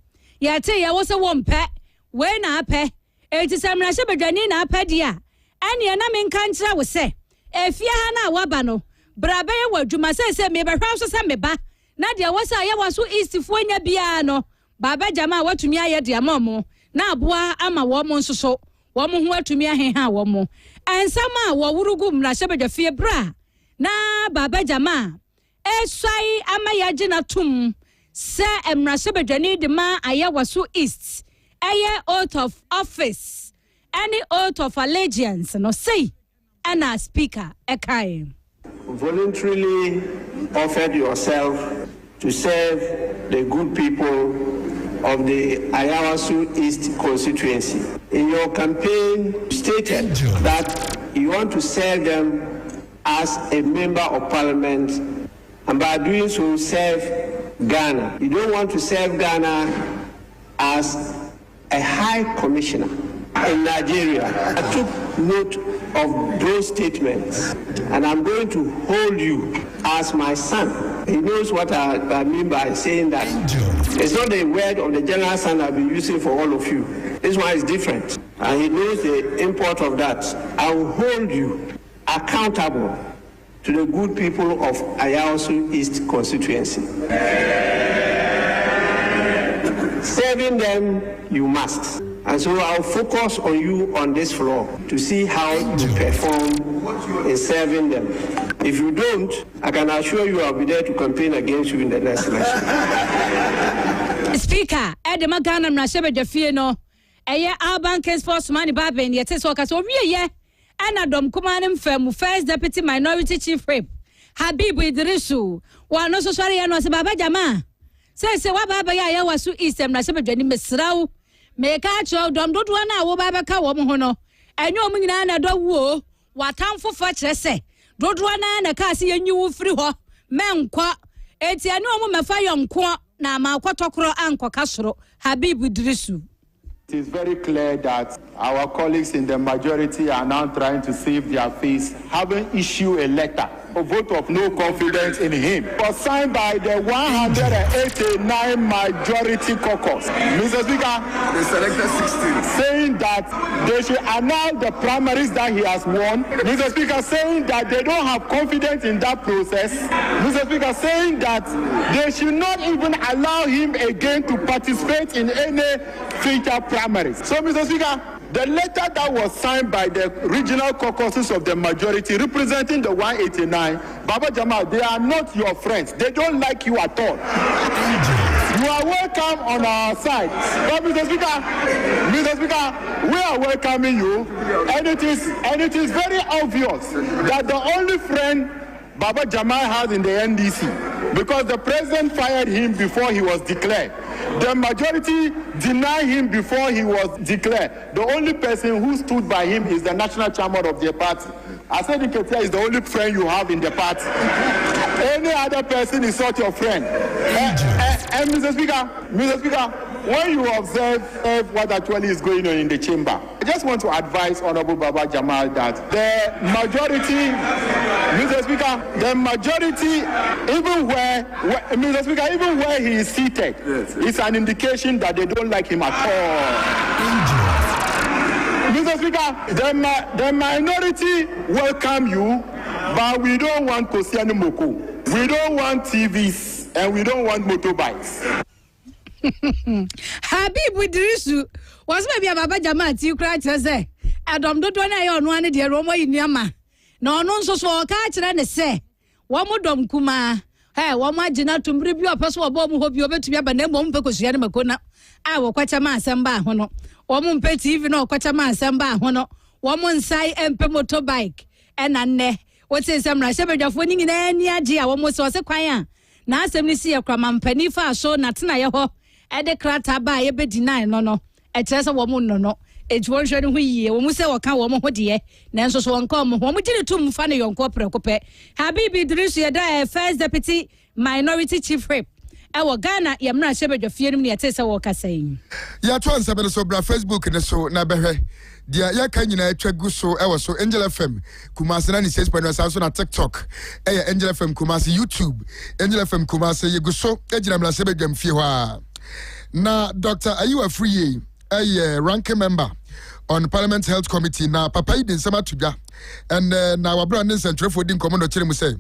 ya te ya wo se wo mpe we na ape enti samra hye bedwani na ape dia ane na menka nkira wo se efia ha na waba no brabe ye wadwuma se me behwa so se me ba na dia wo se ya waso east fo nya bia no baba jama watumi aye dia momo na aboa ama wo mo nsoso wo mo ho atumi aheha wo mo ensama wo wurugu mra hye bedwafie bra na baba jama esai ama ya gina tum se emra hye bedwani de ma aye waso east aye oath of office any oath of allegiance no say ana speaker ekai voluntarily offered yourself to serve the good people of the Ayawasu East constituency. In your campaign, you stated that you want to serve them as a member of parliament and by doing so serve Ghana. You don't want to serve Ghana as a high commissioner. in Nigeria. I took note of those statements, and I'm going to hold you as my son. He knows what I mean by saying that. It's not the word of the general son I've been using for all of you. This one is different, and he knows the import of that. I will hold you accountable to the good people of Ayawasu East constituency. Serving them, you must. And so I'll focus on you on this floor to see how you perform in serving them. If you don't, I can assure you I'll be there to campaign against you in the next election. Speaker, Edema Ghana Mrashebe Jafino, Aya Alban Case Force Money Babin, yet so yeah. And Adam Kumanim Fem, first deputy minority chief whip. Habib Idrisu, one also sorry and was Baba Jama. Says Wababa Yawasu East and Mrashebe Jenny Mesrau. Make a child, don't do one hour, Babaka woman. And you mean I don't wo, what time for fetch say. Don't one and a cassie and you free ho, man qua. It's a no woman fire on qua, na ma quatocro and quacastro, Habib Idrisu. It is very clear that our colleagues in the majority are now trying to save their face, having issued a letter, a vote of no confidence in him, was signed by the 189 majority caucus. Mr. Speaker, they selected 16, saying that they should annul the primaries that he has won. Mr. Speaker, saying that they don't have confidence in that process. Mr. Speaker, saying that they should not even allow him again to participate in any future primaries. So, Mr. Speaker, the letter that was signed by the regional caucuses of the majority representing the 189, Baba Jamal, they are not your friends. They don't like you at all. You are welcome on our side. But Mr. Speaker, we are welcoming you, and it is very obvious that the only friend Baba Jamal has in the NDC, because the president fired him before he was declared. The majority denied him before he was declared. The only person who stood by him is the national chairman of their party. I said Nketia is the only friend you have in the party. Any other person is not your friend. And Mr. Speaker, when you observe what actually is going on in the chamber, I just want to advise Honorable Baba Jamal that the majority, Mr. Speaker, the majority, even where Mr. Speaker, even where he is seated, it's an indication that they don't like him at all. Mr. Speaker, the minority welcome you, but we don't want Kosiani Moko. We don't want TVs and we don't want motorbikes. Habib Idrisu was maybe a Baba Jama to cry to say, Adam don't want I on one of the Roma in Yama. No, no, so catch and say, one more dom kuma. Hey, one more Jina to bring you a personal bomb, hope you to be a banana because you are I will quite a man, Samba, Hono. One petty even or quite a man, Samba, Hono. One side and motorbike. And Anne, what says some Rashabed of winning in any idea almost was a choir. Now, some see a cram penny far so not Nayaho. At the crata by a bit deny no. A chess a woman no. It's one showing we when we say what can woman what dear. Nanso so come when we did it to funny on corporate cope. Habib Idris Yada, first deputy minority chief whip. Our Ghana, Yamra Shepherd of Fury at Tessa Walker saying. Ya twan sabere so bra Facebook ne so na behwe. Dia ya kan nyina atwa gu so e so Angel FM Kumasi 96.1 so na TikTok. Angel FM Kumasi YouTube. Angel FM Kumasi ye gu so ejina mla sebe dwam fie ho a. Na Dr. Ayiwa Free ranking member on Parliament Health Committee na papa yi din sama tudwa. And na wabra ne centrefo din komo no kire mu say.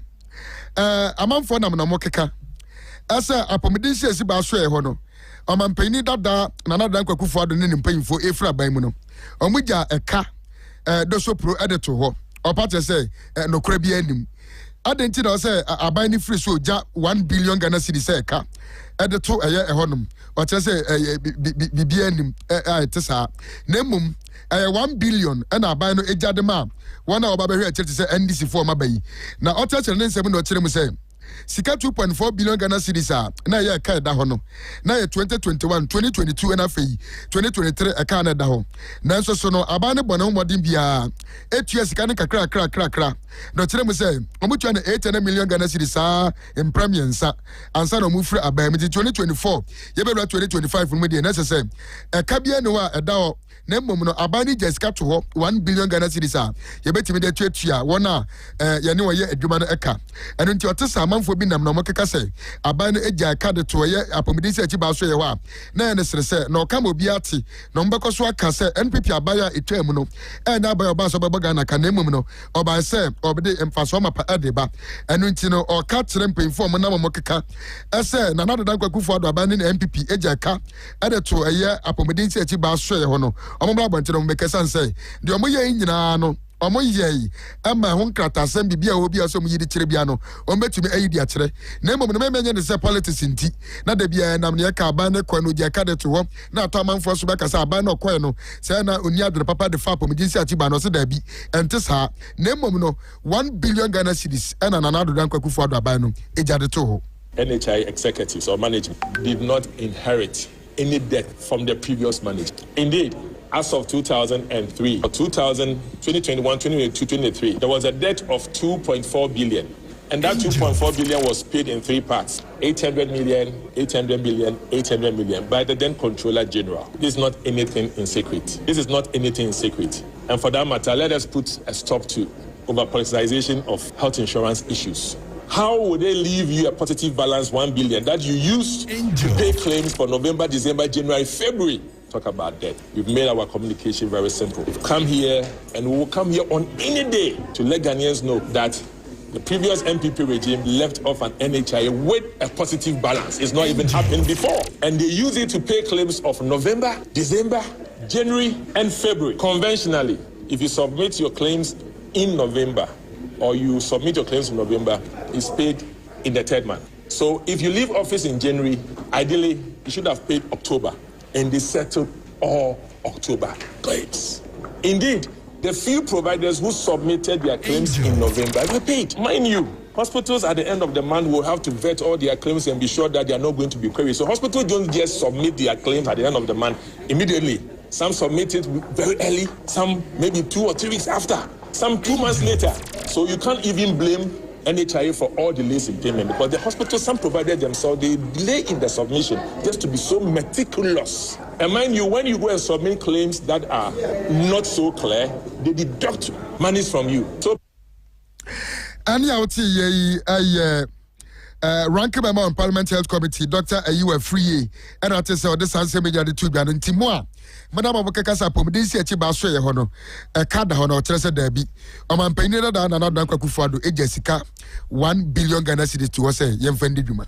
Amanfo na mo keka. Asa apomidin si ba so e ho no. Omampani dada na nada nkwakufu ado ne mpanyimfo efra ban mu no. Omugya eka doso pro editor ho. Opate say nokora bi anim. Adenti na say aban ni free so ja 1 billion Ghana cedis eka. Editor ehonum. Ote say bi anim tesa. Nemum 1 billion and aban no ejade ma. Wana obabehwe e chete say NDC for mabayi. Na ote chere ne nsem no chere mu say sika 2.4 billion Ghana cedis na ye ka da ho no na ye 2021 2022 na afei 2023 e ka na da ho na so no aba ne bɔne modin bia etua sika ne kakra no kire mu say omutua na 8 million Ghana cedis in premiensa ansa no mu free aba mi 2024 ye be 2025 mu de na say e ka bia ne wa e da ho na mmom no aba ne jasika to ho 1 billion Ghana cedis ye betimi de tuatua wona ye ne wo ye adwuma no eka eno nti otesa amanfo bi nam na mo keka say aba ne agya ka de to ye apomidi se achiba so ye wa na ye ne sere se na oka mo bi ate no mbeko so aka se NPP abaya etwam no na abaya oba so beba na ka na mmom no oba se obede emfaso ma pa edeba eno nti no oka kire mpemfo mo na mo keka ese na nadodan kwakufo ado aba ne NPP agya ka ade to ye apomidi se achiba so ye ho no omobra bonche no mbekesa nse de omo ye nyina no omo yei ama ho nkrata asem bibia obi aso mu yidi kire bia no ombetumi ayidi akire na emom no memenye ne se politics nti na da bia nam ne ka aba ne kwa no dia ka de to ho na atamanfo so beka sa aba na okwa no se na oni adre papa de fa pom jinsi achiba no se da bi ente sa na emom no 1 billion Ghana cedis na nanado dan kwakufu ado aba no eja de to ho. NHI executives or management did not inherit any debt from the previous management. Indeed, as of 2003, 2021, 2022, 2023, there was a debt of 2.4 billion. And that 2.4 billion was paid in 3 parts, 800 million, 800 million, 800 million by the then Controller General. This is not anything in secret. This is not anything in secret. And for that matter, let us put a stop to over-politicization of health insurance issues. How would they leave you a positive balance 1 billion that you used to pay claims for November, December, January, February? Talk about that. We've made our communication very simple. We've come here and we will come here on any day to let Ghanaians know that the previous MPP regime left off an NHI with a positive balance. It's not even happened before. And they use it to pay claims of November, December, January, and February. Conventionally, if you submit your claims in November or you submit your claims in November, it's paid in the 3rd month. So if you leave office in January, ideally, you should have paid October. And they settled all October claims. Indeed, the few providers who submitted their claims in November were paid. Mind you, hospitals at the end of the month will have to vet all their claims and be sure that they are not going to be queried. So hospitals don't just submit their claims at the end of the month immediately. Some submit it very early, some maybe 2 or 3 weeks after, some 2 months later. So you can't even blame NHIA for all delays in payment because the hospitals, some provided themselves, they delay in the submission just to be so meticulous. And mind you, when you go and submit claims that are not so clear, they deduct monies from you. So, and ranking member on Parliament Health Committee, Dr. Ayiwa Free, and I tell this answer media the 2 and Timua. Madam Abokasa Pom, this year Chiba Soya Hono, a card hono, Teresa Debbie, Oman Penina and another Kakufado, Jessica, 1 billion Ghana cedis to us, young friendly woman.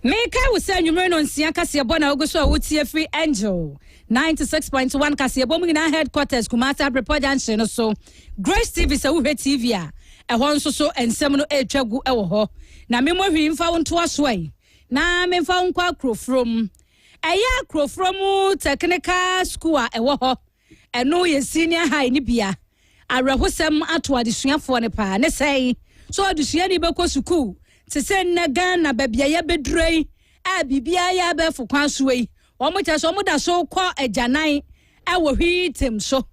Make I will send you on Siaka Siabona Augusto Woodsie Free Angel 96.1 Casiabomina headquarters, Kumasa Report Junction, so Grace TV is a TV, a one so and Seminole Chagu Ewo. Na memory found to us way. Na me found quack from a year from technical school ewo and no ye senior high nibia. I rahosem atwa the swia for ne pa ne say so the swia ni beko suku to send na Ghana baby ya bedre a bibia ya be for kwanswe omo so mo da so ko ajanan e wo hwitem so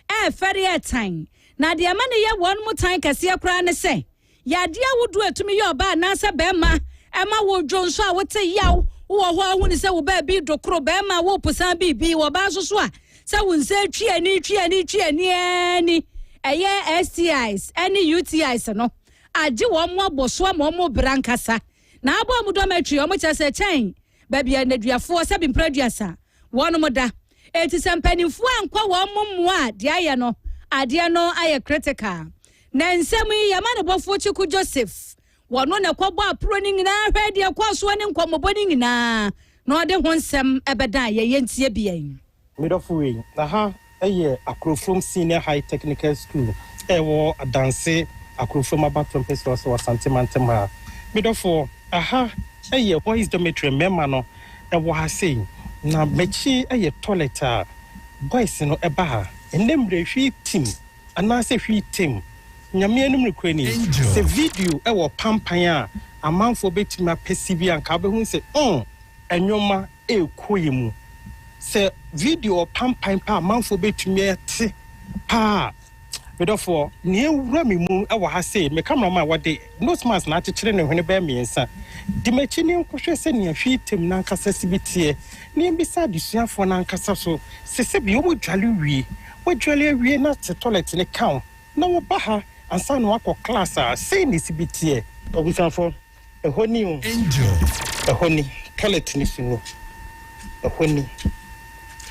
e fere time na de ma ne ye one more time kase akra ne say ya dia wodu atumi ye oba na sa be ma e ma wo dwonso a wote yaw wo ho ahu ni se wo ba bi dokro be ma wo posan bibi wo ba so so a se wo nse twiani ani eye STIs any UTIs no agi wo mo aboso mo brankasa na abo mu do matwi o mo chese chen ba bia naduafo se bi mpraduasa wono mo da eti se mpanimfo ankwa wo mo a de aye no ade no aye critical na nsem yama ne bofo chiku Joseph wono ne kwabo apro ni nyina hwede kwaso ne nkomobo ni nyina na ode ho nsem ebeda ye yentie bian midofo we na ha eye Akrofrom Senior High Technical School ewo adanse Akrofrom Abattoir Pestos or Santimantem midofo aha eye boys dormitory memma no ewo ha sei na mechi eye toilet boys no eba ha enemre hwi team anase hwi team nyame enum rekwani se video ewo pampan amanfo betumi apesi bi anka be hu se enwoma ekoyimu se video pampan pa amanfo betumi ate pa bedofo ne ewura me mu e wa ha se me cameraman wade nose mask na akekere ne hwene ba miensa di machi ne nkohwe se ne ahwitem na nkasa sibitie ne mbisa disuafo na nkasa so se bi omo dwale wie wadwale wie na te toilet ne count na wo ba ha ansa no akọ class a say ne sibitie obusanfo ehoni o ehoni toilet ni sinu ehoni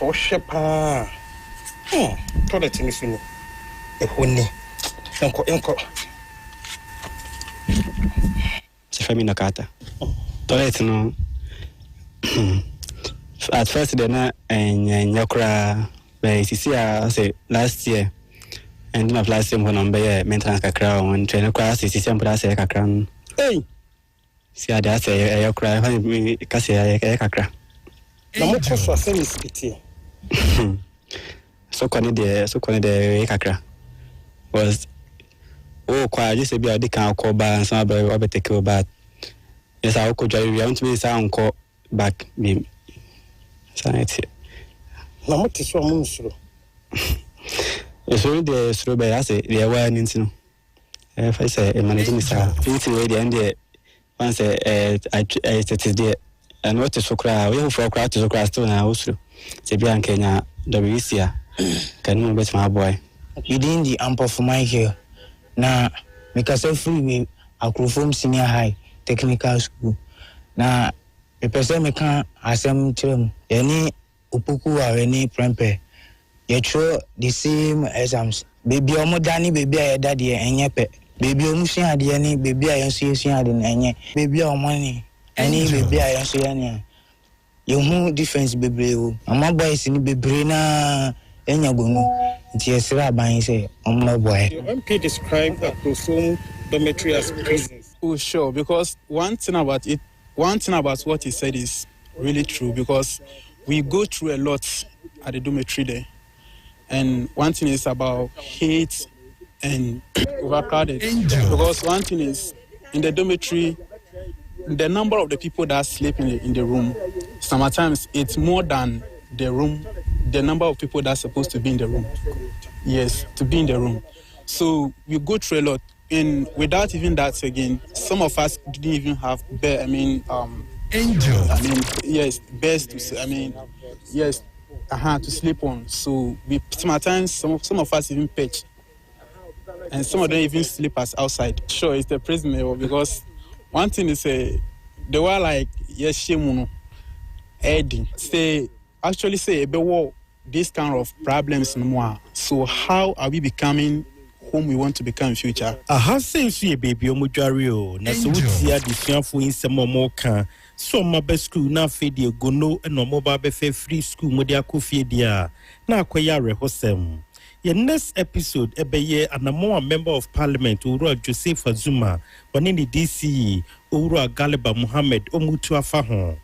o shepa toilet ni sinu ehoni enko Sefami nakata toilet no at first then nyakura by sisia say last year and my last year when on be maintenance kakra on train class sisia mpra say kakra si ada say yakura when me kasi kakra na mo koso asemi sipiti so kone de kakra was kwa just be odi kan ko ba some be obeteke ba yes I ko jari we want me say anko back me sanity na mo tiso mo nsuro so de suro be ase de wa ni ntino fa say manage me sa fit we de ende once I set there and what is so cry we for cry to so cry still na usuro se bi an Kenya WCA can you bet my boy within the ample for my here na because free Akrofom Senior High Technical School na me person me kan asem tirem yani upuku wa any prempe ye throw the same exams baby omo dani baby a dade enye pe baby omo hia de ni baby a yenso hia de enye baby a omo ni ani baby a yenso ya ni you hu difference bebre o ama boys ni bebre na enya gonu nti esra ban say omo boy MP describe Akrofom dormitory as prisons. Oh sure, because one thing about what he said is really true, because we go through a lot at the dormitory there. And one thing is about hate and overcrowded. Because one thing is, in the dormitory, the number of the people that sleep in the room, sometimes it's more than the number of people that's supposed to be in the room. Yes, to be in the room. So we go through a lot. And without even that again, some of us didn't even have bed. Beds to sleep on. So we sometimes some of us even pitch, and some of them even sleep us outside. Sure, it's the prison because one thing is they were like yeshimuno, Eddie say this kind of problems no more. So how are we becoming whom we want to become in future? Aha sense ye baby omujwario na so wutia disuafo insemo mo kan so ma be school na fedie gono no mo ba be free school mo dia kofie dia na akoya rehosem. Ye next episode ebeye anamo a member of parliament Owura Joseph Azuma woni ni DC Owura Galiba Muhammad omutu afa ho.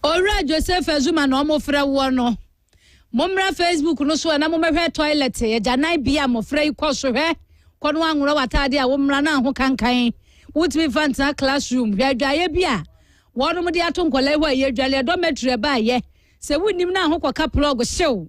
Owura Joseph Azuma no mo frɛ wo no Momra Facebook no so na momehwe toilet ye janai bia mofra ikọ so hwe kono anwura watade a womra na ho kankan wutimi fanta classroom hwadwaye bia wono mo de atonkola hwa ye dwale dormitory ba ye se wunim na ho koka plug hyew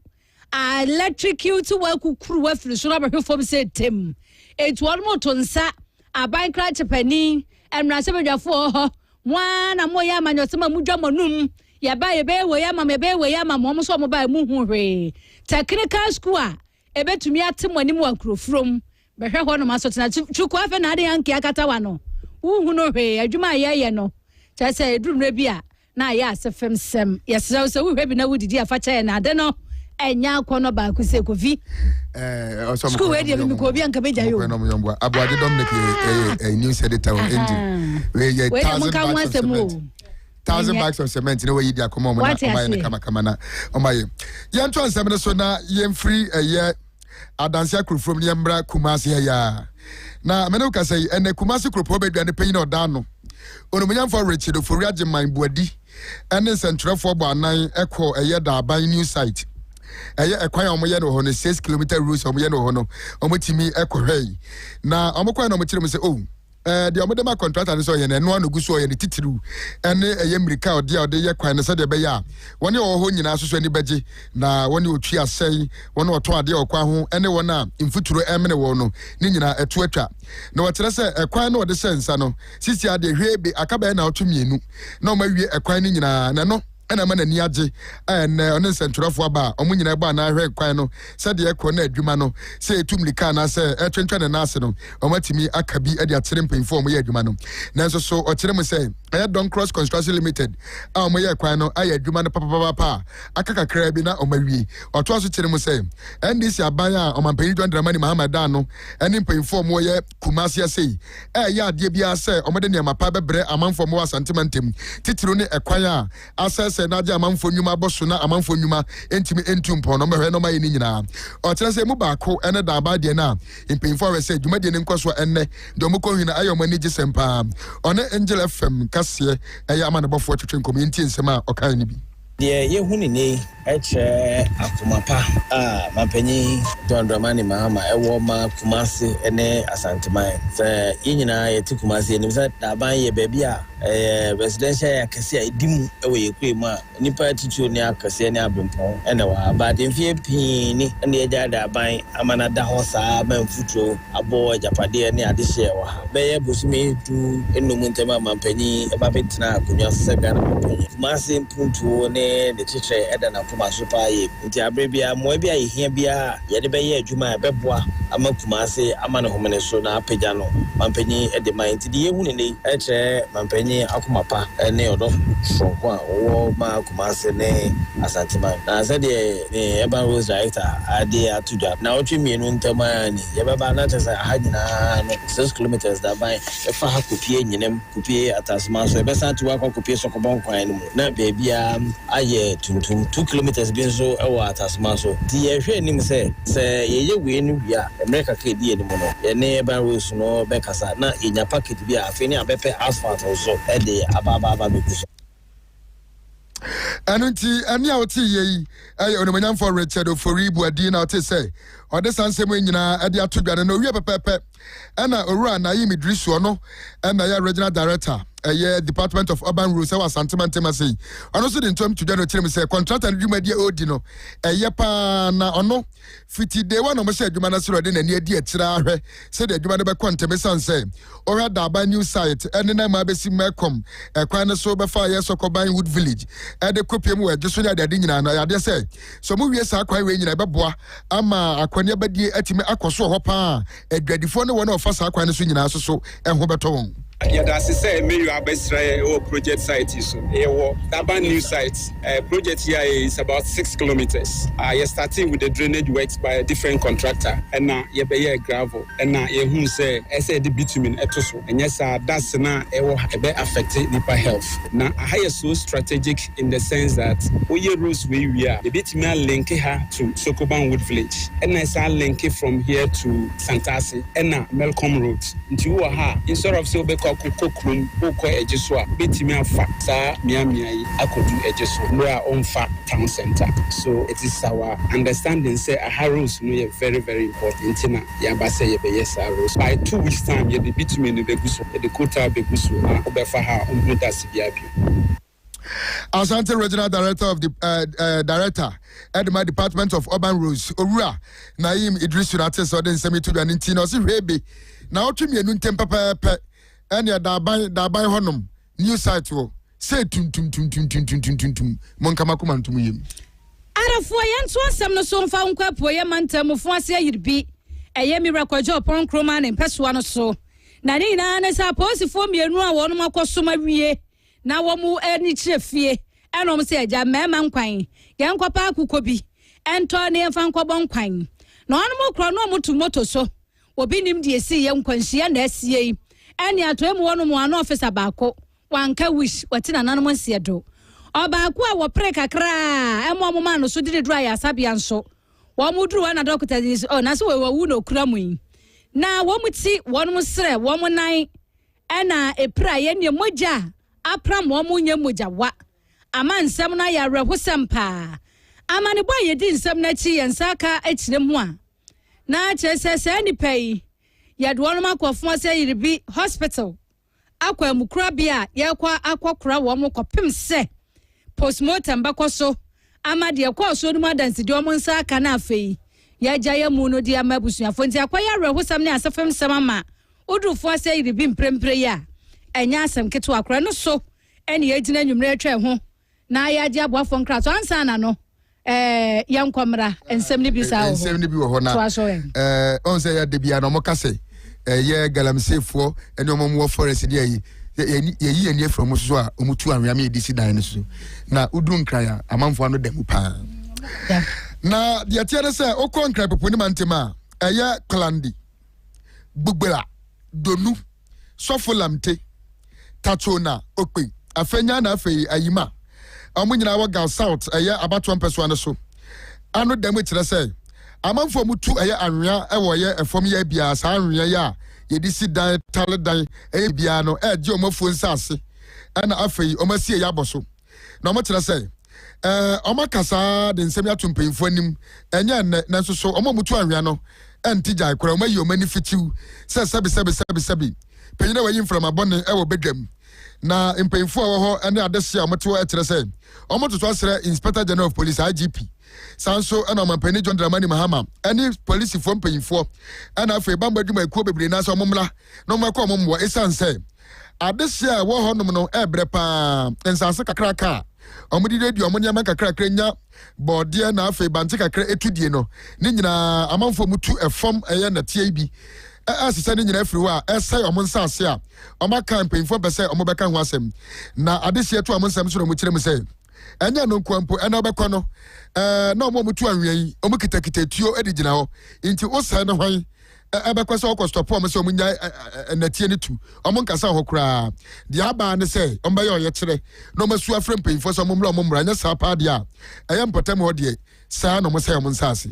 electrocute wa kukuru wa firi so na behwe fom se tem etu wono mo to nsa aban kra chepani emra se bedwafo ho mwa na mo ya manyosema mudwa monum ya ba ye be we ya ma mo so mo ba mu hu hwe technical school a ebetumi atemani mu Akrofom behwe ho no masotena chuku afa na ade yanke akata wa no hu no hwe adwuma ye no cha se edrum na bia na ya asefem sem yesrew se hu hwe bi na wudidi afa cha na ade no enya akono ba ku se kofi school we dey mi ko bi anka beja yo Abuade Dominic news editor on Indy we ye 1,000 bags of cement no way you come on na kama na omaye yan to ansem so na yen free ye adanse Akrofom ye mbra Kumasi ya na me no ka say ene Kumasi Kropo beduane panyin oda no onomunyam for Richard Oforiaje Manbuadi ene sentrefo bo anan ekọ eye da aban new site eye ekwan omoye no ho no 6 km routes omoye no ho no omotimi ekọ hwei na omokwan no omotire mo say the omodema contractor so ye na no gu so ye ne titiru ene eye mirika ode ode ye kwan ne se de be ya woni ho nyina so ani beje na woni otwi asɛn woni oto ade okwa ho ene wona mfuturo emene wo no ni nyina etu atwa na wotere se ekwan na ode sensa no sisi ade hwebe akaba na oto mienu na o mawie ekwan ni nyina na no ena mana ni age one senturafo aba omo nyina ba na ahwe kwan no se de ekọ na adwuma no se etumlika na se etwentwa na ase no omatimi akabi e de atere mpemfo omo ye adwuma no nanso so o kire mu se aye Don Cross Construction Limited a omo ye kwan no aye adwuma no papa akakakra bi na omawie oto aso kire mu se NDC aban a omampani John Dramani Mahamada no eni mpemfo omo ye Kumasi ase ya ade bia se omo de ne mapa bebre amanfo mo asantemantem titiro ne ekwan a ase na dia amanfo nyuma boso na amanfo nyuma entimi entumpo no mehwe no maye ni nyina o kire se mu baako ene da ba de na impinfo we se dwuma de ne nkoso enne do mu ko hwina ayo mani gisempa one Angel FM kase eye amanebofo twetwe community nsema o kan ni bi de ye huni ne eche akumapa mampanyi John Dramani Mahama ewo ma Kumasi ene Asanteman se yinyina ye ti Kumasi ni se da ban ye baby a residential ya kase a idimu ewe ye kwe ma nipa titu ne akase ne abempon ene wa ba de mfie pin ni ene ye da ban amana da hosa ma mfutro abo japade ne ade hye wa be ye bosumi du enum ntema mampanyi e ba betina akonya sega na mampanyi Kumasi mpuntu ne de chiche eda na kuma so pa ye nti abrebia mo bia ye hia bia ye de be ye adwuma beboa ama Kumasi ama na homene so na apagya no mampanyi e de man nti de ye hu ne ne e che mampanyi akuma pa ne odo sonko a wo ma Kumasi ne Asanteman na se de ne Urban Roads Director ade atudwa na otwe mienu ntama ni ye beba na tesa hagina no 6 kilometers da ban e fa ha kopie nyinem kopie Atasman so e be san tuwa kwa kopie sokobon kwan no na bebia aye tuntum 2 kilometers bi so e wa Atasman so di ye hwe nim se ye we nu bia America ka di eni mo no ye ne Urban Roads no be kasa na enya packet bia afeni abepe asphalt so e de ababa be kuso anunti ani a oti yi onomanyam for Richard Oforibu adi na oti say ode sansem nyina ade atodwane no wie pepepe na owura na Yimi Idrisu no na ya regional director Department of Urban Roads wa Santeman say ono so de ntom tudwane kire me say contractor dwuma die odi no pa na ono fiti de wa no mo say adwuma na sero de na ni adi atira ahwe say de adwuma no be konteme sanse ora da ba new site ene na ma besi mekom kwan no so be fa ye Sokoban Wood Village de kopiem we jeso ya de nyina na ya de say so mo wie sa kwan we nyina be boa ama akwani abadie atime akoso ho pa adwadifo ne wona ofa sa kwan no so nyina so ho beto won Yeah, that's the same. Maybe our best project site is Urban new site. Project here is about 6 kilometers. You're starting with the drainage works by a different contractor, and now you be gravel, and now you say the bitumen etoso, and yes, that's now affected the health. Now, I am so strategic in the sense that we use we are the bitumen link her to Sokoban Wood Village, and I say link it from here to Santasi, and now Melcombe Road. Into instead of so kokrum oko ejeswa betimi afa sa miamia yi akodu ejeswa no a onfa town center. So it is our understanding say Harrows no very very important na ya ba say be yes Harrows by 2 weeks time ye the betimi no beguso the quota beguso na obefa ha onmuda sibiabi. Asante Regional Director of the Director at my Department of Urban Roads Owura na Yimi Idrisu na tese ode nsemi to dwan nti na se hwebe na otwe mienu ntem pepepe ene da ban honom new site wo say tum monka makoma ntum yem arafo yanto asem no so mfa nkwapo ye mantamfo ase ayirbi eye mi rekwajo opon kroma ne mpesoa no so na ni na ne sa posifo mienu a wonom akoso mawie na wo mu ani chefie enom se agya mema nkwan ye nkwopa akukobi ento ne mfa nkwobon kwan na onom kro no mutu moto so obi nim de esi ye nkwanhia na asie eni atoemu wonom ano officer baako wanka wish watina nanom nsie do obaako a wo pre kakra emo ma no so dide dry asabia nso wo mu duru na doctor dis na so we wu no kura mu na wo mu ti wonom sre wo mu nan ena epra ye ne moja apram wo mu nya moja wa ama nsem na ya rehosem pa ama ne boy ye di nsem na chi ye nsaka akire mu a na chese se ni pei yɛde wɔn akɔfo sɛ yiribi hospital akɔ amukura bia yɛkɔ akɔkora wɔn kɔpem sɛ postmortem bɛkɔ so ama deɛ kɔ so no madansi de wɔn nsa aka na afei yɛgya yɛ mu no de ama busuafo nti akɔyɛ awerɛhosɛm ne asɛfɛm sɛm ama odurufo sɛ yiribi mprempre ya ɛnya asɛm ketewa akora no so ɛne yɛgyina nwummerɛ atwa ho na yɛagye aboafo nkra so ansa na no yɛnkɔmmra nsɛm ne bi saa wɔ nsɛm ne bi wɔ hɔ na ɔn sɛ yɛde bia na ɔmɔka sɛ yɛ galamseefoɔ ɛne ɔmɔ mu wɔ forest deɛ yi yɛyi yɛni afiri ɔmo so a ɔmo tu anwea me yɛdi si dan no so na woduru nkran a amanfoɔ no da mu paa na deɛ teɛ ne sɛ wokɔ nkran popo ne ma ntem a ɛyɛ klandi gbugbera donu sɔfo lamte tachona okpe afenya na afei ayima ɔmo nyinaa wɔ gal south ɛyɛ abatoɔ mpɛsoa no so ano da mu kyerɛ sɛ amanfoɔ mu tu ɛyɛ anwea ɛwɔ yɛ ɛfam yɛ bia saa anwea yɛ a yɛde si dan tale dan ɛyɛ bia no ɛgye ɔmo afuo nsa ase ɛna afei ɔmo asie yɛ abɔ so na ɔmo kyerɛ sɛ ɔmo kasa de nsɛm ato mpanyinfoɔ anim ɛnyɛ nnɛ nanso so ɔmo mu tu anwea no ɛnti gyae koraa ɔmo ayi ɔmo ani fitiw sɛ sɛbi panyin a wɔyi mframabɔne ɛwɔ bedwam na mpanyinfoɔ a wɔ hɔ ɛne adehye a ɔmo te hɔ ɛkyerɛ sɛ ɔmo toto asrɛ inspector general of police IGP sanso ɛna ɔmampanin John Dramani Mahama ɛne polisifoɔ mpanyinfoɔ ɛna afei bamba adwuma ekuo bebree na sɛ ɔmo mmra na ɔmo akɔ ɔmo mmoa ɛsiane sɛ adehye a ɛwɔ hɔ nom no ɛbrɛ paa nsase kakraka ɔmo de radio ɔmo nneɛma kakrakra nya bɔɔdeɛ na afei bante kakra etudie no ne nyinaa amanfoɔ mu tu ɛfam ɛyɛ nɛteɛ bi asisa ne nyina afiri hɔ a ɛsɛe ɔmo nsa ase a ɔmo aka mpanyinfoɔ pɛ sɛ ɔmo bɛka ho asɛm na adehye to ɔmo nsɛm so na ɔmo kyerɛ mu sɛ ɛnyɛ no nkwampo ɛna ɔbɛkɔ no na ɔmo tu anwea yi ɔmo kitakita tuo ɛde gyina hɔ nti wosae no hwan ɛbɛkɔ sɛ ɔkɔ stɔpɔ ɔmo sɛ ɔmo nya nɛteɛ ne tu ɔmo nkasa hɔ koraa deɛ abaa ne sɛ ɔmo bɛyɛ ɔyɛ kyerɛ na ɔmo asu afrɛ mpanyinfoɔ sɛ ɔmo mmra nyɛ saa paa deɛ a ɛyɛ mpɔtam hɔ deɛ saa na ɔmo sɛ ɔmo nsa ase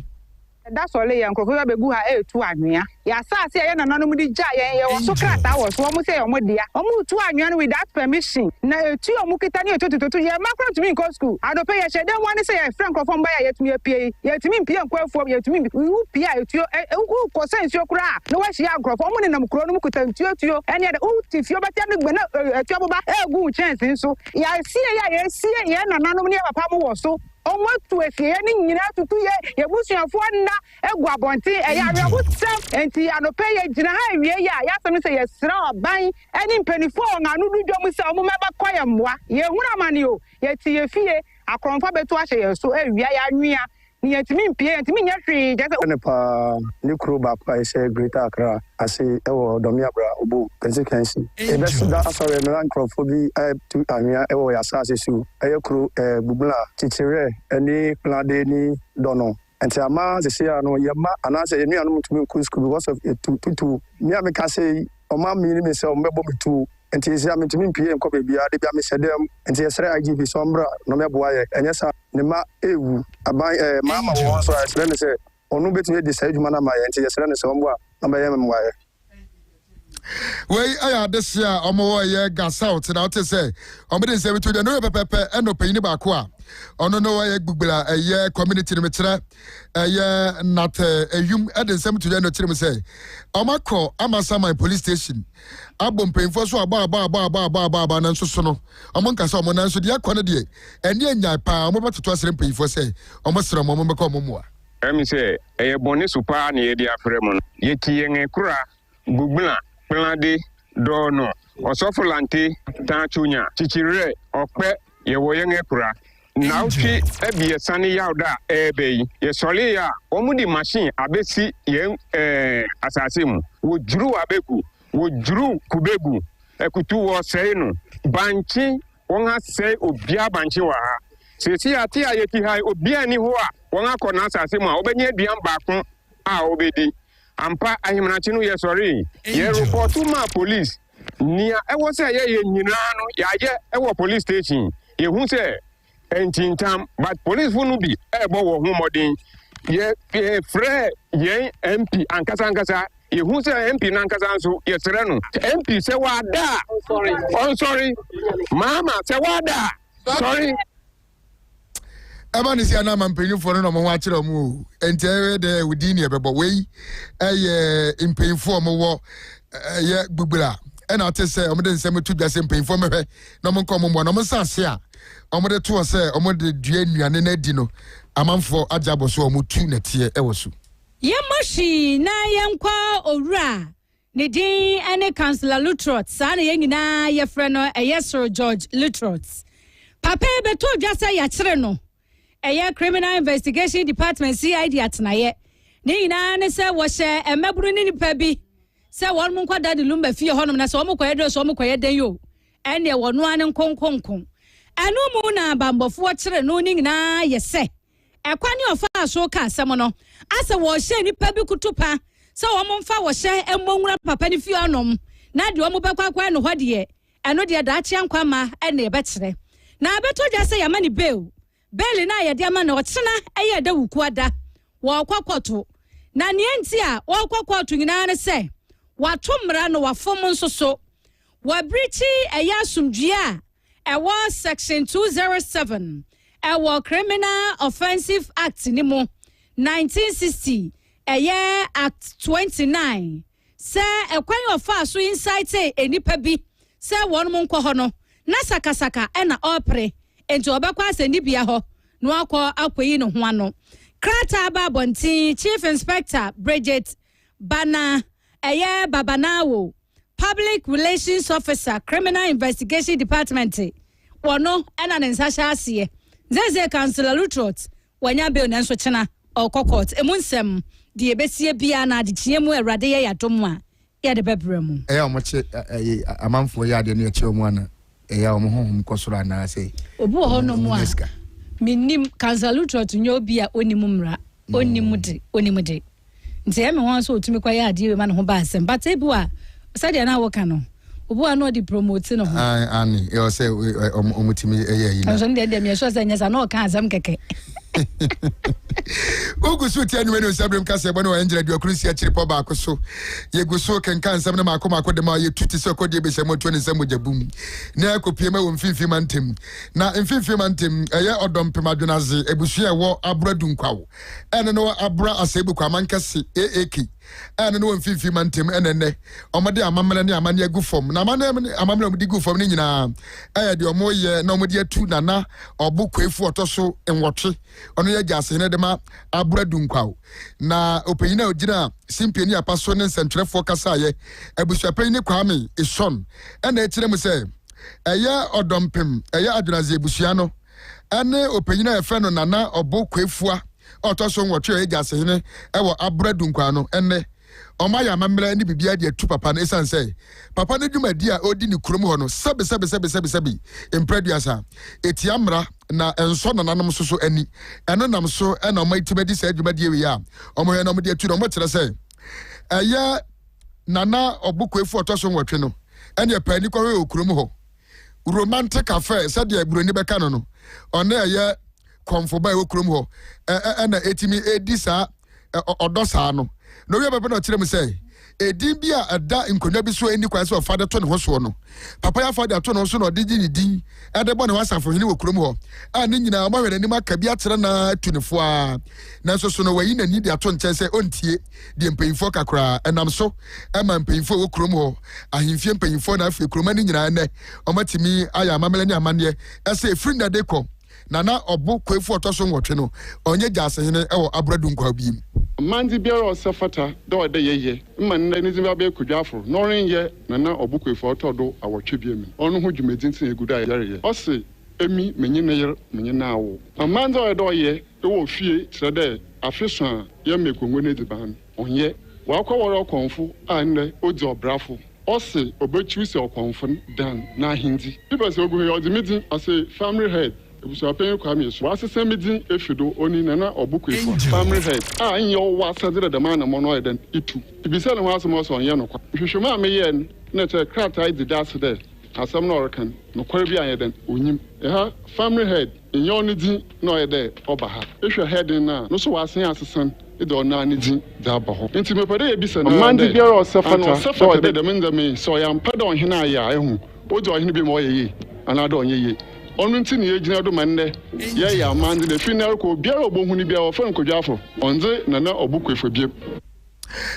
that's all yan ko fa bebu ha etu anwea ya sa se ye nananom di gya ye wo so krata wo so mo se omo dia omo tu anwea no with that permission na etu omo kita ne etututu ye makro to me go school adope ye hye dem one say ye friend krofom ba ya yetumi apie yetumi mpie nkwafuo yetumi wu pia etuo ku ko sensuo kura na wa hye agrofo omo ne nam kro no mu kuta ntuo ene de u tifio beta ne gbe na etuo boba egu chance nso ya sie ye nananom ne papa mo wo so omo tu efie ni nyina tutu ye busuafo nna egu abonte eya awo tsam enti anope ye gyina ha ewie ya yasem se ye sra oban eni mpanifo nganu dudwom se omo meba koye mmoa ye huna mane o ye ti ye fie akromfa betu ahye ye so ewia ya nwia ni yetimi mpie yetimi nya hwe je se nepa ni kuro ba kwa ise Greater Accra ase ewo domiabra obo constituency e be da asore melan krofo bi tu anwia ewo ya sa asesu eye kuro bubula chichire eni plade ni dono enti ama se sia no ye ma anase enu anu mutumi ku school because of tutu me ameka say o ma mi ni me say o mbebo mitu enti sia mitumi mpie enko be bia de bia me sedem enti esre IGP sombra no meboa ye enyesa ne ma ewu aban mama wo so esre ne say onu betumi de say djuma na ma ye enti esre ne say ombo a na ba ye memwa ye wei aya adehye a ɔmo wɔ yɛ gas out na wote sɛ ɔmo de nsɛm to de no pɛpɛpɛ ɛno panyin baako a ɔno no wɔyɛ gbugbera ɛyɛ community no mekyerɛ ɛyɛ nat ayum ɛde nsɛm to de no kyerɛ mu sɛ ɔmo akɔ Amasaman police station abɔ mpanyinfoɔ so aba na nso so no ɔmo nkasa ɔmo nan so deɛ akɔ no deɛ ɛne anya paa ɔmo bɛtoto asere mpanyinfoɔ sɛ ɔmo sere ɔmo bɛkɔ ɔmo mua ɛmi sɛ ɛyɛ bɔne so paa ne yɛde afrɛ mu no yɛti yɛn kura gbugbera plade dono osofulante tachunya chichire okpe yewo yenge kura nauchi ebie sane yawda ebe ye sole ya omudi machine abesi ye asase mu wojuru abeku wojuru kubegu ekutu wo sei no banchi wonha sei obia banchi wa ha sesi ati ayeti hai obia ni ho a wonha kɔ na asase mu a obenye aduan baako a obedi ampa ahimanachi no ye sorry ye report ma police nia ewo se ye nyina no ya ye ewo police station ye hu se entintam but police fu bi ebo wo hu modin ye frɛ ye MP ankasa ye hu se MP na ankasa nso ye sere no MP se wada sorry mama se wada sorry Amani si ana mampanyinfo no mo ho akere mo ente de wudi ne bebo wei mpanyinfo mo wo ye gbubura e na te se omde nsem tu dwase mpanyinfo mehwe no mo nko mo no mo sanse a omde to se omde dua nuane na di no amanfo ajabo so omo tu na tie e wosu Yemoshi na yenkwa owura ne din ene Councillor Lutrot sa na yenyina ye frɛ no Sir George Lutrot papa beto dwasa ya kire no Criminal Investigation Department CID atnaye ne nyina ne se wo hye emaburu ne nipa bi se won mo kwada de lumba fie honom na se wo mo kwaye so wo mo kwaye den yo ene wono ane nkonkonkon anu mu na bambofo kire no ni nyina ye se ekwani ofa aso ka asem no ase wo hye nipa bi kutupa se wo mo mfa wo hye emmowura papa ni fie honom na de wo mo bekwakwa no hode eno de da akye ankwa ma ene e be kire na beto dwa se yamani beu Beli na yedi ama na ochina eye da wukuada wo kwakoto na nienti a wo kwakoto nyina ne se watomra no wafom nsoso wa brichi eye asumdua ewo section 207 ewo Criminal Offensive Act ni mo 1960 eye Act 29 se ekwan ofa so incite enipa bi se won mo nkɔ hɔ no na sakasaka ena opre enti obekwa aseni bia ho no akwayi no ho ano krata babontin Chief Inspector Bridget Bana Babanawo Public Relations Officer Criminal Investigation Department wono ena ne nsahya ase zeze Councillor Lutrot wanya be onenso chena okokot emunsem de ebesie bia na adechie mu awrade ye yadom a ye de bebre mu omoche amanfo ye ade ne eche mu ana omo honhom kosoro ana say obu ho no mu a minim Councillor Lutrot nyo bia onimu mra onimu de nti eme ho so otumi kwa ye ade we ma no ho ba asem but ebu a sadia na wo ka no obu ano di promote no ho ani e o say omutimi eye yi na so ndem ye so say nyasa na o ka asem keke Ogusu ti anu menu sabrem kase bano wa enjira dio krusi akiri po ba akoso ye gusu kenkan sam na makoma de ma ye tuti se kodi be semo to ne semo jabum na akopie ma wo mfimfim antem na mfimfim antem eye odom pemadwenaze ebusu e wo abradu nkwawo ene no abra asebu kwa mankase AAK ene no mfimfim antem enene omode amamele ne amane agu fom na amamele omudi gu fom ne nyina eye de omoye na omudi atu nana obukwefu otoso enwotwe ono ye jase ne de ma abradu nkwawo na opanyina ogina simpiani apaso ne nsentwerefo kasaye abusuapanyine kwame ison ena ekire mu se eye odompem eye adwenaze ebusua no ene opanyina efe no nana obukwefu otoso nwotwe ye jase ne ewo abradu nkwawo no ene Omaya amamela ni bibia de atu papa na esanse papa na dwumadi a odi ni kurom ho no sebe impreduasa eti amra na enso na nanom soso ani eno nam so ena omaitibedi sa dwumadi we ya omoye na omde atu no mo kire se aya nana obukwefu otoso nwotwe no ene pani kwa we okurom ho romantic affair said de buroni beka no ona aya komfo ba we okurom ho ena etimi edisa odosa no no we bebe no kire mu say edin bia ada nkonwa bi so eni kwa se ofade to ne ho so no papa ya fade ato no so no digi ni din ade bo ne wasafo hini wokurom ho a ne nyina ma hwere ni maka bi atere na tunifo a na so no wayi na ni de ato nche se ontie de mpanyimfo kakra enam so ema mpanyimfo wokurom ho ahimfie mpanyimfo na afi kuroma ni nyina ne omatimi aya amamele ni amane ese efri na dekọ nana obu kwefu otoso nwotwe no onye jase hene ewo abradu nkwa bi Manzi biara osafata da ode yeye mma nna ni zimba be kudwafo no renye nana obu kwefu otodo awotwe bi emi onu ho dwumedin tin eguda yare ose emi menye ne yer menye na awo amanza ode oye ewo fie trede afeso ya mekongo ne diban onye wakwa woro konfu anne odi obrafo ose obechi se okonfo dan na hindi ibase ogu he odimidi ase family head ebuso apen kwa mi so asese medin efido oni nana obukwefu family head anye wa sadere de man mo no eden itu ibise ne waso mo so onye no kwa hwehwema ameye na te krata idi das de asam no orkan no kware bi anye den onyim ha family head enye oni din no ede oba ha ehwe head na no so wasen asesan ido na ni din da ba ho nti mepade ebise na mandi biara osafata so de me so ya mpada ohene aya ehu ojo ohene bi mo yeye ana do onye ye ɔno nti ne yɛgyina do ma nnɛ yɛyɛ amande na fi na rekɔ obiara ɔbɔhu no bia wɔfa nkodwafo ɔnze nana ɔbokwefo biem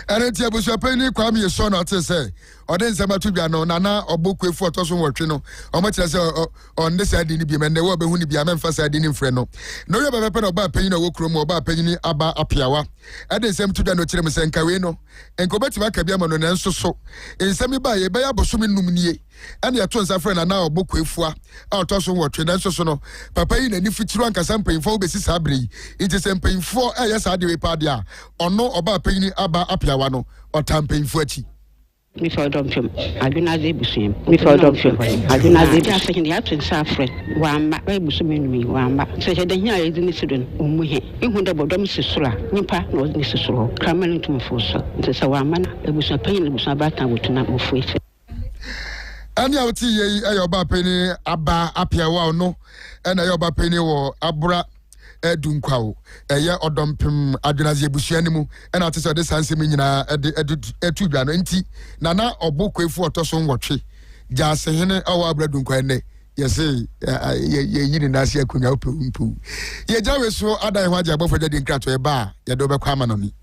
ɛne nti abusuapɛni Kwame Yɛsɔ no ɔte sɛ ɔde nsɛm ato dwa no nana ɔbokwefo ɔtɔ so wɔtwe no ɔmɔkyerɛ sɛ ɔnde saa adi no bi mɛnnɛ wɔ bɛhu no bi amɛmfa saa adi no mfrɛ no na ɔyɛ bɛbɛpɛ na ɔbaa panyin a ɔwɔ kurom ɔbaa panyin aba apiawa ɛde nsɛm to dwa no ɔkyerɛ m sɛ nkawei no nka ɔbɛtumi aka bi ama no nanso so nsɛm ba yɛbɛyɛ abosome num nie ɛne yɛto nsa frɛ nana ɔbokwefo a ɔtɔ so wɔtwe nanso so no papa yi n'ani fitiri ankasa mpanyimfoɔ wobɛsi saa berɛ yi nti sɛ mpanyimfoɔ ɛyɛ saa de wei paa deɛ a ɔno ɔbaa panyin aba apiawa no ɔta mpanyimfoɔ akyi Me for Dumpim, I do not be seen. Me for Dumpim, I do not be saying the absence of friend. One back, I was me, one back. Such a day is in the student, Umuhe. You would have Mrs. Sula, Nipa, no Mrs. Sula, cramming into my force. It's a one it was a pain, it was a bad time with not move with it. And you see, a yoba penny, Abba, Apia, no, and a yoba penny or Abra. Dunkwao, ɛyɛ ɔdɔmpem adwenaze abusuani mu ɛna ate sɛ ɔde sanse mi nyinaa ɛtu dwa no nti nana ɔbokwefo ɔtɔ so nwɔtwe gya asehene ɛwɔ abra dunkwa ɛnɛ yɛse yɛyi ne nase akonnwa wopɛwumpu yɛgya we so ada ho agye abɔfo gyade nkrato ɛba a yɛde wobɛkɔ ama no ni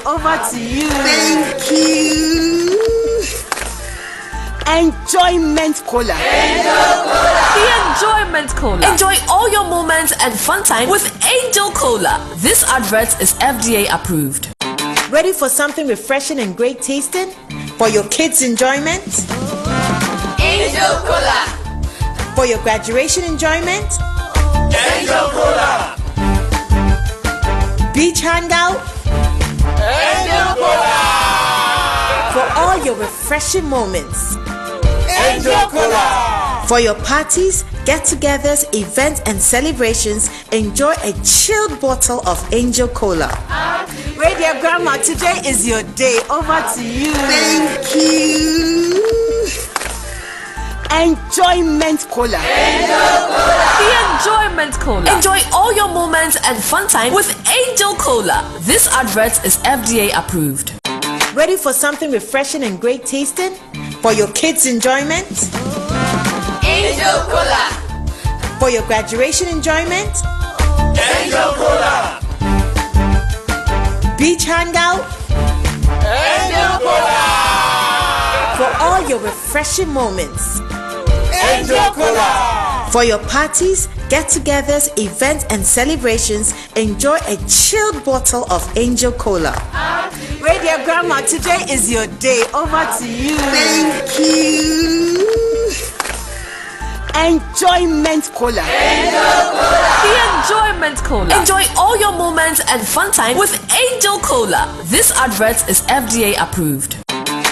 Over to you. Thank you. Enjoyment Cola. The Enjoyment Cola. Enjoy all your moments and fun time with Angel Cola. This advert is FDA approved. Ready for something refreshing and great tasting for your kids' enjoyment? Angel Cola. For your graduation enjoyment? Angel Cola. Beach hangout? Angel Cola. For all your refreshing moments. Angel Cola. For your parties, get-togethers, events, and celebrations, enjoy a chilled bottle of Angel Cola. Radio Grandma, today is your day. Over to you. Thank you. Enjoyment Cola. The Enjoyment Cola. Enjoy all your moments and fun time with Angel Cola. This advert is FDA approved. Ready for something refreshing and great tasting for your kids' enjoyment? Angel Cola. For your graduation enjoyment? Angel Cola. Beach hangout? Angel Cola. For all your refreshing moments? Angel Cola. For your parties, get-togethers, events, and celebrations, enjoy a chilled bottle of Angel Cola. Radio Grandma, today is your day. Over to you. Thank you. Enjoyment Cola. The Enjoyment Cola. Enjoy all your moments and fun time with Angel Cola. This advert is FDA approved.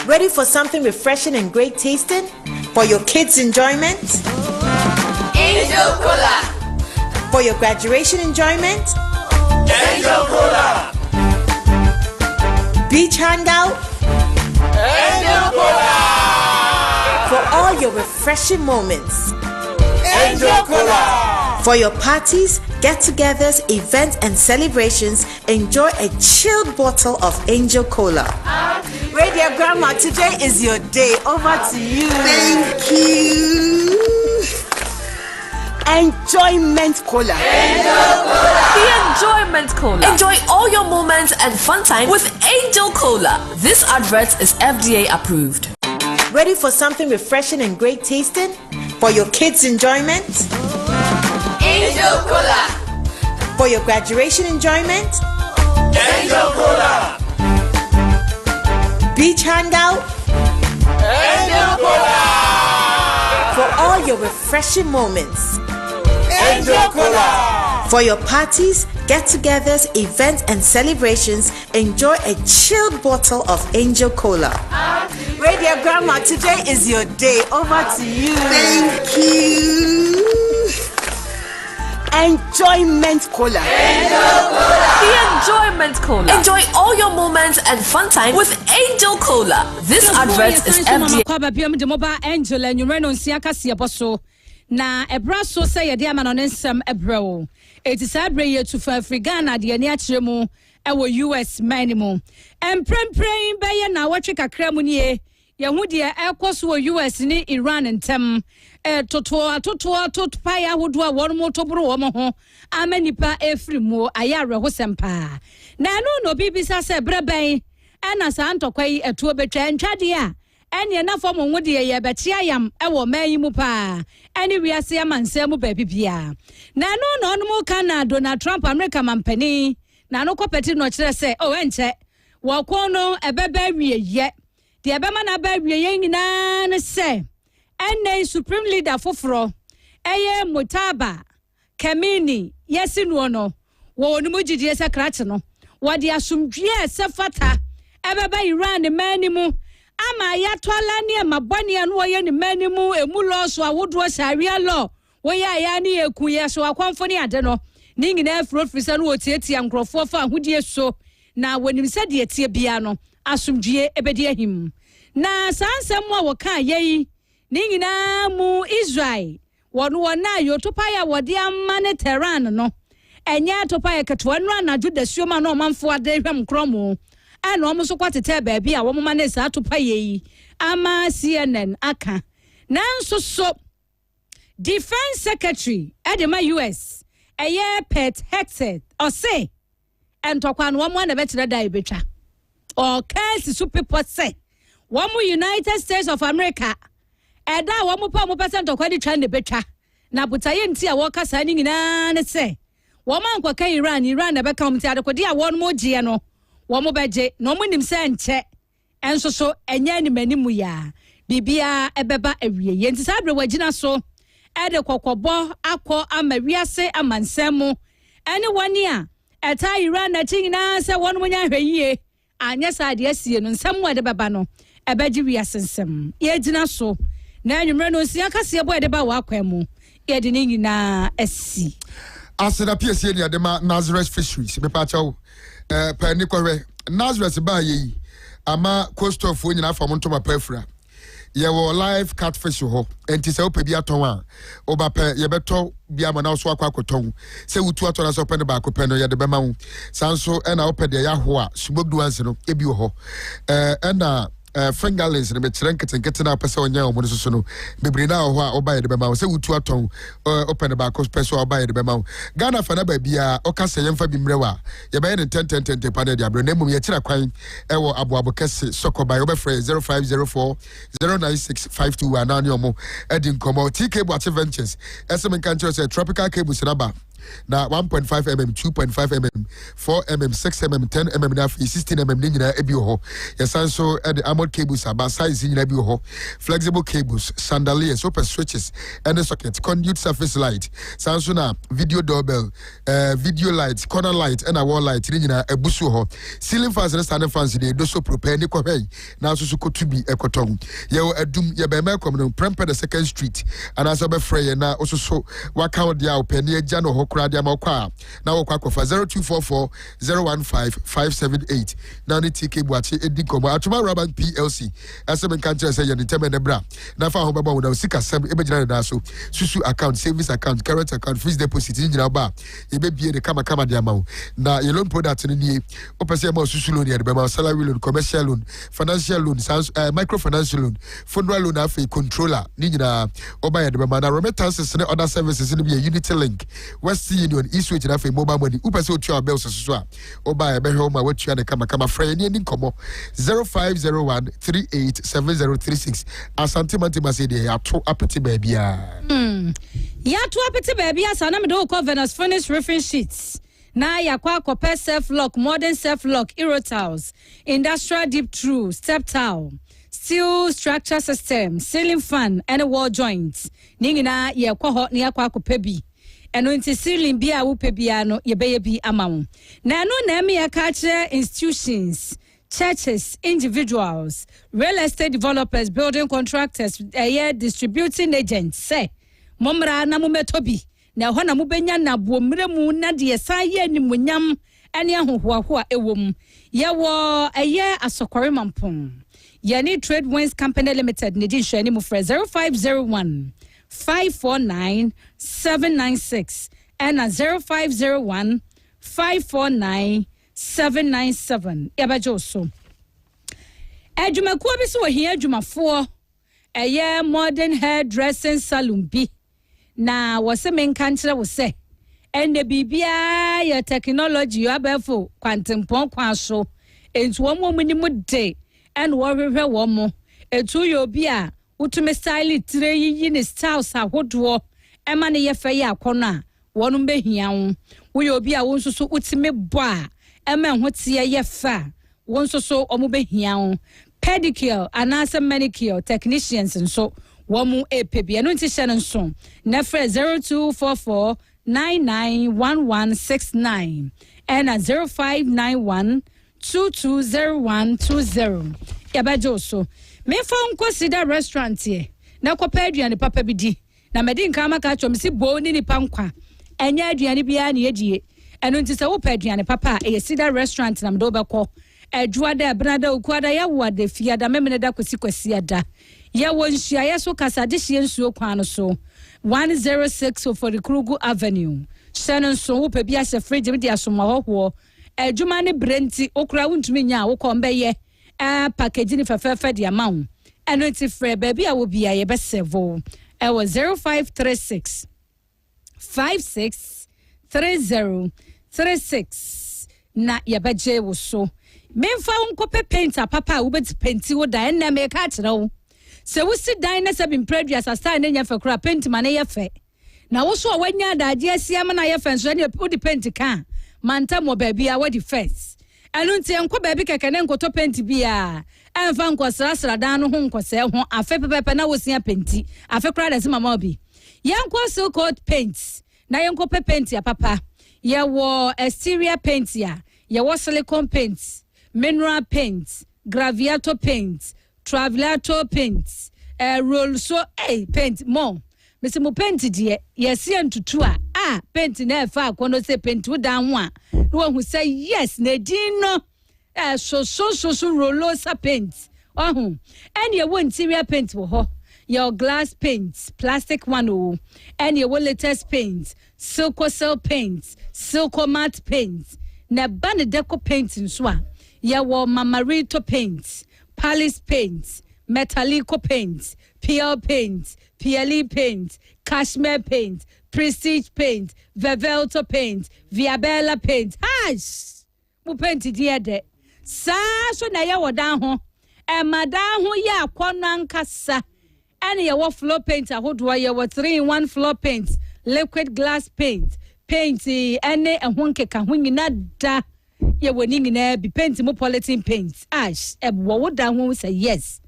Ready for something refreshing and great tasting for your kids' enjoyment? Angel Cola. For your graduation enjoyment? Angel Cola. Beach hangout? Angel Cola. For all your refreshing moments? Angel Cola. For your parties, get-togethers, events, and celebrations, enjoy a chilled bottle of Angel Cola. Radio Grandma, today is your day. Over to you. Thank you. Enjoyment Cola. The Enjoyment Cola. Enjoy all your moments and fun time with Angel Cola. This advert is FDA approved. Ready for something refreshing and great tasting for your kids' enjoyment? Angel Cola. For your graduation enjoyment? Angel Cola. Beach hangout? Angel Cola. For all your refreshing moments? Angel Cola. For your parties, get-togethers, events, and celebrations, enjoy a chilled bottle of Angel Cola. Radio Grandma, today is your day. Over to you. Thank you. Enjoyment Cola. The Enjoyment Cola. Enjoy all your moments and fun time with Angel Cola. This advert is FDA. Angel and you run on Siaka Bosso. Na ebra so say ye dia ma no nsem ebrɛ it is abrɛ to for Africana de ani akyerɛ mu US minimum emprempren bɛyɛ na wɔtwe kakra mu nie ye hu de ɛkɔ so US ni Iran ntem toto pa ya hodo a wɔn mo tobro wɔn ho amanipa efiri mu ayarɛ ho sempa na no bibisa sɛ brɛbɛn ɛna sa ntɔkwa yi etuo betwa ntwade a ɛne na fɔm ngo de ye bɛte ayam ɛwɔ man mu pa ɛne wiase amansɛ mu baabi bia na no mo kana Donald Trump America mampani na no kɔpɛti no kyerɛ sɛ ɛnkyɛ wɔkɔ no ɛbɛbɛ wieyɛ de ɛbɛma na ba wieyɛ nyinaa ne sɛ ɛne supreme leader foforo ɛyɛ Mutaba Kamini yesi no wɔ no mu gidie sɛ krakye no wɔde asomdwie sɛ fata ɛbɛba Iran ne man mu ama ya twala ne mabɔne no wɔyɛ ne mani mu emu lɔ so awodoɔ sharia law wɔyɛ ya ne eku yɛ so akɔmfo ne ade no ne nyina afrofri sɛ no wɔtietia nkrɔfoɔ fa ahodie so na wɔnim sɛ de etie bia no asomdwie ebedi ahim na sansɛm a wɔka yɛyi ne nyina mu Israel wɔna yotopa ya wɔde ama ne Tehran no ɛnyɛ topa ya ketwa no anadwo da suoma no ɔmanfo ade hwam kromo ana omo so kwatete baabi a wo mama ne sa atopa yeyi ama CNN aka nanso so Defense Secretary Edema US Pet Hegseth or say entokwa no mo na betire da ebetwa or case so people say wo mo United States of America eda wo mo pa mo percent okwa di twa na betwa na butaye nti a wo kasa ni nyina ne say wo man kwa ka Iran na beka mo ti adekodi a wo mo gie no wɔn bɛgye na wɔn nim sɛ nkyɛ ɛnso so ɛnyɛ ne mani mu ya bibia ɛbɛba awie yɛn ti saa abere wɔgyina so ɛde kɔkɔbɔ akɔ ama wiase amansɛm mu ɛne wɔn a ɛta Iran n'akyi nyinaa sɛ wɔn mo nya ahwɛ yie anyɛ saa deɛ sie no nsɛm mu ɛde bɛba no ɛbɛgye wiase nsɛm yɛgyina so na anwummerɛ no nsia kaseɛ bɔ ɛde ba wɔ akwan mu yɛde ne nyinaa asi aseda PSA ni adema Nazareth Fisheries mepachawo pani kɔhwɛ Nazareth ba yi ama coastal fo nyina fa mo ntoma pafra ye wo live catfish ho enti sɛ opa bi aton a oba pɛ ye beto bi ama na so akwa akoton sɛ wutu aton na so pɛ ne ba akopɛ no ye de bɛma wo sanso ɛna opɛ de ya ho a subogdu anse no ebi wo ho ɛna fingerlings ne bekyerɛ nketenkete na pɛsɛ onya omo so no bebre na ho a oba ye de bɛma wo sɛ wutu aton opɛ ne ba akopɛ so oba ye de bɛma wo Ghana fa na ba bia okasa yemfa bi mrewa ye bɛyɛ ne 10 pa na de abro na mum ye kyerɛ kwan ɛwɔ aboabo kɛse sokoba ye obɛfrɛ 0504 09652 na ne omo edi nkomo TK Boache Ventures SM kan kyerɛ sɛ tropical cables na ba na 1.5 mm 2.5 mm 4 mm 6 mm 10 mm na 16 mm ni nyina ebi ho yesan so e the armored cables aba size nyina bi ho flexible cables chandeliers open switches and socket conduit surface light sanso na video doorbell video light corner light and a wall light ni nyina ebusu ho ceiling fans and standing fans dey do so prepare ni kohwei na so kotubi ekoton ye adum ye be mekom no prempeh the second street and as be frey na ososo waka dia opani agya no ho kura dia makwa na wokwa kofa 0244 015 578 na ni TK Boache edi komo atuma rubber PLC asem kan kire say ye determine bra na fa ho baba wo na sika sam e begina na so susu account savings account current account fixed deposit ni nyina ba e be bie de kama dia ma wo na ye loan product ni nie opese ma susu loan ye de ba salary loan commercial loan financial loan microfinance loan federal loan afi controller ni nyina oba ye de ba na remittances and other services ni be Unity Link West Union Eastwich na afi mobile money opese otua bills so a oba ye be hwe ma watua de kama frɛ ni nkomo 0501 387036 asante mantima say de ato apeti baabia ya to apeti baabia sa na me do Venus furnace roofing sheets na yakwa kope self lock modern self lock Erotiles industrial deep through step tile steel structure system ceiling fan and wall joints ningina yakwa ho na yakwa kope bi eno nti ceiling bia wo pe bia no ye be bi amawo na no na me yaka kire institutions churches, individuals, real estate developers, building contractors, distributing agents, say, Momra na mumetobi, na ho na mubenya na boomre mu na de saye animunyam ene ahohoaho ewom ye wo eye asokore mampon ye ni Trade Winds Company Limited ne di hwani mu frɛ 0501 549 796 and 0501 549 797 yabajoso adwumakuo bi so ohia adwumafo eye modern hairdressing salon bi na wose menka nkyere wo se ende bibia ya technology abefo kwantempon kwaso entu wo mu ni mu de en wo hwehwe wo mo etu yo bi a utumi style tire yi ni styles ahodo ema ne ye fe ya akono a wonu behia wo yo bi a wo nsusu utimi bo a ema ho tie ye fa wo nsusu omu behia wo pedicure anasa manicure technicians nso wo mu epebi eno nti hye nso na frɛ 0244 991169 and 0591 220120 yabajoso me phone consider restaurant here na kopa aduane papa bi di na medi nka maka chom si bo ni nipa nkwa enya aduane bia na yedie eno nti se wo pa aduane papa e sida restaurant na mdo beko adwada brada okuada ya wade fiada memene da kwasi ada ya wonhia ya so kasa de hie nsuo kwan no so 106 for the Krugu Avenue Shannon so wo pa bia se fridge me dia so mahoho adwuma ne brenti okura wuntumi nya wo ko mbeye package ni fafefa dia mawo eno ti frɛ baby a wo bia ye be servo e was 0536 56 3036 na yabaje wo so memfa unkope painter papa wo bet painti wo da na me ka kyerɛ wo se wo si dan na se bin previous astar na nya fa kura paint ma na ye fe na wo so wanya da ade asia ma na ye fe so na wo di paint ka manta mo baby a wo di first anu nti enko baby keke ne nkoto paint bia enfa nkosrasra dan no ho nkose ho afe pepepe na wo sia painti afe kura da se mama obi yanko silk coat paints na yanko paint ya papa ye wo exterior paint ya ye wo silicone paints mineral paints graviato paints travelato paints roll so paint more Mr. Mo paint die yes entutu a paint na efa akono se paint wo dan ho a no hu say yes na din no so rollosa paint and ye wo interior paint wo ho your glass paints plastic one and your latest paints silk paints silk matte paints na ban deco paints nso a ye wo mamarito paints palace paints metallico paints PL paints PLE paints cashmere paint prestige paint velveto paint viabella paint mu paint die de sa so na ye wodan ho madan ho ye akono ankasa ene ye wo floor paint ahodo ye wo 3-in-1 floor paint liquid glass paint ene ehon keka ho nyina da ye woni nyina bi paint mo polythene paint wo wodan ho say yes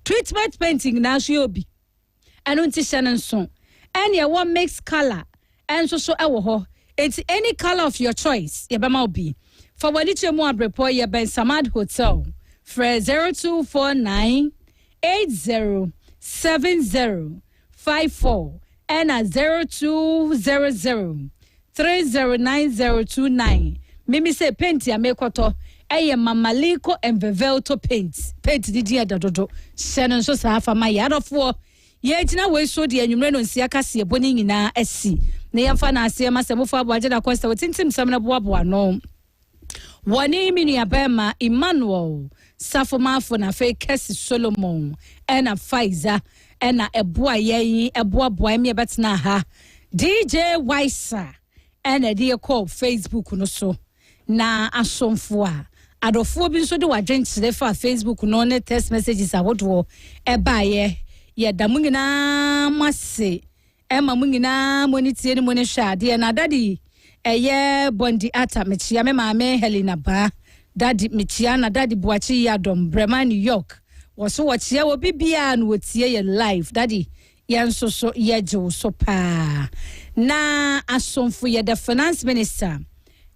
treatment painting na so obi eno nti hye nso ene ye wo mix color enso so ewo ho it's any color of your choice ye be ma obi for wani chemu abrepo ye Ben Samad Hotel for 0249 807054 and 0200 309029 mimi say paint ya mekoto eye mamaliko and velveto paint di dia dodo shenen so sa afa ma yadofo ye gina we so de anwumre no nsia kase eboni nyina asi na yemfa na ase ma semofo aboaje da costa wetintim samna boaboa no wani mini abema Emmanuel Safomafo na fe Kesi Solomon ena Faiza ena eboa yen eboa me betna ha DJ Waisa ena die call Facebook no so na asomfo a adofo bi so de wadwenkyere fa Facebook no ne text messages awodo ebaye ye damu nyina mase ema mu nyina monitie ni mo ne hwade na dadi eye bondi ata mechia me maame Helena ba dadi mechia na dadi buachi ya dom Brema New York woso wochia wo bibia na wotie ye live dadi yanso so ye je so pa na asomfo ye the finance minister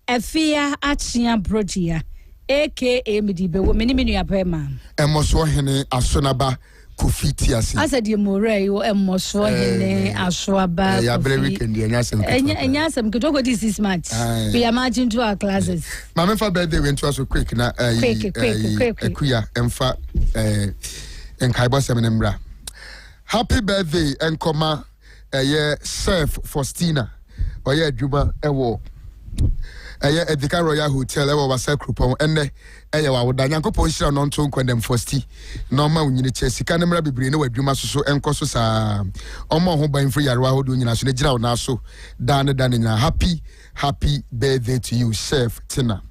Efia Achia Brogia aka Medibe wo meni ya Brema emoso hene asonaba Kofi Tiasi. I said, you more, you are more so in Ashwaba. Yeah, very weekend, and yes, I'm going to go this match. We imagine to our classes. My member birthday went to us so quick. Now, quick. Kuya, Emfa, and Kaiba Seminembra. Happy birthday, and comma, Chef Faustina, or Juba, Ewo. Edika Royal Hotel, was a coupon, and I would Danko Position on to condemn Fosti. Normal when you chase, can never be bring away Juma so and Cosos are Omo home by free Araho doing national general Naso, Danina. Happy birthday to you, Chef Tina.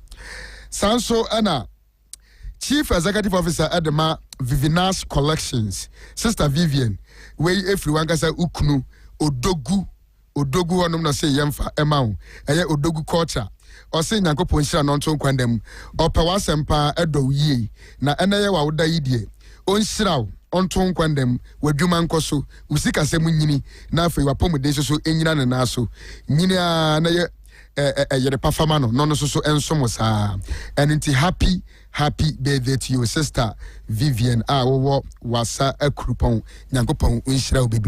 Sanso Anna, Chief Executive Officer at the Vivinas Collections, Sister Vivian, where everyone can say Uknu, Odogu, I'm not say Yamfa Emau, and Odogu culture. Or say Yankopon Sha non to condemn, or Pawasempa Edo ye, na Enaya Wauda Idie, on Shrow, on Ton Quandem, where Juman Koso, Usika Semunini, now for your accommodation so in Yan and Naso, Nina Yere Pafamano, non so and Somosa, and into happy birthday to your sister Vivian, our wasa a coupon, Yankopon, Unshrow.